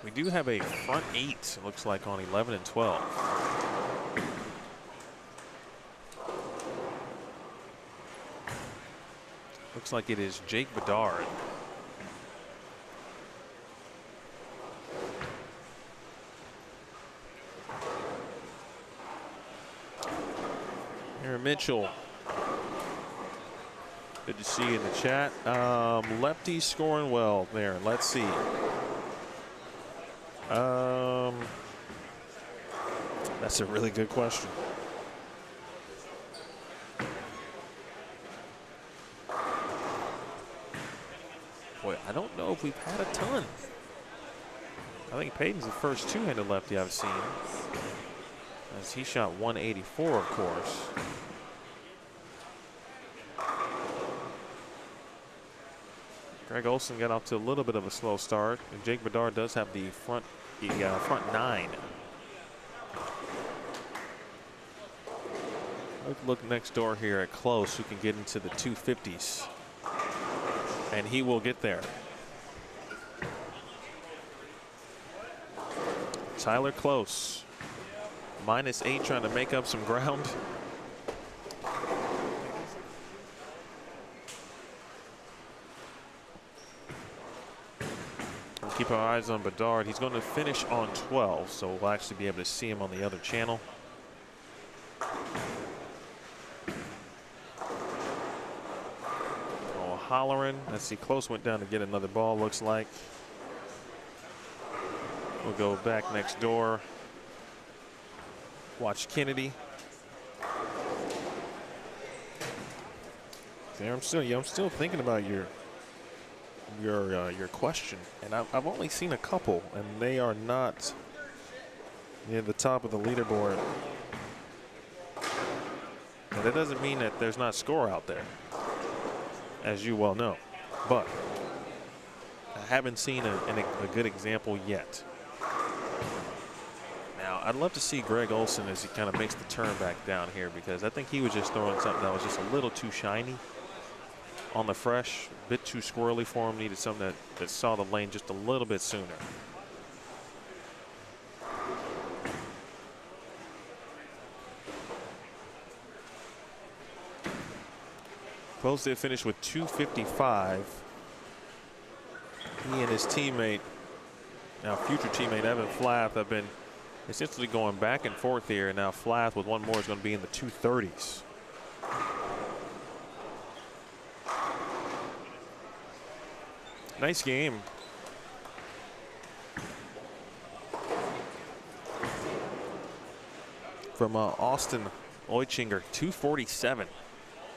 We do have a front 8, it looks like, on 11 and 12. Looks like it is Jake Bedard. Aaron Mitchell. Good to see you in the chat. Lefty scoring well there. Let's see. That's a really good question. Boy, I don't know if we've had a ton. I think Peyton's the first two-handed lefty I've seen. As he shot 184, of course. Greg Olson got off to a little bit of a slow start, and Jake Bedard does have the front 9. Let's look next door here at Close, who can get into the 250s, and he will get there. Tyler Close, -8, trying to make up some ground. We'll keep our eyes on Bedard. He's going to finish on 12, so we'll actually be able to see him on the other channel. Oh, hollering. Let's see, Close went down to get another ball, looks like. We'll go back next door. Watch Kennedy. There, I'm still thinking about your question, and I've only seen a couple, and they are not near the top of the leaderboard. And that doesn't mean that there's not score out there, as you well know, but I haven't seen a good example yet. Now, I'd love to see Greg Olson as he kind of makes the turn back down here, because I think he was just throwing something that was just a little too shiny on the fresh, a bit too squirrely for him. Needed something that saw the lane just a little bit sooner. Close did finish with 255. He and his teammate, now future teammate Evan Flath, have been essentially going back and forth here. And now Flath with one more is going to be in the 230s. Nice game. From Austin Oichinger, 247.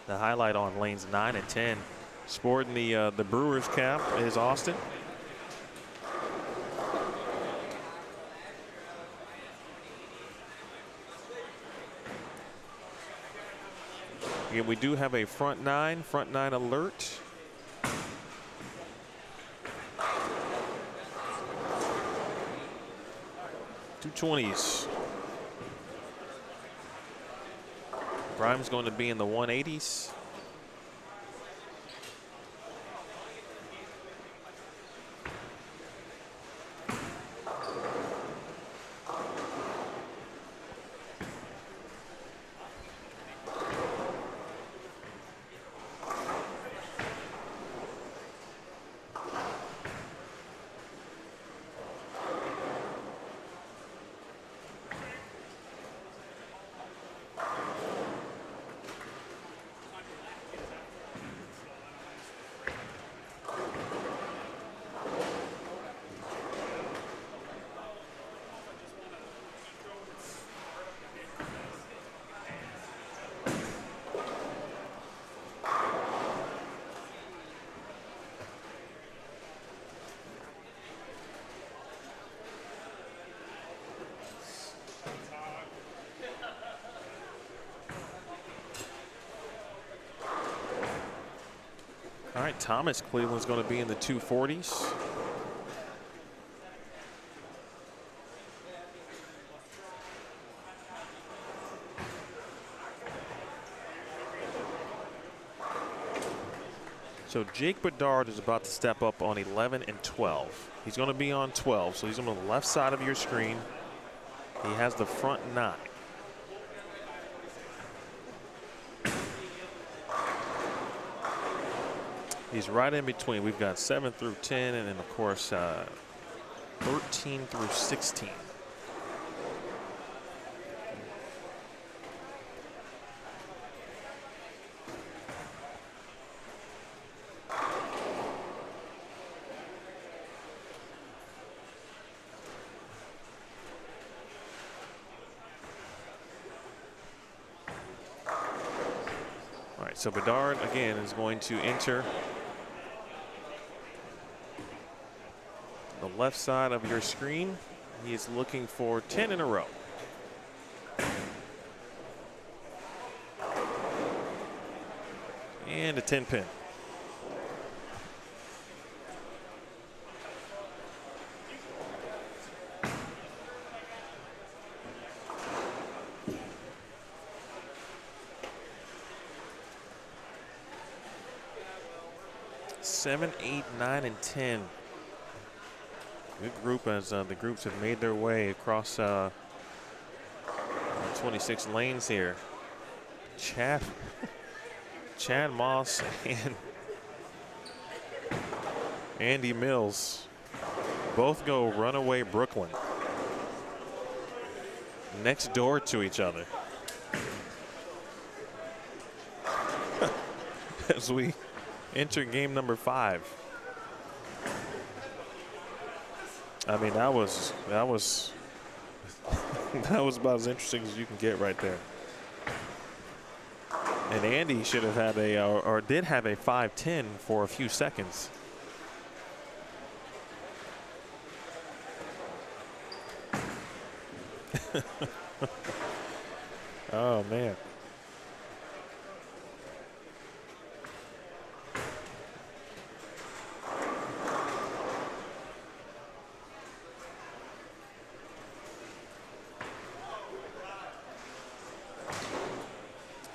The highlight on lanes 9 and 10. Sporting the Brewers cap is Austin. Again, we do have a front nine alert. .220s. Grimes going to be in the 180s. right, Thomas Cleveland's going to be in the 240s. So Jake Bedard is about to step up on 11 and 12. He's going to be on 12, so he's on the left side of your screen. He has the front 9. He's right in between. We've got 7 through 10, and then of course 13 through 16. All right, so Bedard again is going to enter the left side of your screen. He is looking for 10 in a row. And a 10 pin. Seven, 8, 9, and 10. Good group as the groups have made their way across 26 lanes here. Chad Moss and Andy Mills both go Runaway Brooklyn. Next door to each other. As we enter game number 5. I mean, that was that was about as interesting as you can get right there. And Andy should have had a or did have a 5-10 for a few seconds. Oh man.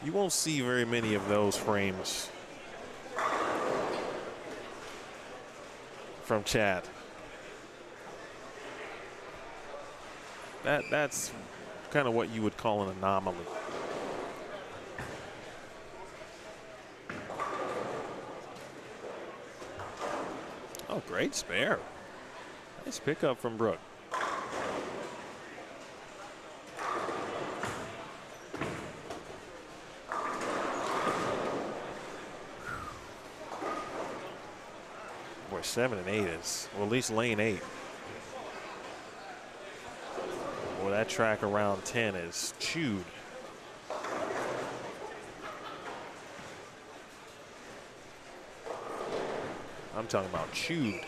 You won't see very many of those frames from Chad. That's kind of what you would call an anomaly. Oh, great spare. Nice pickup from Brooke. Boy, 7 and 8 is, well, at least lane 8. Boy, that track around 10 is chewed. I'm talking about chewed.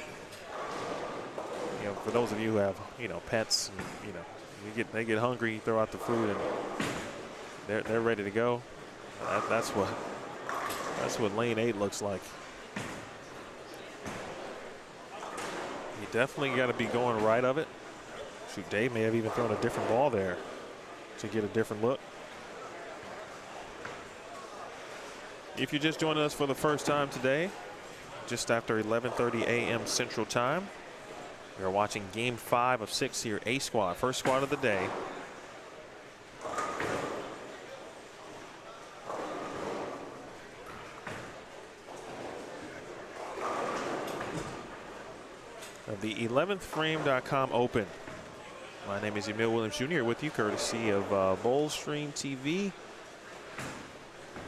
You know, for those of you who have, you know, pets, and, you know, they get hungry, you throw out the food, and they're ready to go. That's what lane 8 looks like. You definitely got to be going right of it. Shoot, Dave may have even thrown a different ball there to get a different look. If you're just joining us for the first time today, just after 11:30 a.m. Central Time, we are watching Game 5 of 6 here. A squad, first squad of the day. The 11thframe.com Open. My name is Emil Williams Jr. with you, courtesy of Bowlstream TV.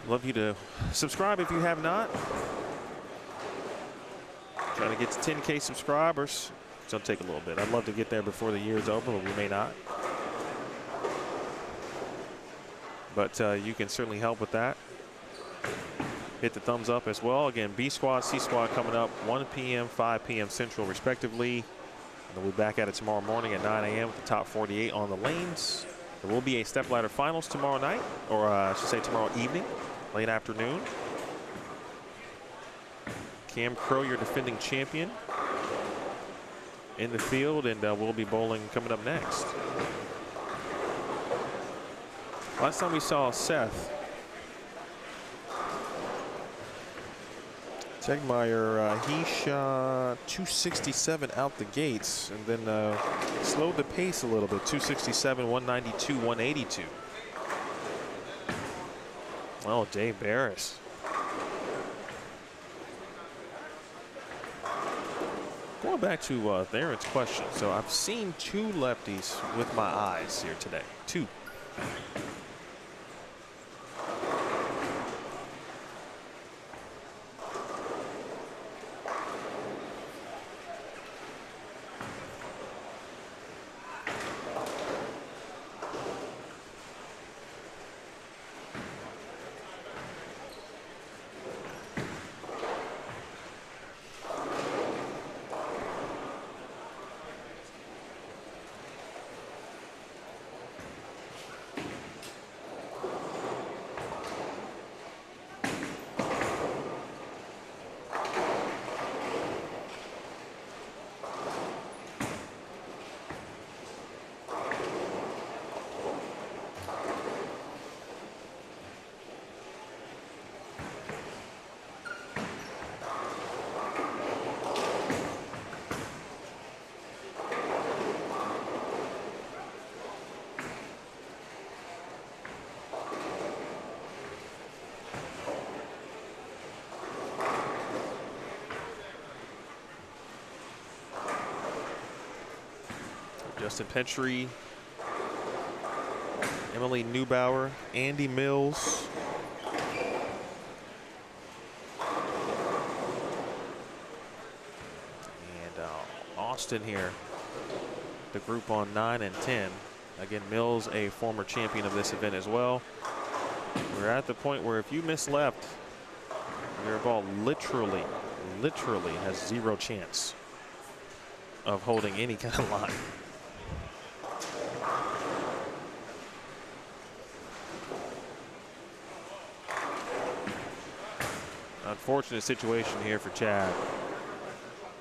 Love you to subscribe if you have not. Trying to get to 10K subscribers. It's going to take a little bit. I'd love to get there before the year is over, but we may not. But you can certainly help with that. Hit the thumbs up as well. Again, B squad, C squad coming up 1 p.m., 5 p.m. Central, respectively. And we'll be back at it tomorrow morning at 9 a.m. with the top 48 on the lanes. There will be a stepladder finals tomorrow night, or I should say tomorrow evening, late afternoon. Cam Crow, your defending champion, in the field, and we'll be bowling coming up next. Last time we saw Seth Tegmeyer, he shot 267 out the gates and then slowed the pace a little bit. 267, 192, 182. Oh, Dave Barris. Going back to Darren's question. So I've seen 2 lefties with my eyes here today. 2. Justin Petrie, Emily Neubauer, Andy Mills. And Austin here, the group on 9 and 10. Again, Mills, a former champion of this event as well. We're at the point where if you miss left, your ball literally has 0 chance of holding any kind of line. Unfortunate situation here for Chad.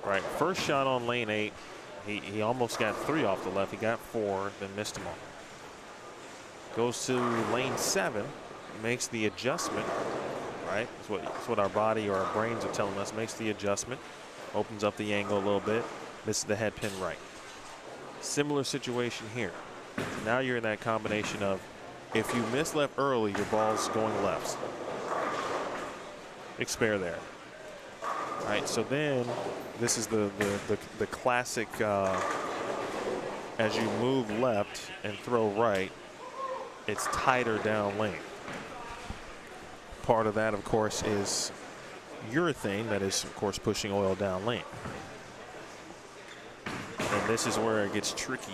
Right, first shot on lane 8. He almost got 3 off the left. He got 4, then missed them all. Goes to lane 7, makes the adjustment. Right, that's what our body or our brains are telling us. Makes the adjustment, opens up the angle a little bit, misses the head pin right. Similar situation here. Now you're in that combination of if you miss left early, your ball's going left. Expare there. All right, so then this is the classic as you move left and throw right, it's tighter down lane. Part of that, of course, is urethane that is, of course, pushing oil down lane. And this is where it gets tricky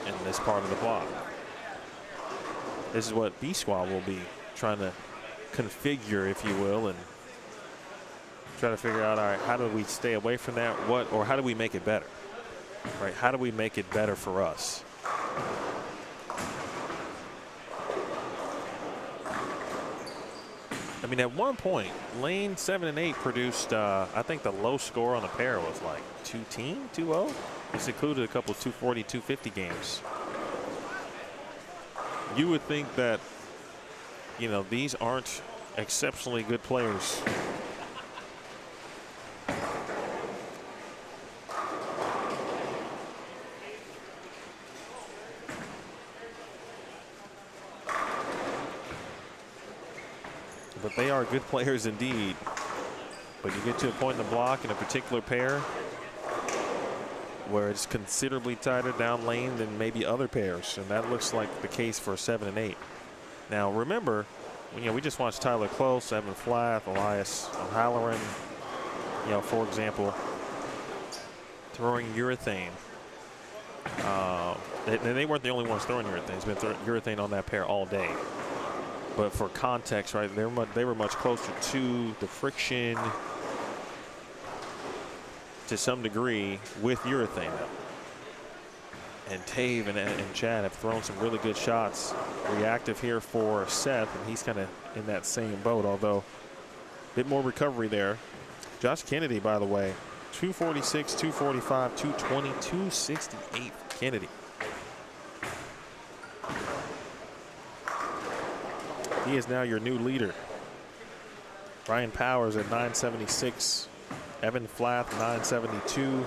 in this part of the block. This is what B-Squad will be trying to configure, if you will, and try to figure out, all right, how do we stay away from that? Or how do we make it better? Right? How do we make it better for us? I mean, at one point, lane 7 and 8 produced, I think the low score on the pair was like 2-0. This included a couple of 240, 250 games. You would think that, you know, these aren't exceptionally good players. But they are good players indeed. But you get to a point in the block in a particular pair where it's considerably tighter down lane than maybe other pairs, and that looks like the case for 7 and 8. Now remember, you know, we just watched Tyler Close, Evan Flath, Elias O'Halloran, you know, for example, throwing urethane. They weren't the only ones throwing urethane. It's been urethane on that pair all day. But for context, right, they were much closer to the friction to some degree with urethane now. And Tave and Chad have thrown some really good shots. Reactive here for Seth, and he's kind of in that same boat, although a bit more recovery there. Josh Kennedy, by the way, 246, 245, 220, 268 for Kennedy. He is now your new leader. Ryan Powers at 976. Evan Flath, 972.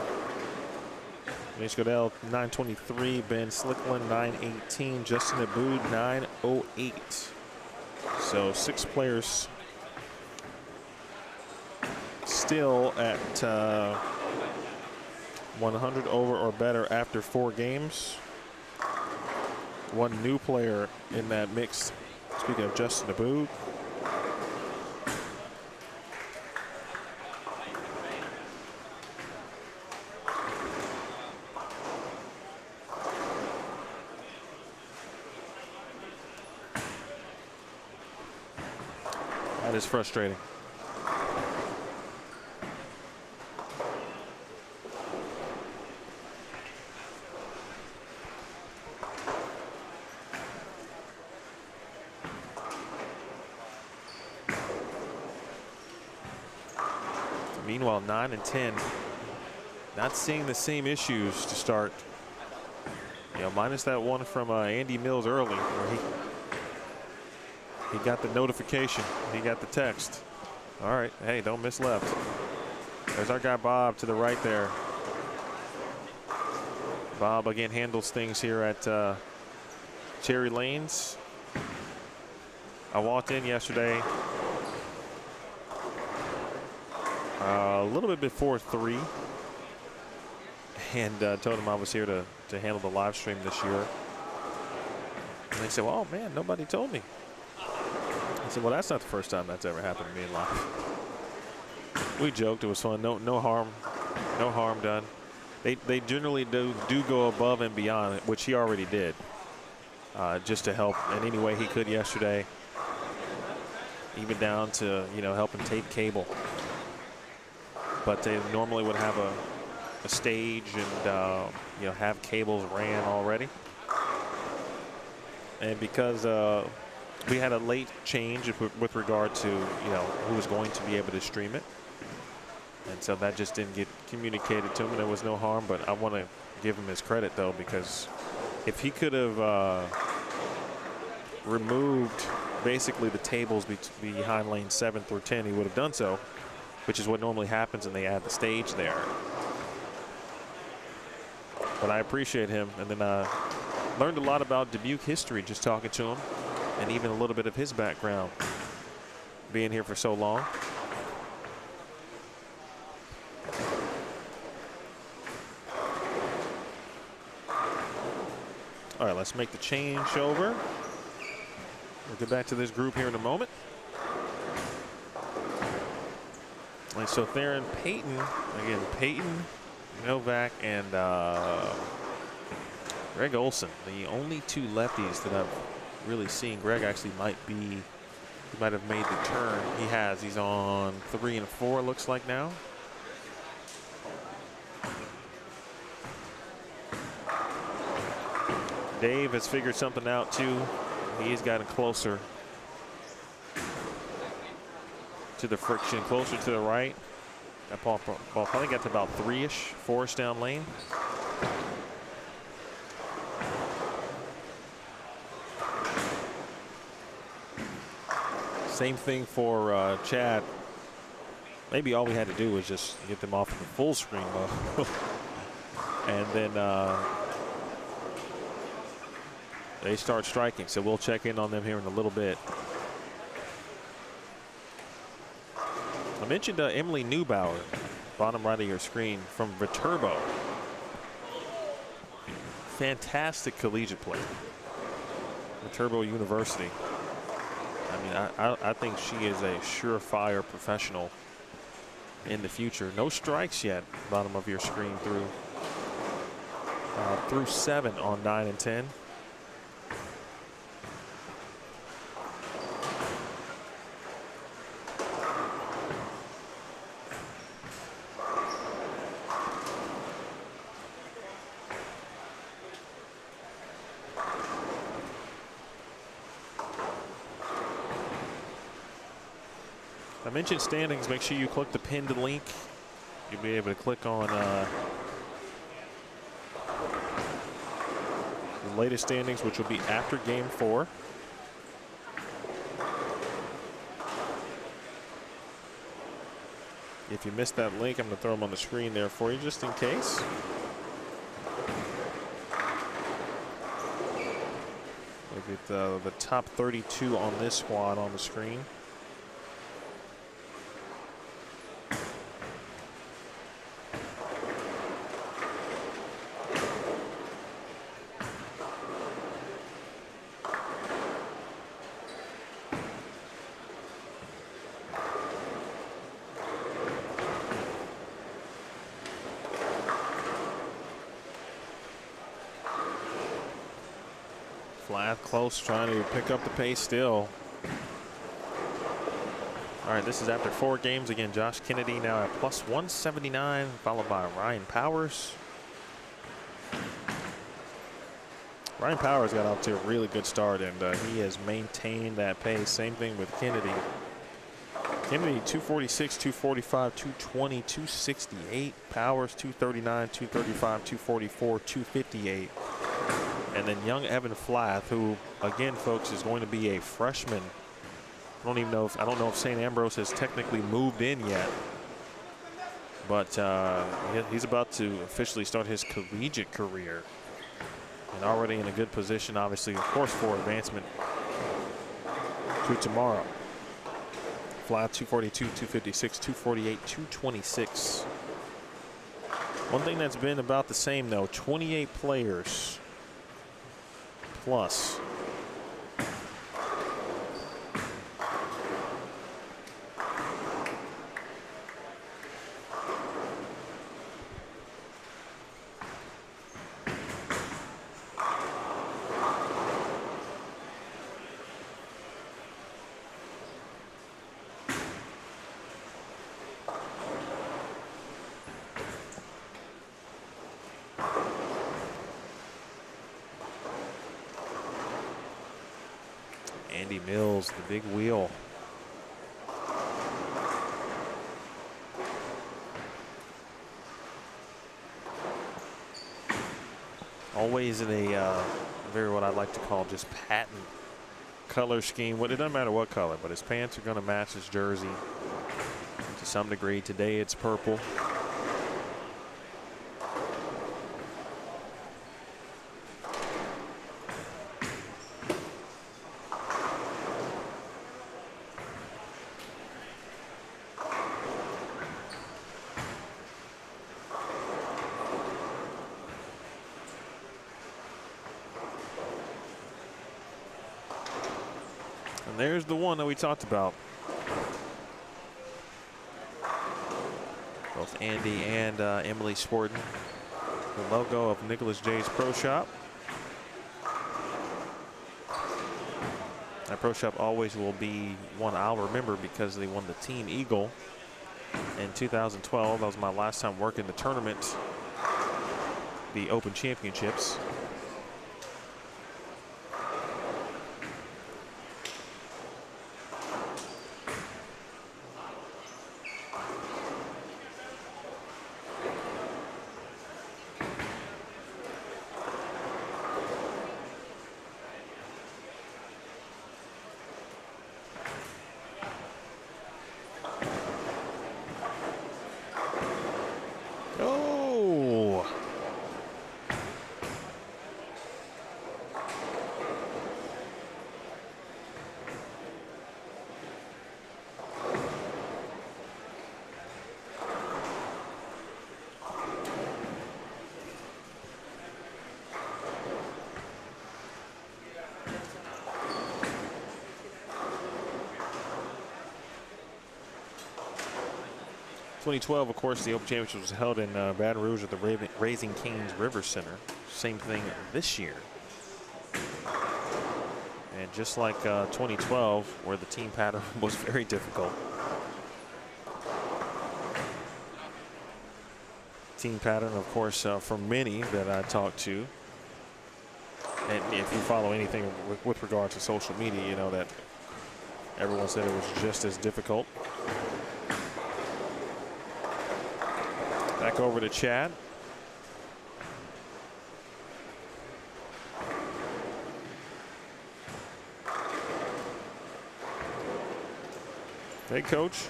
Mitch Goodell, 923. Ben Slickland, 918. Justin Aboud, 908. So 6 players still at 100 over or better after 4 games. 1 new player in that mix. Speaking of Justin Aboud. That is frustrating. Meanwhile, 9 and 10, not seeing the same issues to start. You know, minus that one from Andy Mills early, where he got the notification, he got the text. All right, hey, don't miss left. There's our guy Bob to the right there. Bob again handles things here at Cherry Lanes. I walked in yesterday a little bit before 3 and told him I was here to handle the live stream this year. And they said, well, oh man, nobody told me. I said, well, that's not the first time that's ever happened to me in live. We joked, it was fun. No harm done. They generally do go above and beyond, which he already did, just to help in any way he could yesterday, even down to, you know, helping tape cable. But they normally would have a stage and you know, have cables ran already. And because we had a late change with regard to, you know, who was going to be able to stream it, and so that just didn't get communicated to him. There was no harm, but I want to give him his credit though, because if he could have removed basically the tables behind lane 7 through 10, he would have done so, which is what normally happens, and they add the stage there. But I appreciate him, and then learned a lot about Dubuque history just talking to him, and even a little bit of his background being here for so long. All right, let's make the change over. We'll get back to this group here in a moment. And so Theron Payton, again, Payton, Novak, and Greg Olson, the only 2 lefties that I've really seen. Greg actually might have made the turn. He has. He's on 3 and 4, looks like now. Dave has figured something out too. He's gotten closer to the friction, closer to the right. That ball probably got to about 3-ish, 4-ish down lane. Same thing for Chad. Maybe all we had to do was just get them off of the full screen mode. And then they start striking, so we'll check in on them here in a little bit. I mentioned Emily Neubauer, bottom right of your screen, from Viterbo. Fantastic collegiate player. Viterbo University. I mean, I think she is a surefire professional in the future. No strikes yet, bottom of your screen through 7 on 9 and 10. I mentioned standings. Make sure you click the pinned link. You'll be able to click on the latest standings, which will be after game 4. If you missed that link, I'm going to throw them on the screen there for you just in case. Look at the top 32 on this squad on the screen. Flat close, trying to pick up the pace still. All right, this is after 4 games. Again, Josh Kennedy now at plus 179, followed by Ryan Powers. Ryan Powers got off to a really good start, and he has maintained that pace. Same thing with Kennedy. Kennedy 246, 245, 220, 268. Powers 239, 235, 244, 258. And then young Evan Flath, who, again, folks, is going to be a freshman. I don't know if St. Ambrose has technically moved in yet, but he's about to officially start his collegiate career, and already in a good position, obviously, of course, for advancement to tomorrow. Flath 242, 256, 248, 226. One thing that's been about the same, though, 28 players plus. Andy Mills, the big wheel. Always in a very, what I like to call, just patent color scheme. It doesn't matter what color, but his pants are going to match his jersey to some degree. Today it's purple. And there's the one that we talked about. Both Andy and Emily sporting the logo of Nicholas J's Pro Shop. That Pro Shop always will be one I'll remember because they won the Team Eagle in 2012. That was my last time working the tournament, the Open Championships. (2012), of course, the Open Championship was held in Baton Rouge at the Raising Cane's River Center. Same thing this year. And just like 2012, where the team pattern was very difficult. Team pattern, of course, for many that I talked to. And if you follow anything with regard to social media, you know that everyone said it was just as difficult. Back over to Chad. Hey, coach.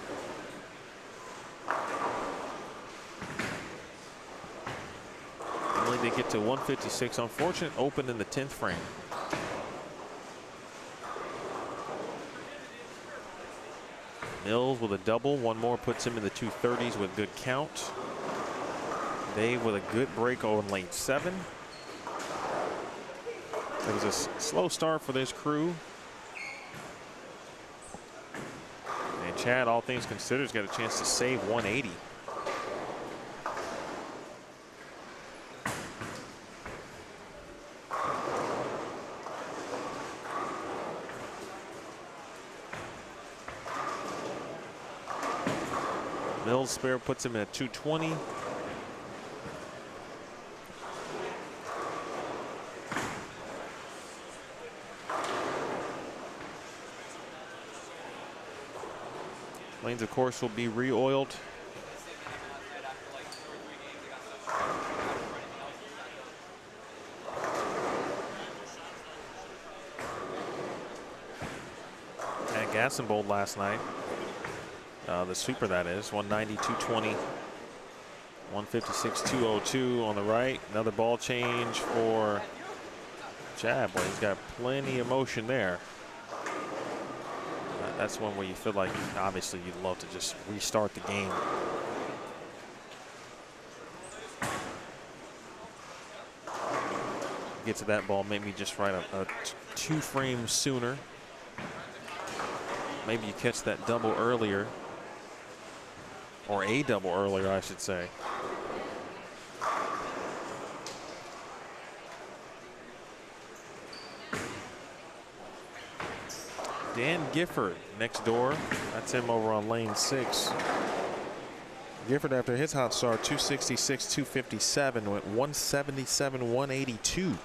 Only they get to 156. Unfortunate open in the 10th frame. Mills with a double. One more puts him in the 230s with good count. Dave with a good break on lane 7. It was a slow start for this crew. And Chad, all things considered, has got a chance to save 180. Mills spare puts him at 220. Lanes, of course, will be re-oiled. At Gassenbold last night. The super, that is. 190, 220, 156, 202 on the right. Another ball change for Chad. Boy, he's got plenty of motion there. That's one where you feel like, obviously, you'd love to just restart the game. Get to that ball, maybe just right a 2 frames sooner. Maybe you catch that double earlier. Or a double earlier, I should say. Dan Gifford next door. That's him over on lane 6. Gifford, after his hot start, 266, 257, went 177, 182.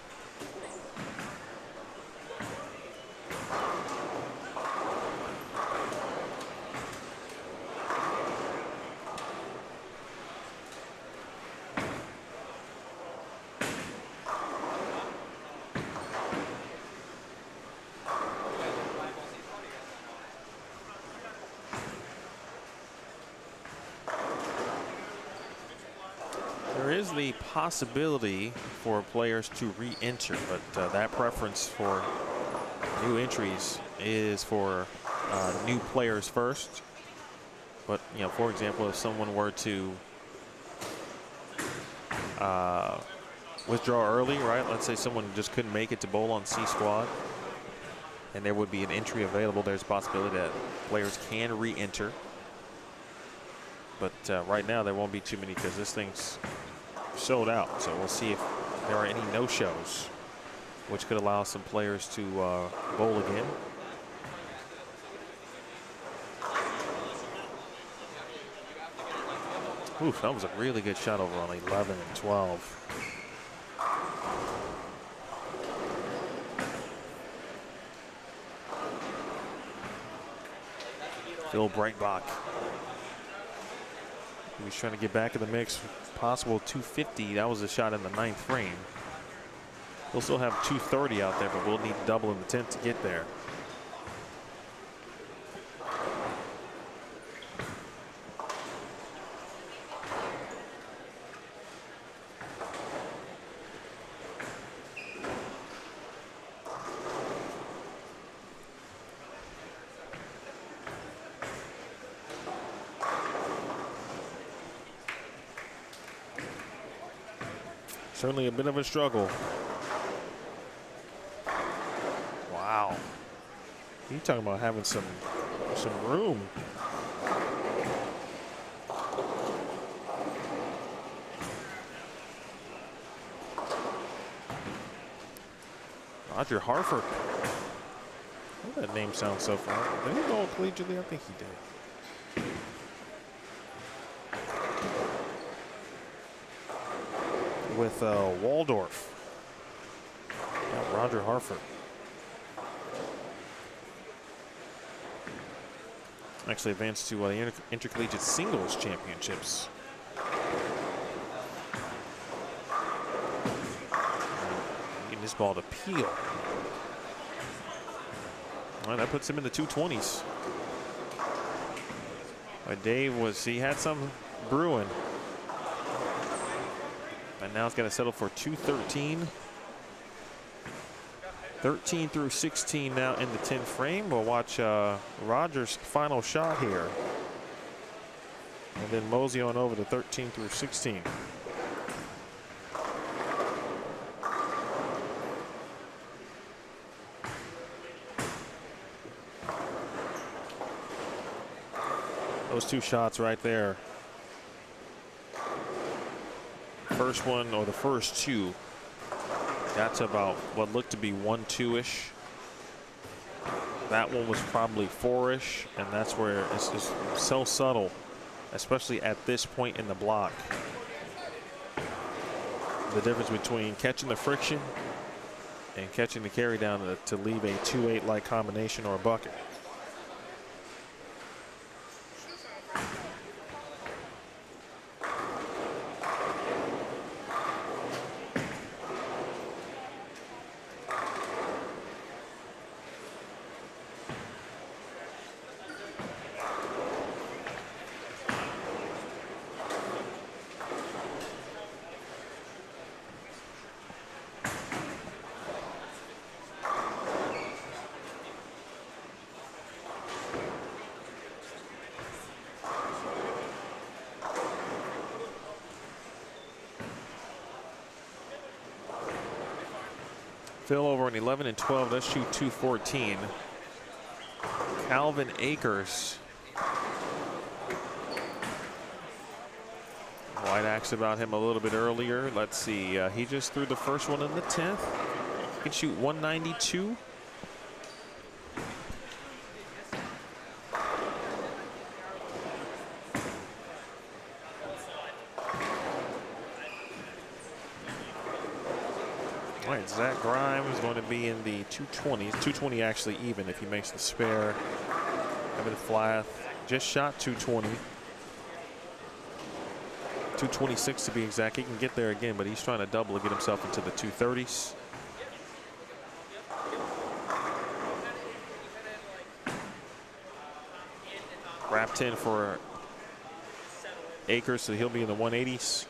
There is the possibility for players to re-enter, but that preference for new entries is for new players first. But, you know, for example, if someone were to withdraw early, right? Let's say someone just couldn't make it to bowl on C squad, and there would be an entry available. There's a possibility that players can re-enter. But right now there won't be too many because this thing's sold out. So we'll see if there are any no-shows, which could allow some players to bowl again. Oof, that was a really good shot over on 11 and 12. Phil Breitbach. He was trying to get back in the mix. Possible 250. That was a shot in the 9th frame. He'll still have 230 out there, but we'll need double in the 10th to get there. Certainly a bit of a struggle. Wow. You talking about having some room. Roger Harford. Oh, that name sounds so familiar. Did he go collegiately? I think he did. With Waldorf. Yeah, Roger Harford. Actually advanced to the Intercollegiate Singles Championships. Getting this ball to peel. All right, that puts him in the 220s. Dave he had some brewing. And now it's got to settle for 213. 13 through 16 now in the 10 frame. We'll watch Rogers' final shot here. And then mosey on over to 13 through 16. Those two shots right there. First one, or the first two, got to about what looked to be 1-2-ish. That one was probably 4-ish, and that's where it's just so subtle, especially at this point in the block. The difference between catching the friction and catching the carry down to leave a 2-8 like combination or a bucket. Phil over an 11 and 12. Let's shoot 214. Calvin Akers. White asked about him a little bit earlier. Let's see. He just threw the first one in the 10th. He can shoot 192. All right, Zach Grimes is going to be in the 220s. 220 actually even if he makes the spare. Evan Flath just shot 220. 226 to be exact. He can get there again, but he's trying to double to get himself into the 230s. Wrapped in for Akers, so he'll be in the 180s.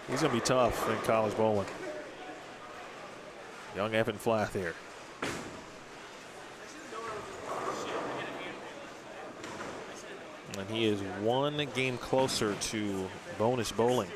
He's going to be tough in college bowling. Young Evan Flath here. And he is one game closer to bonus bowling.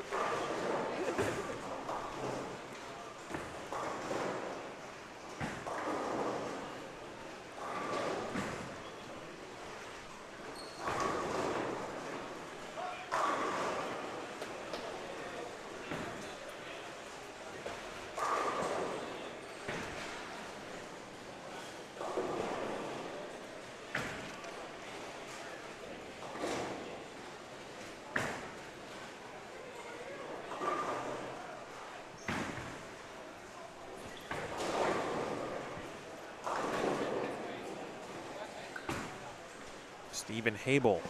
Stephen Habel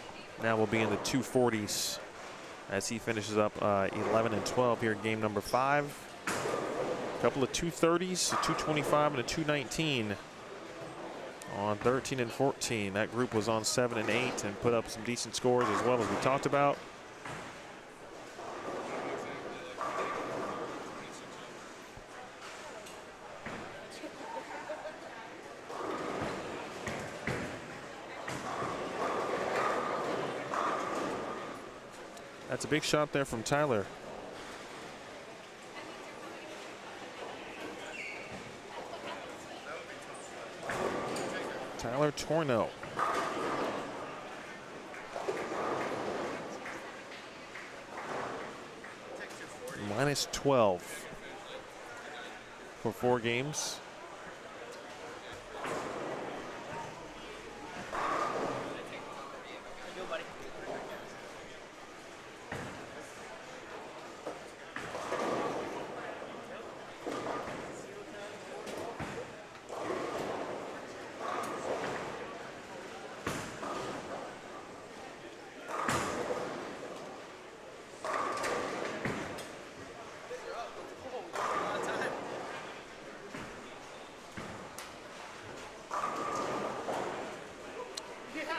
now will be in the 240s as he finishes up 11 and 12 here in game number 5. A couple of 230s, a 225 and a 219 on 13 and 14. That group was on 7 and 8 and put up some decent scores as well as we talked about. That's a big shot there from Tyler. Tyler Torno. Minus 12 for 4 games.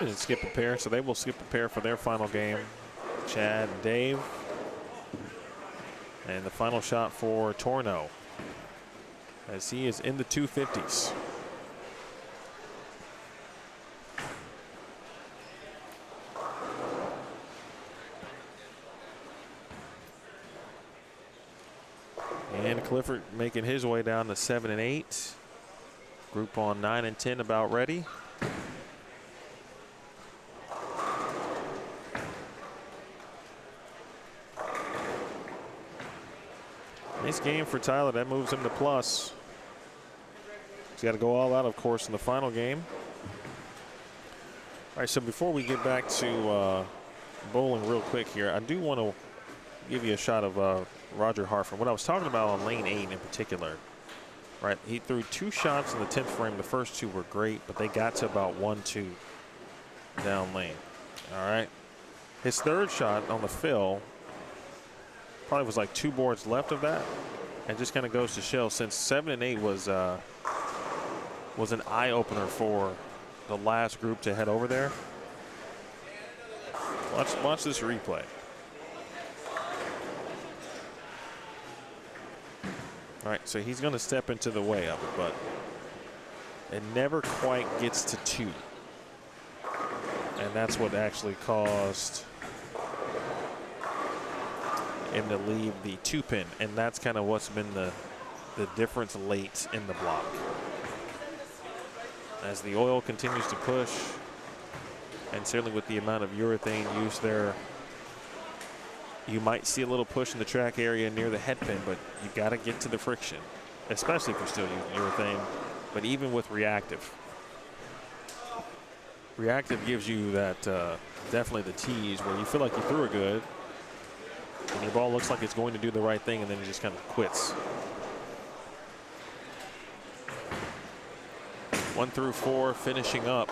Didn't skip a pair, so they will skip a pair for their final game. Chad and Dave. And the final shot for Torno, as he is in the 250s. And Clifford making his way down to 7 and 8. Group on 9 and 10 about ready. Nice game for Tyler. That moves him to plus. He's got to go all out, of course, in the final game. All right, so before we get back to bowling real quick here, I do want to give you a shot of Roger Harford. What I was talking about on lane 8 in particular, right? He threw 2 shots in the 10th frame. The first 2 were great, but they got to about 1-2 down lane. All right. His 3rd shot on the fill probably was like 2 boards left of that, and just kind of goes to show, since 7 and 8 was an eye opener for the last group to head over there. Watch this replay. All right, so he's going to step into the way of it, but it never quite gets to 2, and that's what actually caused him to leave the 2-pin, and that's kind of what's been the difference late in the block. As the oil continues to push, and certainly with the amount of urethane used there, you might see a little push in the track area near the head pin, but you got to get to the friction, especially if you're still using urethane. But even with reactive gives you that definitely the tease where you feel like you threw it good, and your ball looks like it's going to do the right thing, and then it just kind of quits. 1 through 4 finishing up.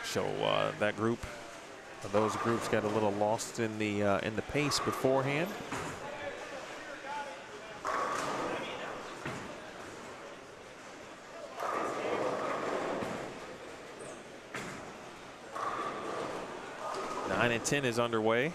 So that group, those groups got a little lost in the pace beforehand. Nine and 10 is underway.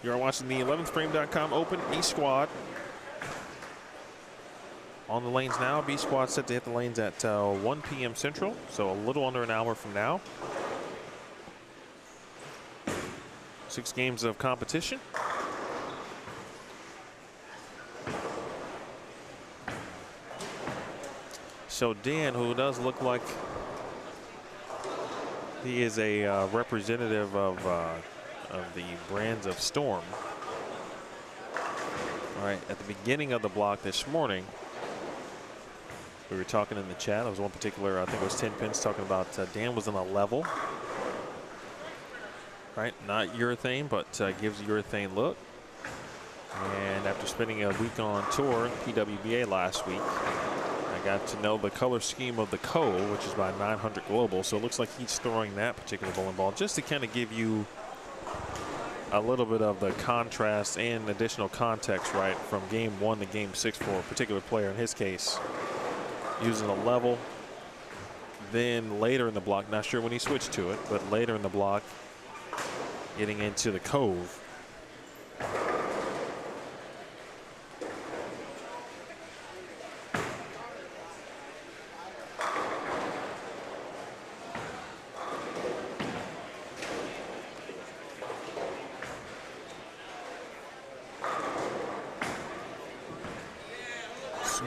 You are watching the 11thframe.com Open B Squad. On the lanes now. B Squad set to hit the lanes at 1 p.m. Central, so a little under an hour from now. 6 games of competition. So Dan, who does look like he is a representative of the brands of Storm. All right, at the beginning of the block this morning, we were talking in the chat. There was one particular, I think it was 10 pins, talking about Dan was in a level. Right, not urethane, but gives urethane look. And after spending a week on tour, PWBA last week, I got to know the color scheme of the Cove, which is by 900 Global. So it looks like he's throwing that particular bowling ball just to kind of give you a little bit of the contrast and additional context, right, from game 1 to game 6 for a particular player. In his case, using a level. Then later in the block, not sure when he switched to it, but later in the block, getting into the Cove.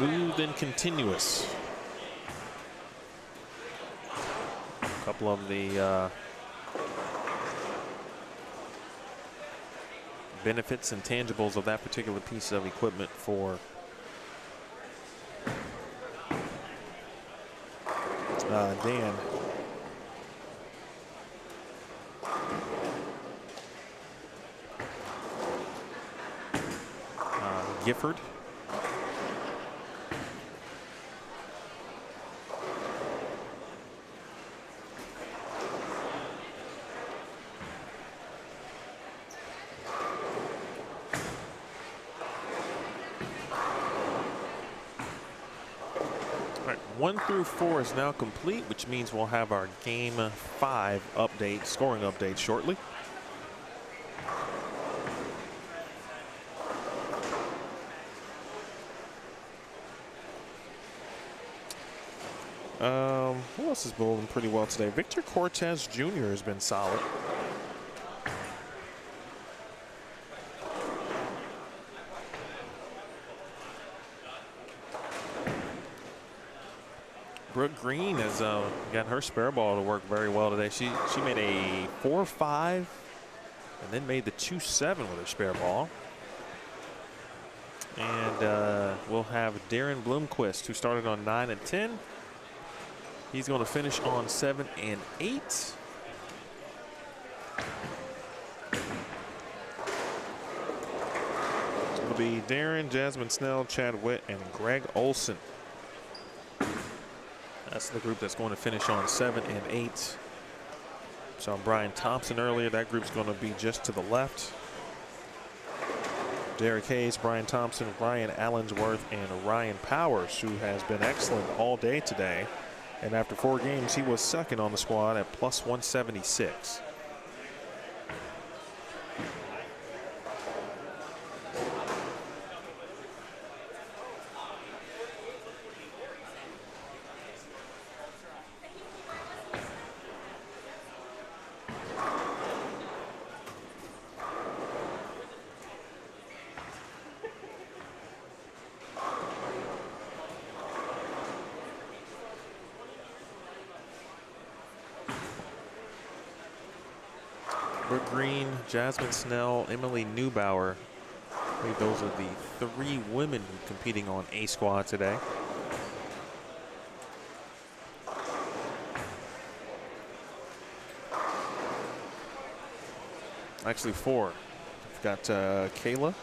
smooth and continuous. A couple of the benefits and tangibles of that particular piece of equipment for Dan. Gifford. All right, 1 through 4 is now complete, which means we'll have our Game 5 update, scoring update shortly. Who else is bowling pretty well today? Victor Cortez Jr. has been solid. Brooke Green has got her spare ball to work very well today. She made a 4-5 and then made the 2-7 with her spare ball. And we'll have Darren Bloomquist, who started on 9 and 10. He's going to finish on 7 and 8. It'll be Darren, Jasmine Snell, Chad Witt, and Greg Olson. That's the group that's going to finish on 7 and 8. Saw Brian Thompson earlier. That group's going to be just to the left. Derek Hayes, Brian Thompson, Ryan Allensworth, and Ryan Powers, who has been excellent all day today. And after 4 games, he was second on the squad at plus 176. Brooke Green, Jasmine Snell, Emily Neubauer. I believe those are the 3 women competing on A squad today. Actually 4. We've got Kayla.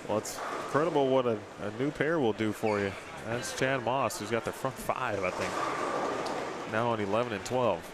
Well, it's incredible what a new pair will do for you. That's Chad Moss, who's got the front 5, I think. Now on 11 and 12.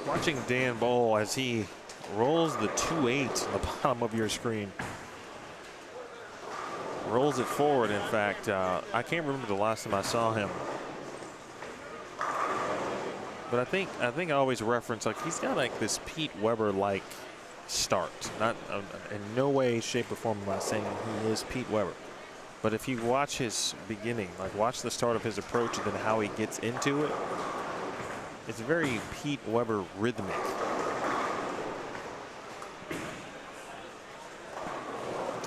Watching Dan bowl as he rolls the 2-8 on the bottom of your screen. Rolls it forward, in fact. I can't remember the last time I saw him. But I think I always reference, like, he's got like this Pete Weber-like start. Not in no way, shape, or form am I saying he is Pete Weber. But if you watch his beginning, like watch the start of his approach and then how he gets into it, it's very Pete Weber rhythmic.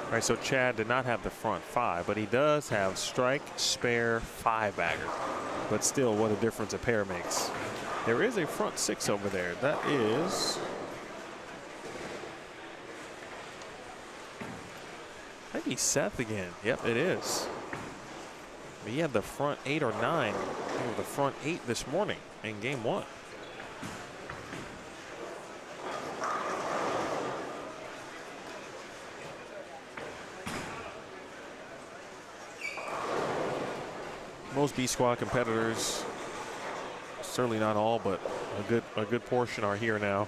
All right, so Chad did not have the front 5, but he does have strike, spare, 5-bagger. But still, what a difference a pair makes. There is a front six over there. That is, maybe Seth again. Yep, it is. He had the front 8 or 9. He was the front 8 this morning in game 1. Most B squad competitors, certainly not all, but a good portion are here now.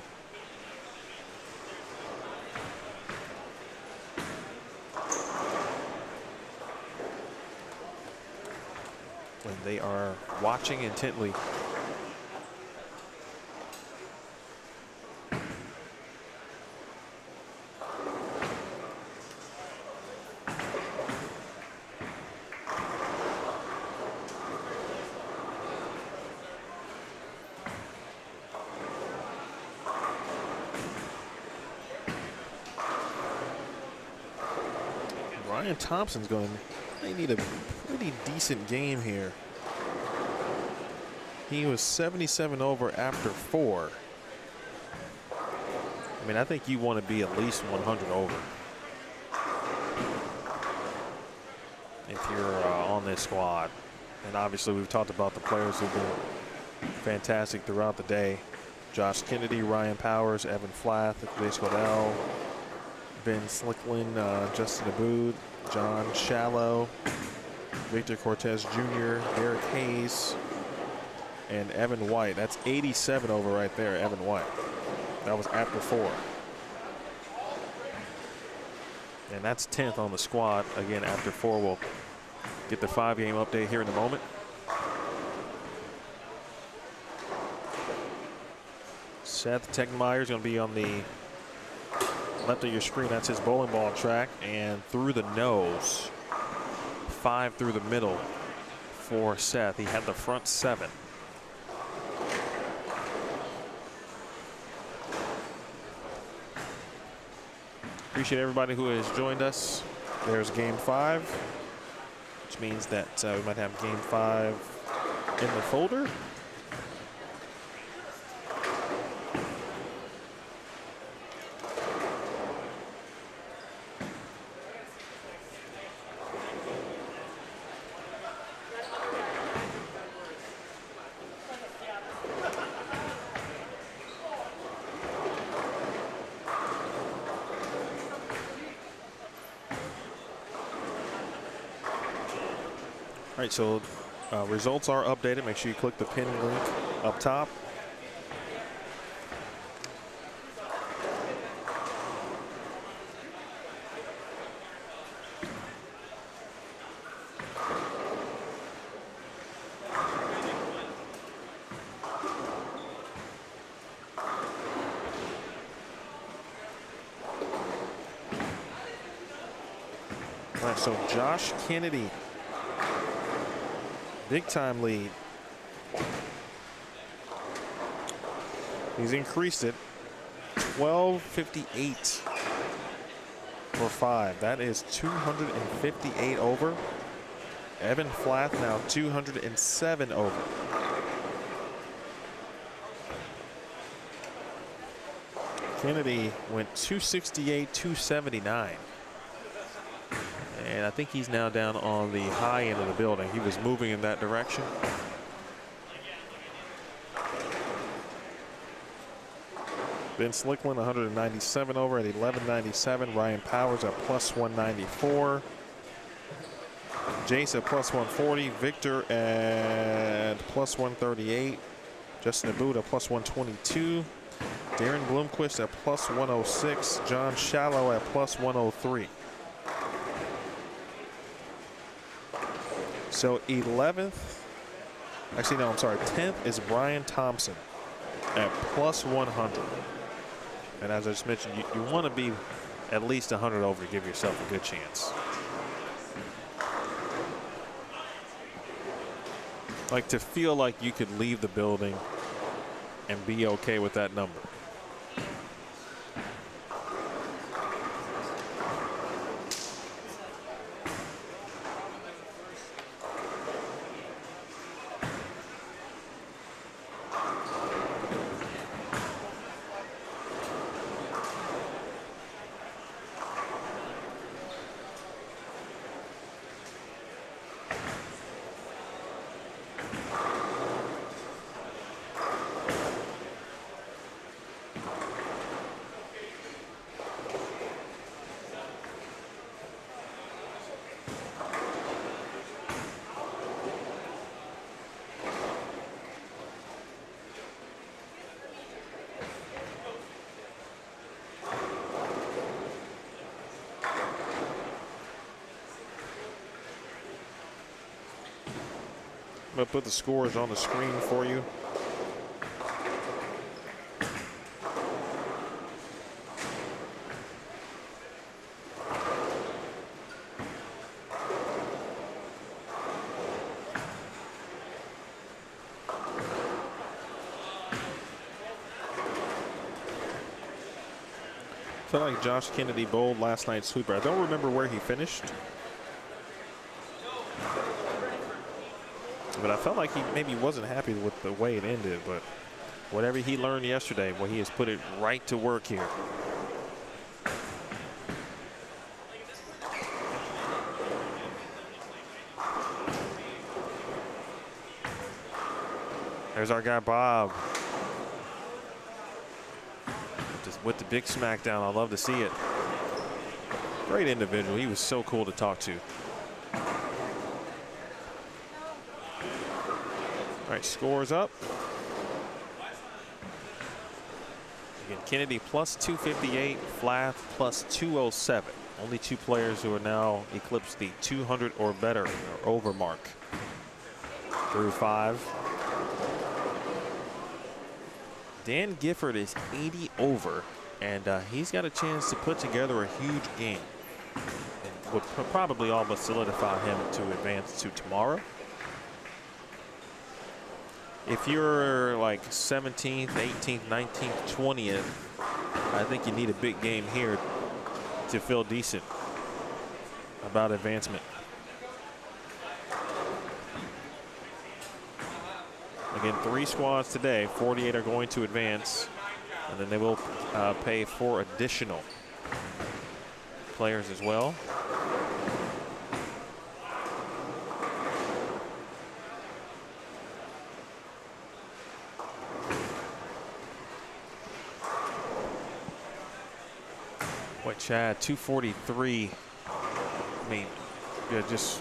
When they are watching intently. Brian Thompson's going, they need a pretty decent game here. He was 77 over after 4. I mean, I think you want to be at least 100 over if you're on this squad. And obviously we've talked about the players who've been fantastic throughout the day. Josh Kennedy, Ryan Powers, Evan Flath, Jace Waddell, Ben Slickland, Justin Abood, John Shallow, Victor Cortez Jr., Derek Hayes, and Evan White. That's 87 over right there, Evan White. That was after 4. And that's 10th on the squad. Again, after 4, we'll get the 5-game update here in a moment. Seth Tegmeyer is going to be on the left of your screen. That's his bowling ball track. And through the nose, 5 through the middle for Seth. He had the front 7. Appreciate everybody who has joined us. There's game 5, which means that we might have game 5 in the folder. All right, so results are updated. Make sure you click the pin link up top. All right, so Josh Kennedy, big time lead. He's increased it. 1258 for 5. That is 258 over. Evan Flath now 207 over. Kennedy went 268, 279. And I think he's now down on the high end of the building. He was moving in that direction. Ben Slickland 197 over at 1197. Ryan Powers at plus 194. Jace at plus 140. Victor at plus 138. Justin Abood at plus 122. Darren Bloomquist at plus 106. John Shallow at plus 103. So 11th, actually no, I'm sorry, 10th is Brian Thompson at plus 100. And as I just mentioned, you want to be at least 100 over to give yourself a good chance. Like to feel like you could leave the building and be okay with that number. going to put the scores on the screen for you. I felt like Josh Kennedy bowled last night's sweeper. I don't remember where he finished, but I felt like he maybe wasn't happy with the way it ended. But whatever he learned yesterday, well, he has put it right to work here. There's our guy Bob. Just with the big smackdown. I love to see it. Great individual. He was so cool to talk to. All right, scores up. Again, Kennedy plus 258, Flath plus 207. Only two players who are now eclipsed the 200 or better or over mark through 5. Dan Gifford is 80 over, and he's got a chance to put together a huge game. And would probably almost solidify him to advance to tomorrow. If you're like 17th, 18th, 19th, 20th, I think you need a big game here to feel decent about advancement. Again, 3 squads today. 48 are going to advance, and then they will pay 4 additional players as well. What, Chad, 243. I mean, yeah, just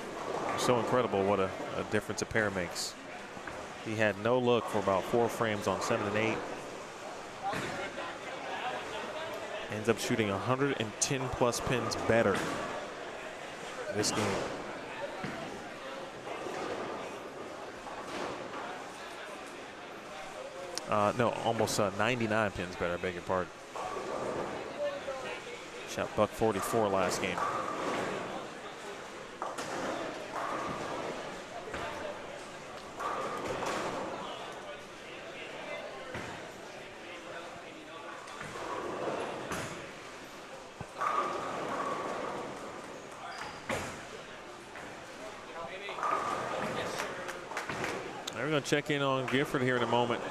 so incredible what a difference a pair makes. He had no look for about 4 frames on 7 and 8. Ends up shooting 110 plus pins better this game. No, almost 99 pins better, I beg your pardon. Shot buck 44 last game. We're going to check in on Gifford here in a moment.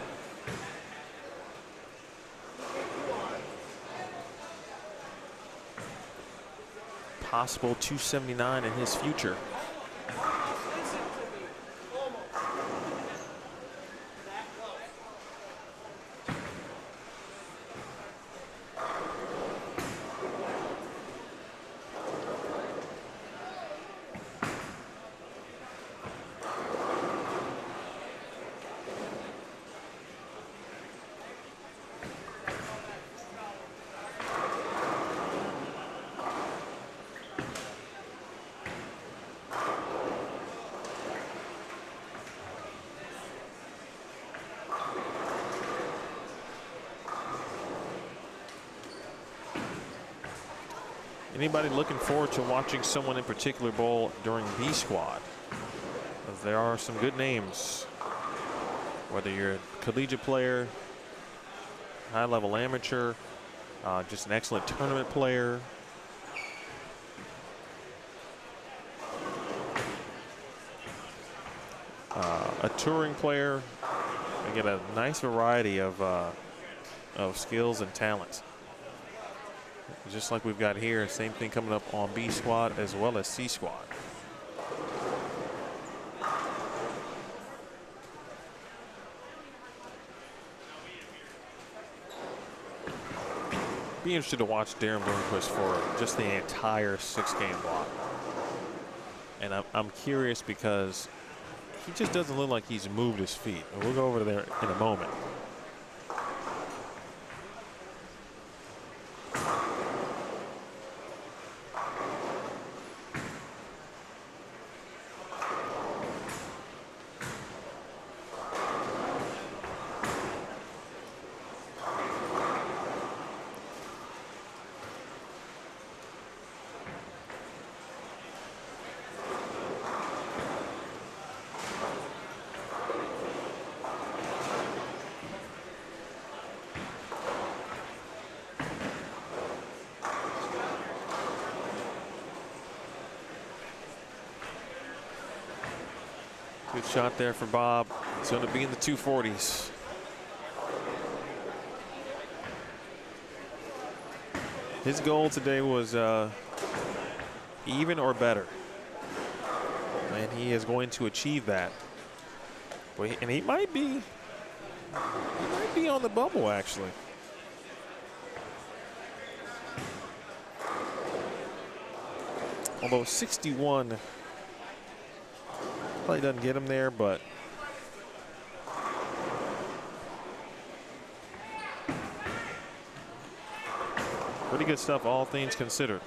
Possible 279 in his future. Anybody looking forward to watching someone in particular bowl during B squad? There are some good names. Whether you're a collegiate player, high-level amateur, just an excellent tournament player. A touring player. You get a nice variety of skills and talents. Just like we've got here, same thing coming up on B squad as well as C squad. Be interested to watch Darren Bloomquist for just the entire 6-game block. And I'm curious because he just doesn't look like he's moved his feet. And we'll go over there in a moment. Good shot there for Bob. It's going to be in the 240s. His goal today was even or better. And he is going to achieve that. And he might be on the bubble, actually. Although 61 probably doesn't get him there, but pretty good stuff, all things considered.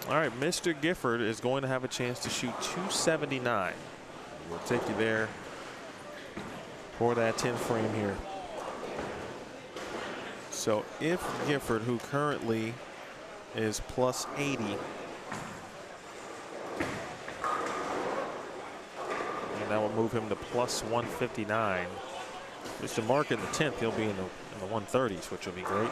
All right, Mr. Gifford is going to have a chance to shoot 279. We'll take you there for that 10 frame here. So if Gifford, who currently is plus 80, and that will move him to plus 159. Just to mark in the 10th, he'll be in the 130s, which will be great.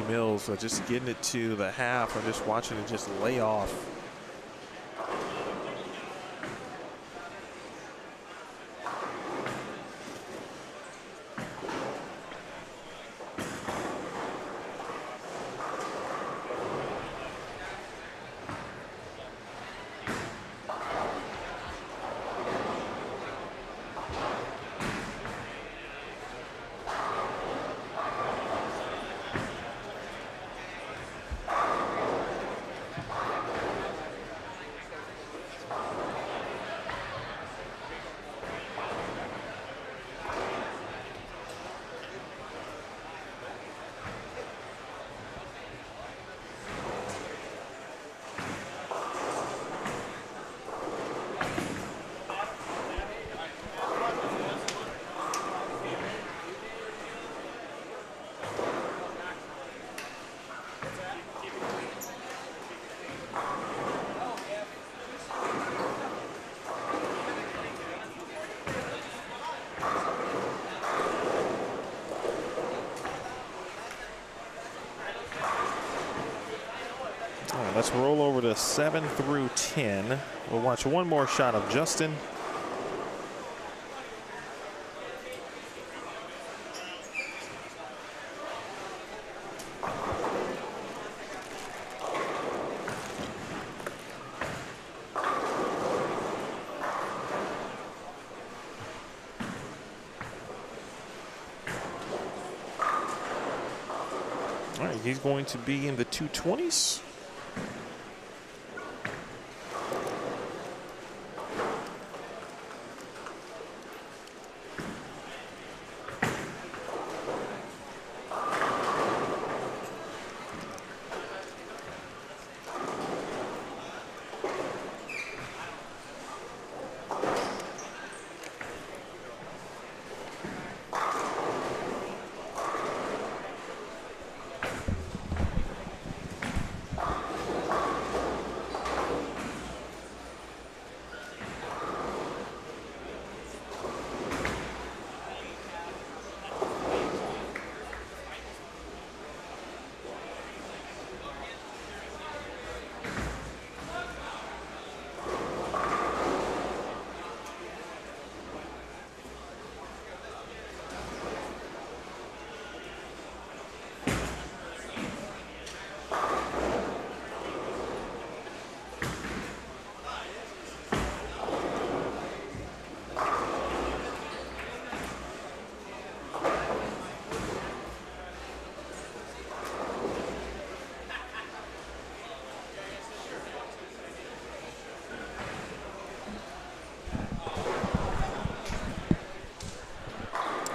Mills just getting it to the half. I'm just watching it just lay off. Let's roll over to 7 through 10. We'll watch one more shot of Justin. All right, he's going to be in the 220s.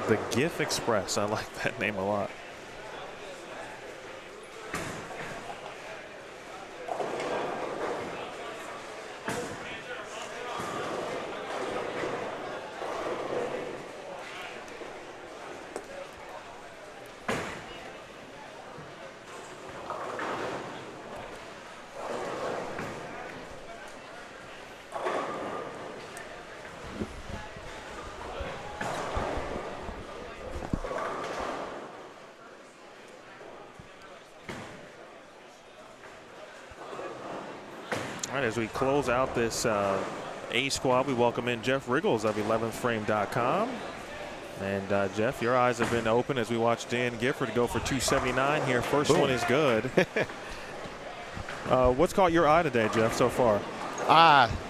The GIF Express. I like that name a lot. All right, as we close out this A squad, we welcome in Jeff Riggles of 11thframe.com. And Jeff, your eyes have been open as we watch Dan Gifford go for 279 here. First Boom. one is good. What's caught your eye today, Jeff, so far?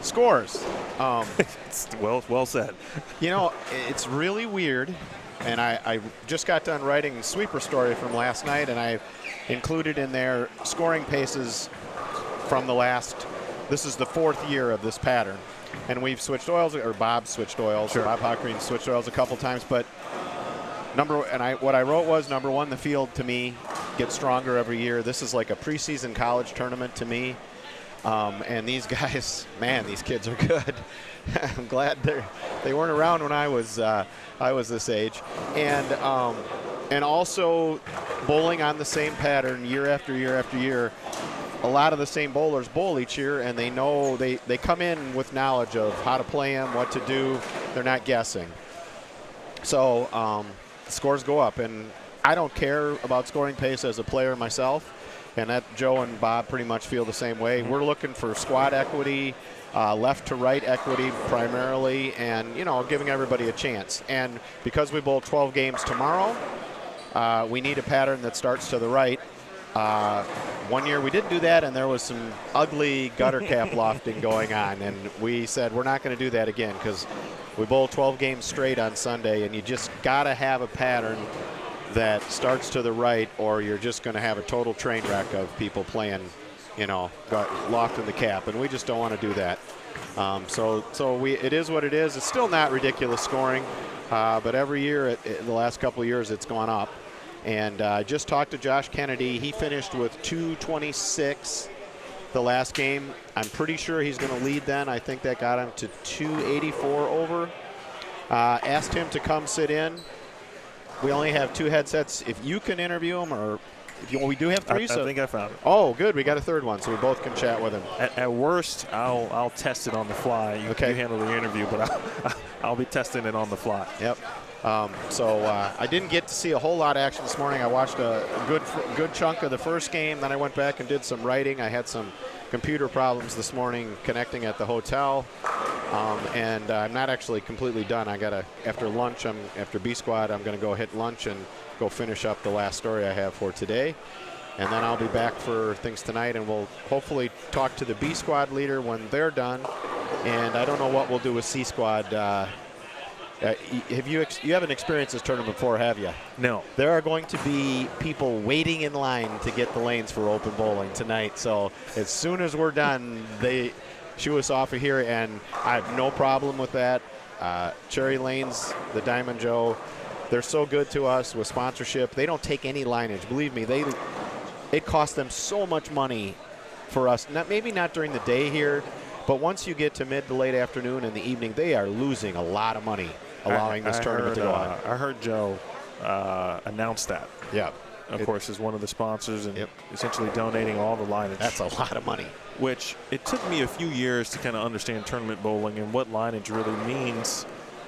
Scores. Well said. You know, it's really weird. And I just got done writing a sweeper story from last night, and I included in there scoring paces from the last. This is the 4th year of this pattern. And we've switched oils, or Bob switched oils. Sure. Bob Hockreen switched oils a couple times. But what I wrote was, number one, the field to me gets stronger every year. This is like a preseason college tournament to me. And these guys, man, these kids are good. I'm glad they weren't around when I was this age. And also bowling on the same pattern year after year after year. A lot of the same bowlers bowl each year, and they know they come in with knowledge of how to play them, what to do. They're not guessing. So scores go up, and I don't care about scoring pace as a player myself, and that Joe and Bob pretty much feel the same way. We're looking for squad equity, left to right equity primarily, and giving everybody a chance. And because we bowl 12 games tomorrow, we need a pattern that starts to the right. One year we didn't do that, and there was some ugly gutter cap lofting going on, and we said we're not going to do that again because we bowl 12 games straight on Sunday, and you just got to have a pattern that starts to the right, or you're just going to have a total train wreck of people playing, lofting the cap, and we just don't want to do that. It is what it is. It's still not ridiculous scoring, but every year, the last couple of years, it's gone up. And I just talked to Josh Kennedy. He finished with 226 the last game. I'm pretty sure he's going to lead then. I think that got him to 284 over. Asked him to come sit in. We only have 2 headsets. If you can interview him, or we do have 3. I think I found it. Oh, good. We got a 3rd one, so we both can chat with him. At worst, I'll test it on the fly. You handle the interview, but I'll be testing it on the fly. Yep. I didn't get to see a whole lot of action this morning. I watched a good chunk of the first game. Then I went back and did some writing. I had some computer problems this morning connecting at the hotel. And I'm not actually completely done. After lunch, after B Squad, I'm going to go hit lunch and go finish up the last story I have for today. And then I'll be back for things tonight, and we'll hopefully talk to the B Squad leader when they're done. And I don't know what we'll do with C Squad. You haven't experienced this tournament before, have you? No. There are going to be people waiting in line to get the lanes for open bowling tonight. So as soon as we're done, they shoo us off of here, and I have no problem with that. Cherry Lanes, the Diamond Joe, they're so good to us with sponsorship. They don't take any lineage. Believe me, it costs them so much money for us. Maybe not during the day here, but once you get to mid to late afternoon and the evening, they are losing a lot of money allowing this tournament to go on. I heard Joe announce that. Yeah. Of course, is one of the sponsors and essentially donating all the lineage. That's a lot of money. Which it took me a few years to kind of understand tournament bowling and what lineage really means,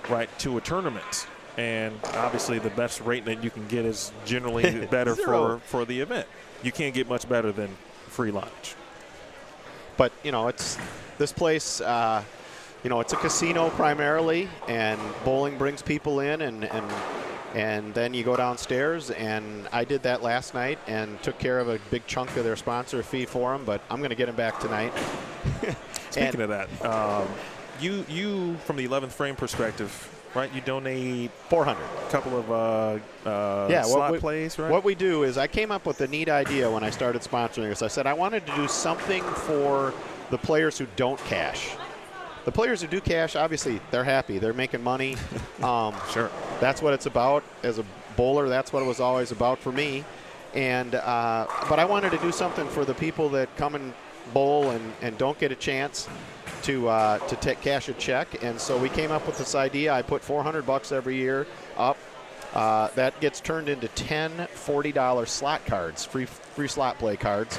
right, to a tournament. And obviously the best rate that you can get is generally better for the event. You can't get much better than free lineage. But, it's this place, it's a casino primarily, and bowling brings people in, and then you go downstairs, and I did that last night and took care of a big chunk of their sponsor fee for them, but I'm going to get them back tonight. Speaking of that, you from the 11th frame perspective, right, you donate 400. A couple of slot plays, right? What we do is I came up with a neat idea when I started sponsoring this. I said I wanted to do something for the players who don't cash. The players who do cash, obviously, they're happy. They're making money. Sure. That's what it's about. As a bowler, that's what it was always about for me. And but I wanted to do something for the people that come and bowl and don't get a chance to cash a check. And so we came up with this idea. I put $400 every year up. That gets turned into 10 $40 slot cards, free slot play cards.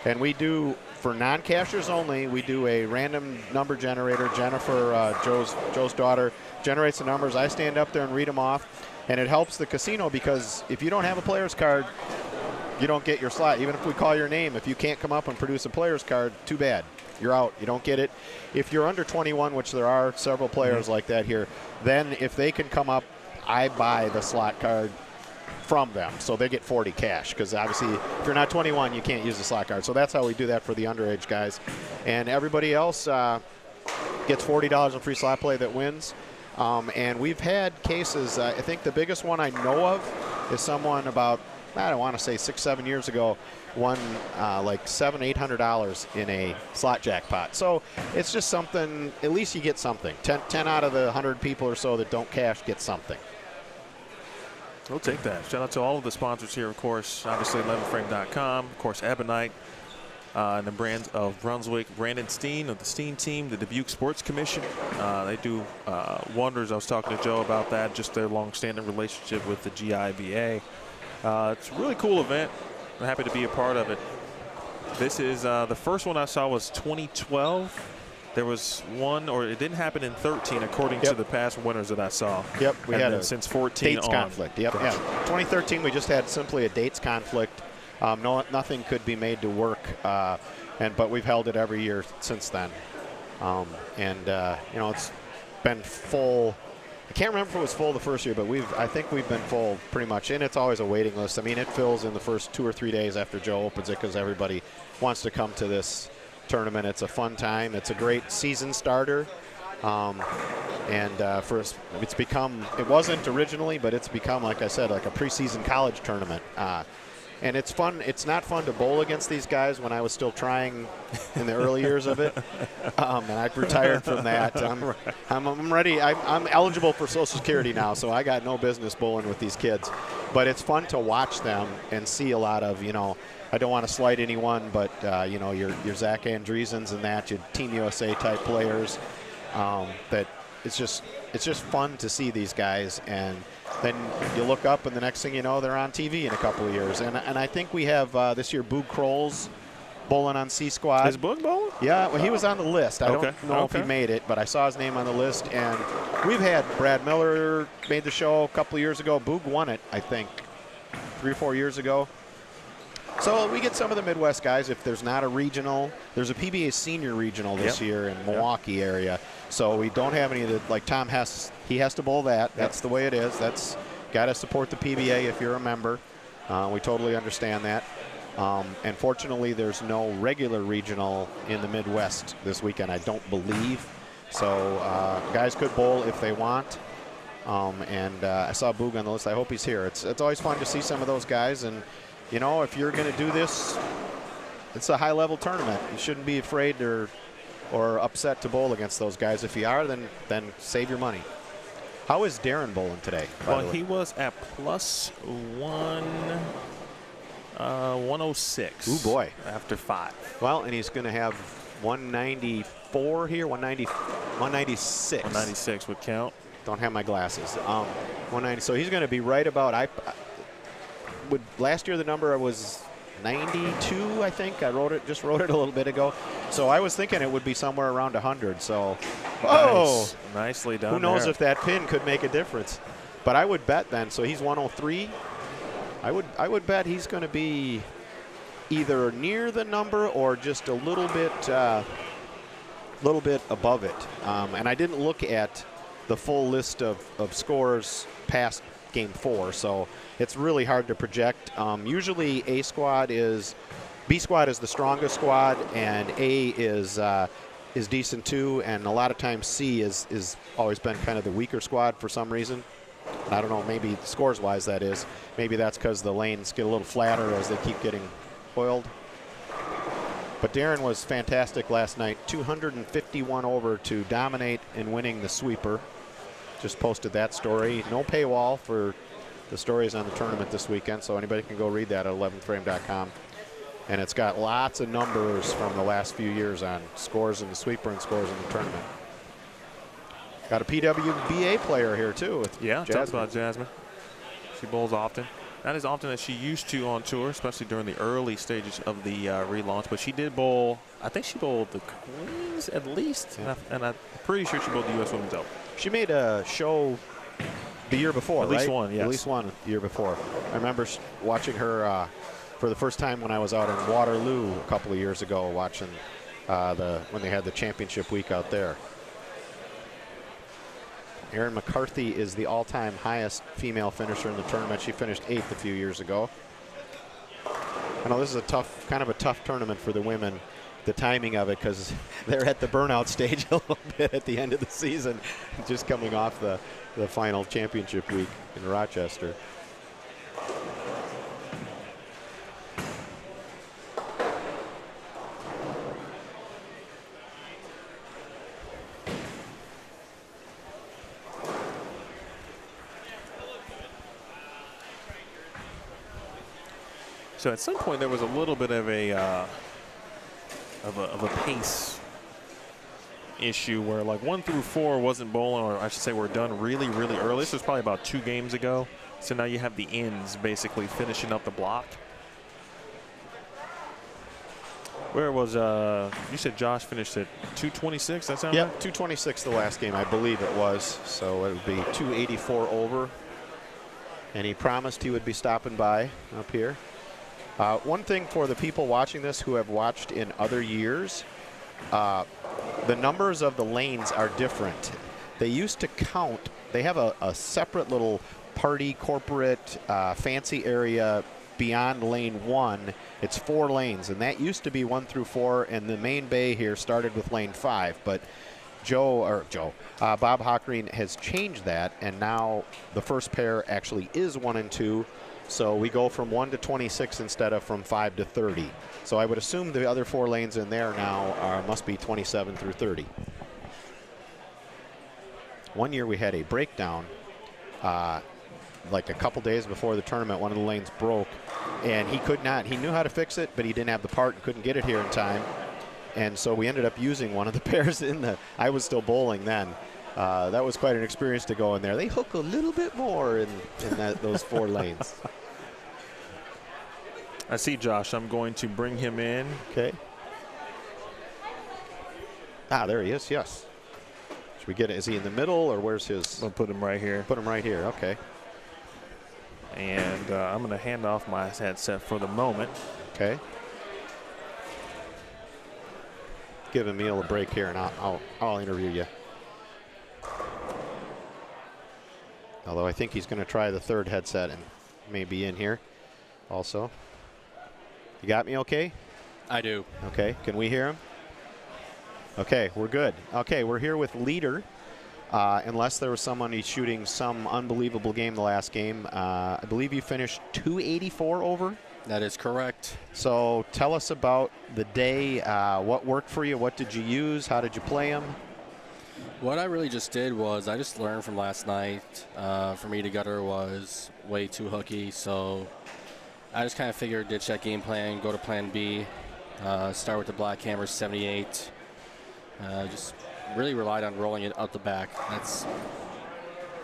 And we do, for non-cashers only, we do a random number generator. Jennifer, Joe's daughter, generates the numbers. I stand up there and read them off. And it helps the casino because if you don't have a player's card, you don't get your slot. Even if we call your name, if you can't come up and produce a player's card, too bad. You're out. You don't get it. If you're under 21, which there are several players like that here, then if they can come up, I buy the slot card from them. So they get 40 cash because obviously if you're not 21, you can't use the slot card. So that's how we do that for the underage guys. And everybody else gets $40 in free slot play that wins. And we've had cases, I think the biggest one I know of is someone about, I don't want to say 6-7 years ago, won like $700-800 in a slot jackpot. So it's just something, at least you get something. 10 out of the 100 people or so that don't cash get something. We'll take that. Shout out to all of the sponsors here, of course. Obviously, 11frame.com, of course, Ebonite, and the brands of Brunswick, Brandon Steen of the Steen team, the Dubuque Sports Commission. They do wonders. I was talking to Joe about that, just their long-standing relationship with the GIBA. It's a really cool event. I'm happy to be a part of it. This is the first one I saw was 2012. There was one, or it didn't happen in 13, according to the past winners that I saw. Yep, we had a since 14 dates on. conflict. Yep, yeah. 2013, we just had simply a dates conflict. Nothing could be made to work, but we've held it every year since then. You know, it's been full. I can't remember if it was full the first year, but I think we've been full pretty much, and it's always a waiting list. I mean, it fills in the first 2 or 3 days after Joe opens it because everybody wants to come to this tournament. It's a fun time. It's a great season starter. It's become, it wasn't originally, but it's become, like I said, like a preseason college tournament. And it's fun. It's not fun to bowl against these guys when I was still trying in the early years of it. And I've retired from that. I'm ready. I'm eligible for Social Security now, so I got no business bowling with these kids. But it's fun to watch them and see a lot of, you know, I don't want to slight anyone, but, you know, your Zach Andreessens and that, your Team USA type players, that it's just fun to see these guys. And then you look up, and the next thing you know, they're on TV in a couple of years. And I think we have this year Boog Kroll's bowling on C Squad. Is Boog bowling? Yeah, well, he was on the list. I don't know if he made it, but I saw his name on the list. And we've had Brad Miller made the show a couple of years ago. Boog won it, I think, 3 or 4 years ago. So we get some of the Midwest guys. If there's not a regional, there's a PBA senior regional this year in Milwaukee area. So we don't have any of the, like Tom Hess, he has to bowl that. That's the way it is. That's got to support the PBA if you're a member. We totally understand that. And fortunately, there's no regular regional in the Midwest this weekend, I don't believe. So guys could bowl if they want. I saw Boog on the list. I hope he's here. It's always fun to see some of those guys. And you know, if you're going to do this, it's a high-level tournament. You shouldn't be afraid or upset to bowl against those guys. If you are, then save your money. How is Darren bowling today? Well, he was at plus 106. Ooh, boy. After 5. Well, and he's going to have 194 here, 196. 196 would count. Don't have my glasses. 190. So he's going to be right about. Last year the number was 92, I think. Just wrote it a little bit ago. So I was thinking it would be somewhere around 100. So, nice. Nicely done. Who knows there. if that pin could make a difference? But I would bet then. So he's 103. I would bet he's going to be either near the number or just a little bit above it. And I didn't look at the full list of scores past Game 4, so it's really hard to project. Usually B squad is the strongest squad, and A is decent too, and a lot of times C is always been kind of the weaker squad for some reason. I don't know, maybe scores wise that is. Maybe that's because the lanes get a little flatter as they keep getting oiled. But Darren was fantastic last night, 251 over to dominate in winning the sweeper. Just posted that story. No paywall for the stories on the tournament this weekend, so anybody can go read that at 11frame.com. And it's got lots of numbers from the last few years on scores in the sweeper and scores in the tournament. Got a PWBA player here too. Yeah, talk about Jasmine. She bowls often. Not as often as she used to on tour, especially during the early stages of the relaunch. But she did bowl. I think she bowled the Queens at least, and I'm pretty sure she bowled the U.S. Women's Open. She made a show the year before, At least right? one, yes. At least one the year before. I remember watching her for the first time when I was out in Waterloo a couple of years ago watching when they had the championship week out there. Erin McCarthy is the all-time highest female finisher in the tournament. She finished 8th a few years ago. I know this is kind of a tough tournament for the women, the timing of it, because they're at the burnout stage a little bit at the end of the season, just coming off the final championship week in Rochester. So at some point there was a little bit of a pace issue where like 1 through 4 wasn't bowling, or I should say were done really, really early. This was probably about 2 games ago. So now you have the ends basically finishing up the block. Where was you said Josh finished at 226? That sound Yep, right? 226 the last game, I believe it was. So it would be 284 over. And he promised he would be stopping by up here. One thing for the people watching this who have watched in other years, the numbers of the lanes are different. They used to count, they have a separate little party, corporate, fancy area beyond lane 1. It's 4 lanes, and that used to be 1 through 4, and the main bay here started with lane 5. But Bob Hockreen has changed that, and now the first pair actually is 1 and 2. So we go from 1 to 26 instead of from 5 to 30. So I would assume the other 4 lanes in there now must be 27 through 30. One year we had a breakdown, like a couple days before the tournament. One of the lanes broke, and he knew how to fix it, but he didn't have the part and couldn't get it here in time. And so we ended up using one of the pairs I was still bowling then. That was quite an experience to go in there. They hook a little bit more in those 4 lanes. I see Josh. I'm going to bring him in. Okay. There he is, yes. Should we get it? Is he in the middle, or where's his? I'll put him right here. Put him right here, okay. And I'm going to hand off my headset for the moment. Okay. Give Emil a break here, and I'll interview you. Although I think he's going to try the 3rd headset and maybe in here also. You got me okay? I do. Okay, can we hear him? Okay, we're good. Okay, we're here with Leader. Unless there was someone who's shooting some unbelievable game the last game. I believe you finished 284 over? That is correct. So tell us about the day. What worked for you? What did you use? How did you play them? What I really just did was I just learned from last night. For me, the gutter was way too hooky, so I just kind of figured ditch that game plan, go to plan B, start with the black hammer 78. Just really relied on rolling it out the back. That's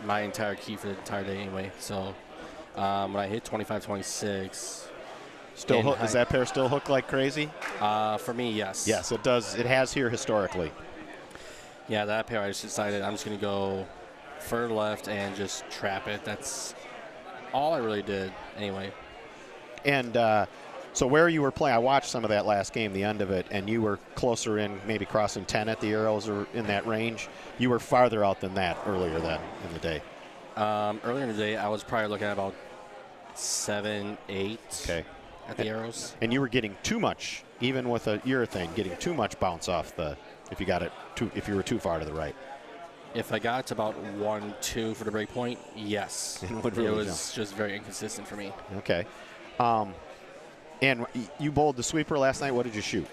my entire key for the entire day anyway. So when I hit 25-26. Does that pair still hook like crazy? For me, yes. Yes, it does. It has here historically. Yeah, that pair I just decided I'm just going to go further left and just trap it. That's all I really did anyway. And so where you were playing, I watched some of that last game, the end of it, and you were closer in, maybe crossing 10 at the arrows or in that range. You were farther out than that earlier then in the day. Earlier in the day, I was probably looking at about 7, 8 at the arrows. And you were getting too much, even with a urethane, getting too much bounce off if you were too far to the right. If I got to about 1, 2 for the break point, yes. It was just very inconsistent for me. Okay. And you bowled the sweeper last night. What did you shoot?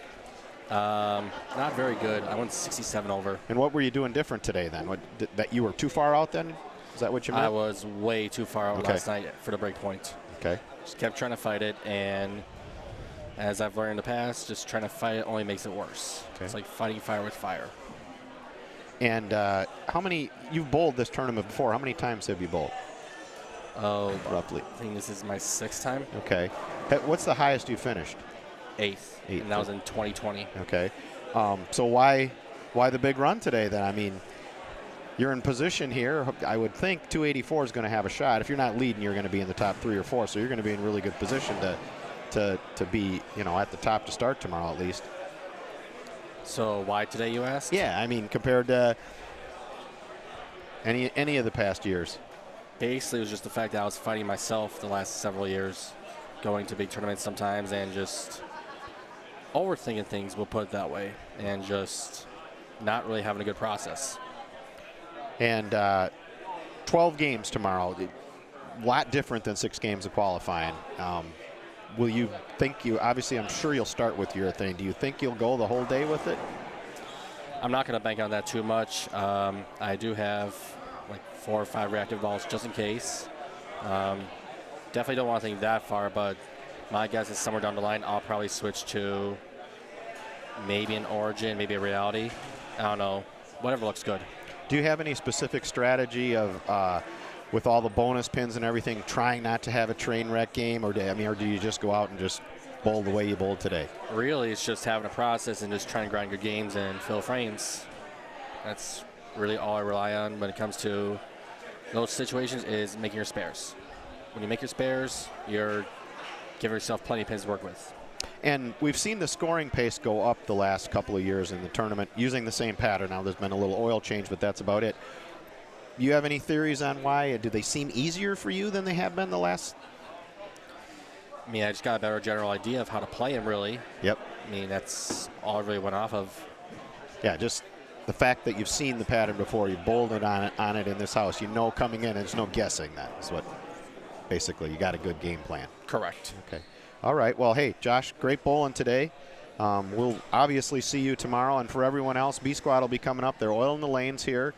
Not very good. I went 67 over. And what were you doing different today then? That you were too far out then? Is that what you meant? I was way too far out last night for the break point. Okay. Just kept trying to fight it, and as I've learned in the past, just trying to fight it only makes it worse. Okay. It's like fighting fire with fire. And you've bowled this tournament before. How many times have you bowled? Oh, roughly. I think this is my 6th time. Okay. What's the highest you finished? 8th. And that was in 2020. Okay. So why the big run today then? I mean, you're in position here. I would think 284 is going to have a shot. If you're not leading, you're going to be in the top 3 or 4, so you're going to be in really good position to be, at the top to start tomorrow at least. So why today, you asked? Yeah, I mean, compared to any of the past years. Basically, it was just the fact that I was fighting myself the last several years, going to big tournaments sometimes and just overthinking things, we'll put it that way, and just not really having a good process. And 12 games tomorrow, a lot different than 6 games of qualifying. Will you think obviously I'm sure you'll start with your thing. Do you think you'll go the whole day with it? I'm not going to bank on that too much. I do have like 4 or 5 reactive balls just in case. Definitely don't want to think that far, but my guess is somewhere down the line I'll probably switch to maybe an Origin, maybe a Reality. I don't know. Whatever looks good. Do you have any specific strategy of, with all the bonus pins and everything, trying not to have a train wreck game, or do you just go out and just bowl the way you bowled today? Really, it's just having a process and just trying to grind good games and fill frames. That's really all I rely on when it comes to those situations, is making your spares. When you make your spares, you're giving yourself plenty of pins to work with. And we've seen the scoring pace go up the last couple of years in the tournament using the same pattern. Now there's been a little oil change, but that's about it. You have any theories on why? Do they seem easier for you than they have been the last? I mean, I just got a better general idea of how to play them, really. Yep. I mean, that's all I really went off of. Yeah, just the fact that you've seen the pattern before, you bowled it on it in this house, coming in, and there's no guessing that. That's what, basically, you got a good game plan. Correct. Okay. All right. Well, hey, Josh, great bowling today. We'll obviously see you tomorrow, and for everyone else, B Squad will be coming up. They're oiling the lanes here.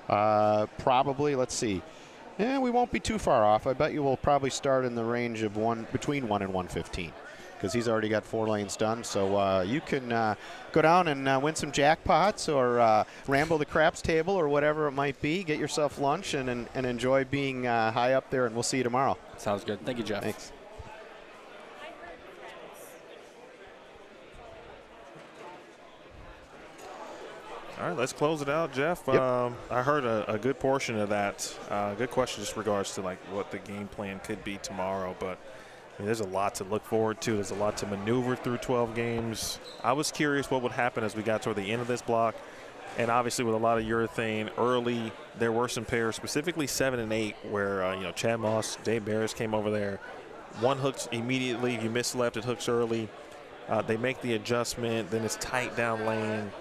Probably, let's see. We won't be too far off. I bet you will probably start in the range of between 1 and 115, because he's already got 4 lanes done. So you can go down and win some jackpots, or ramble the craps table, or whatever it might be. Get yourself lunch and enjoy being high up there, and we'll see you tomorrow. Sounds good. Thank you, Jeff. Thanks. All right, let's close it out, Jeff. Yep. I heard a good portion of that. Good question just regards to like what the game plan could be tomorrow, but there's a lot to look forward to. There's a lot to maneuver through 12 games. I was curious what would happen as we got toward the end of this block, and obviously with a lot of urethane early, there were some pairs, specifically 7 and 8, where Chad Moss, Dave Barris came over there. One hooks immediately. You miss left, it hooks early. They make the adjustment, then it's tight down lane.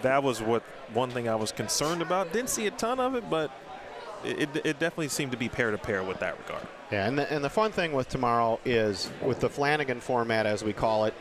That was one thing I was concerned about. Didn't see a ton of it, but it definitely seemed to be pair to pair with that regard. Yeah, and the fun thing with tomorrow is with the Flanagan format, as we call it,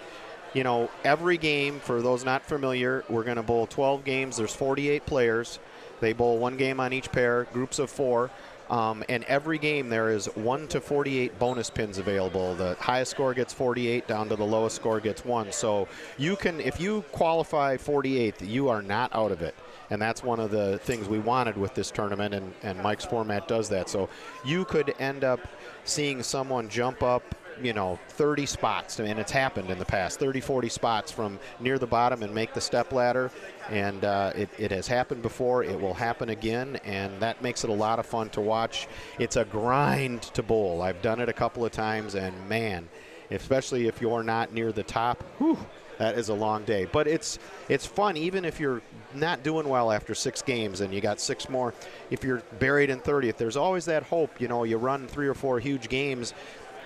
every game, for those not familiar, we're going to bowl 12 games. There's 48 players. They bowl 1 game on each pair, groups of 4. And every game there is 1 to 48 bonus pins available. The highest score gets 48, down to the lowest score gets 1. So you can, if you qualify 48th, you are not out of it. And that's one of the things we wanted with this tournament, and Mike's format does that. So you could end up seeing someone jump up 30 spots, and it's happened in the past, 30, 40 spots from near the bottom and make the step ladder. And it has happened before. It will happen again, and that makes it a lot of fun to watch. It's a grind to bowl. I've done it a couple of times, and man, especially if you're not near the top, whew, that is a long day. But it's fun, even if you're not doing well after 6 games and you got 6 more. If you're buried in 30th, there's always that hope. You run 3 or 4 huge games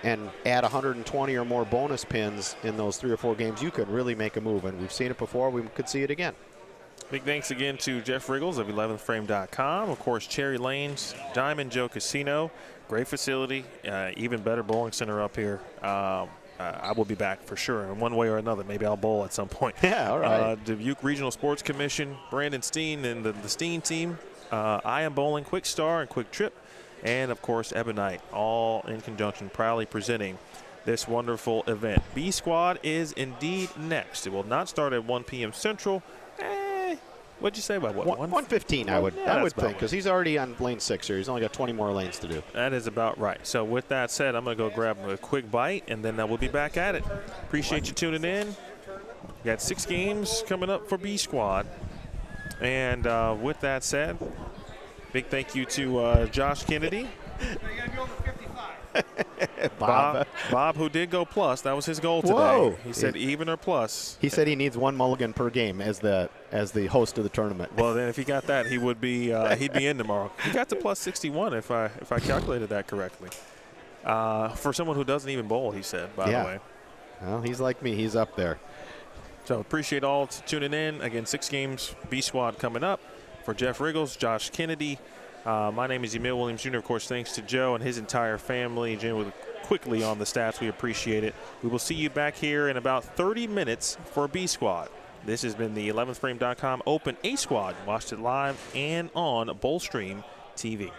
and add 120 or more bonus pins in those 3 or 4 games, you could really make a move. And we've seen it before. We could see it again. Big thanks again to Jeff Riggles of 11thframe.com. Of course, Cherry Lanes, Diamond Joe Casino. Great facility. Even better bowling center up here. I will be back for sure in one way or another. Maybe I'll bowl at some point. Yeah, all right. Dubuque Regional Sports Commission, Brandon Steen and the Steen team. IAMBowling, Kwik Star, and Kwik Trip. And, of course, Ebonite, all in conjunction, proudly presenting this wonderful event. B Squad is indeed next. It will not start at 1 p.m. Central. What'd you say about what? 115, I would think, because he's already on lane 6 here. He's only got 20 more lanes to do. That is about right. So with that said, I'm going to go grab a quick bite, and then we'll be back at it. Appreciate you tuning in. We got 6 games coming up for B Squad. And with that said, big thank you to Josh Kennedy. Bob Bob, who did go plus, that was his goal today. Whoa. He said even or plus. He said he needs 1 mulligan per game as the host of the tournament. Well, then if he got that, he would be he'd be in tomorrow. He got to plus 61 if I calculated that correctly. For someone who doesn't even bowl, he said, by the way. Well, he's like me. He's up there. So appreciate all tuning in. Again, 6 games, B Squad coming up. For Jeff Riggles, Josh Kennedy, my name is Emil Williams Jr. Of course, thanks to Joe and his entire family. Jim with quickly on the stats. We appreciate it. We will see you back here in about 30 minutes for B Squad. This has been the 11thframe.com Open A Squad. Watched it live and on Bowlstream TV.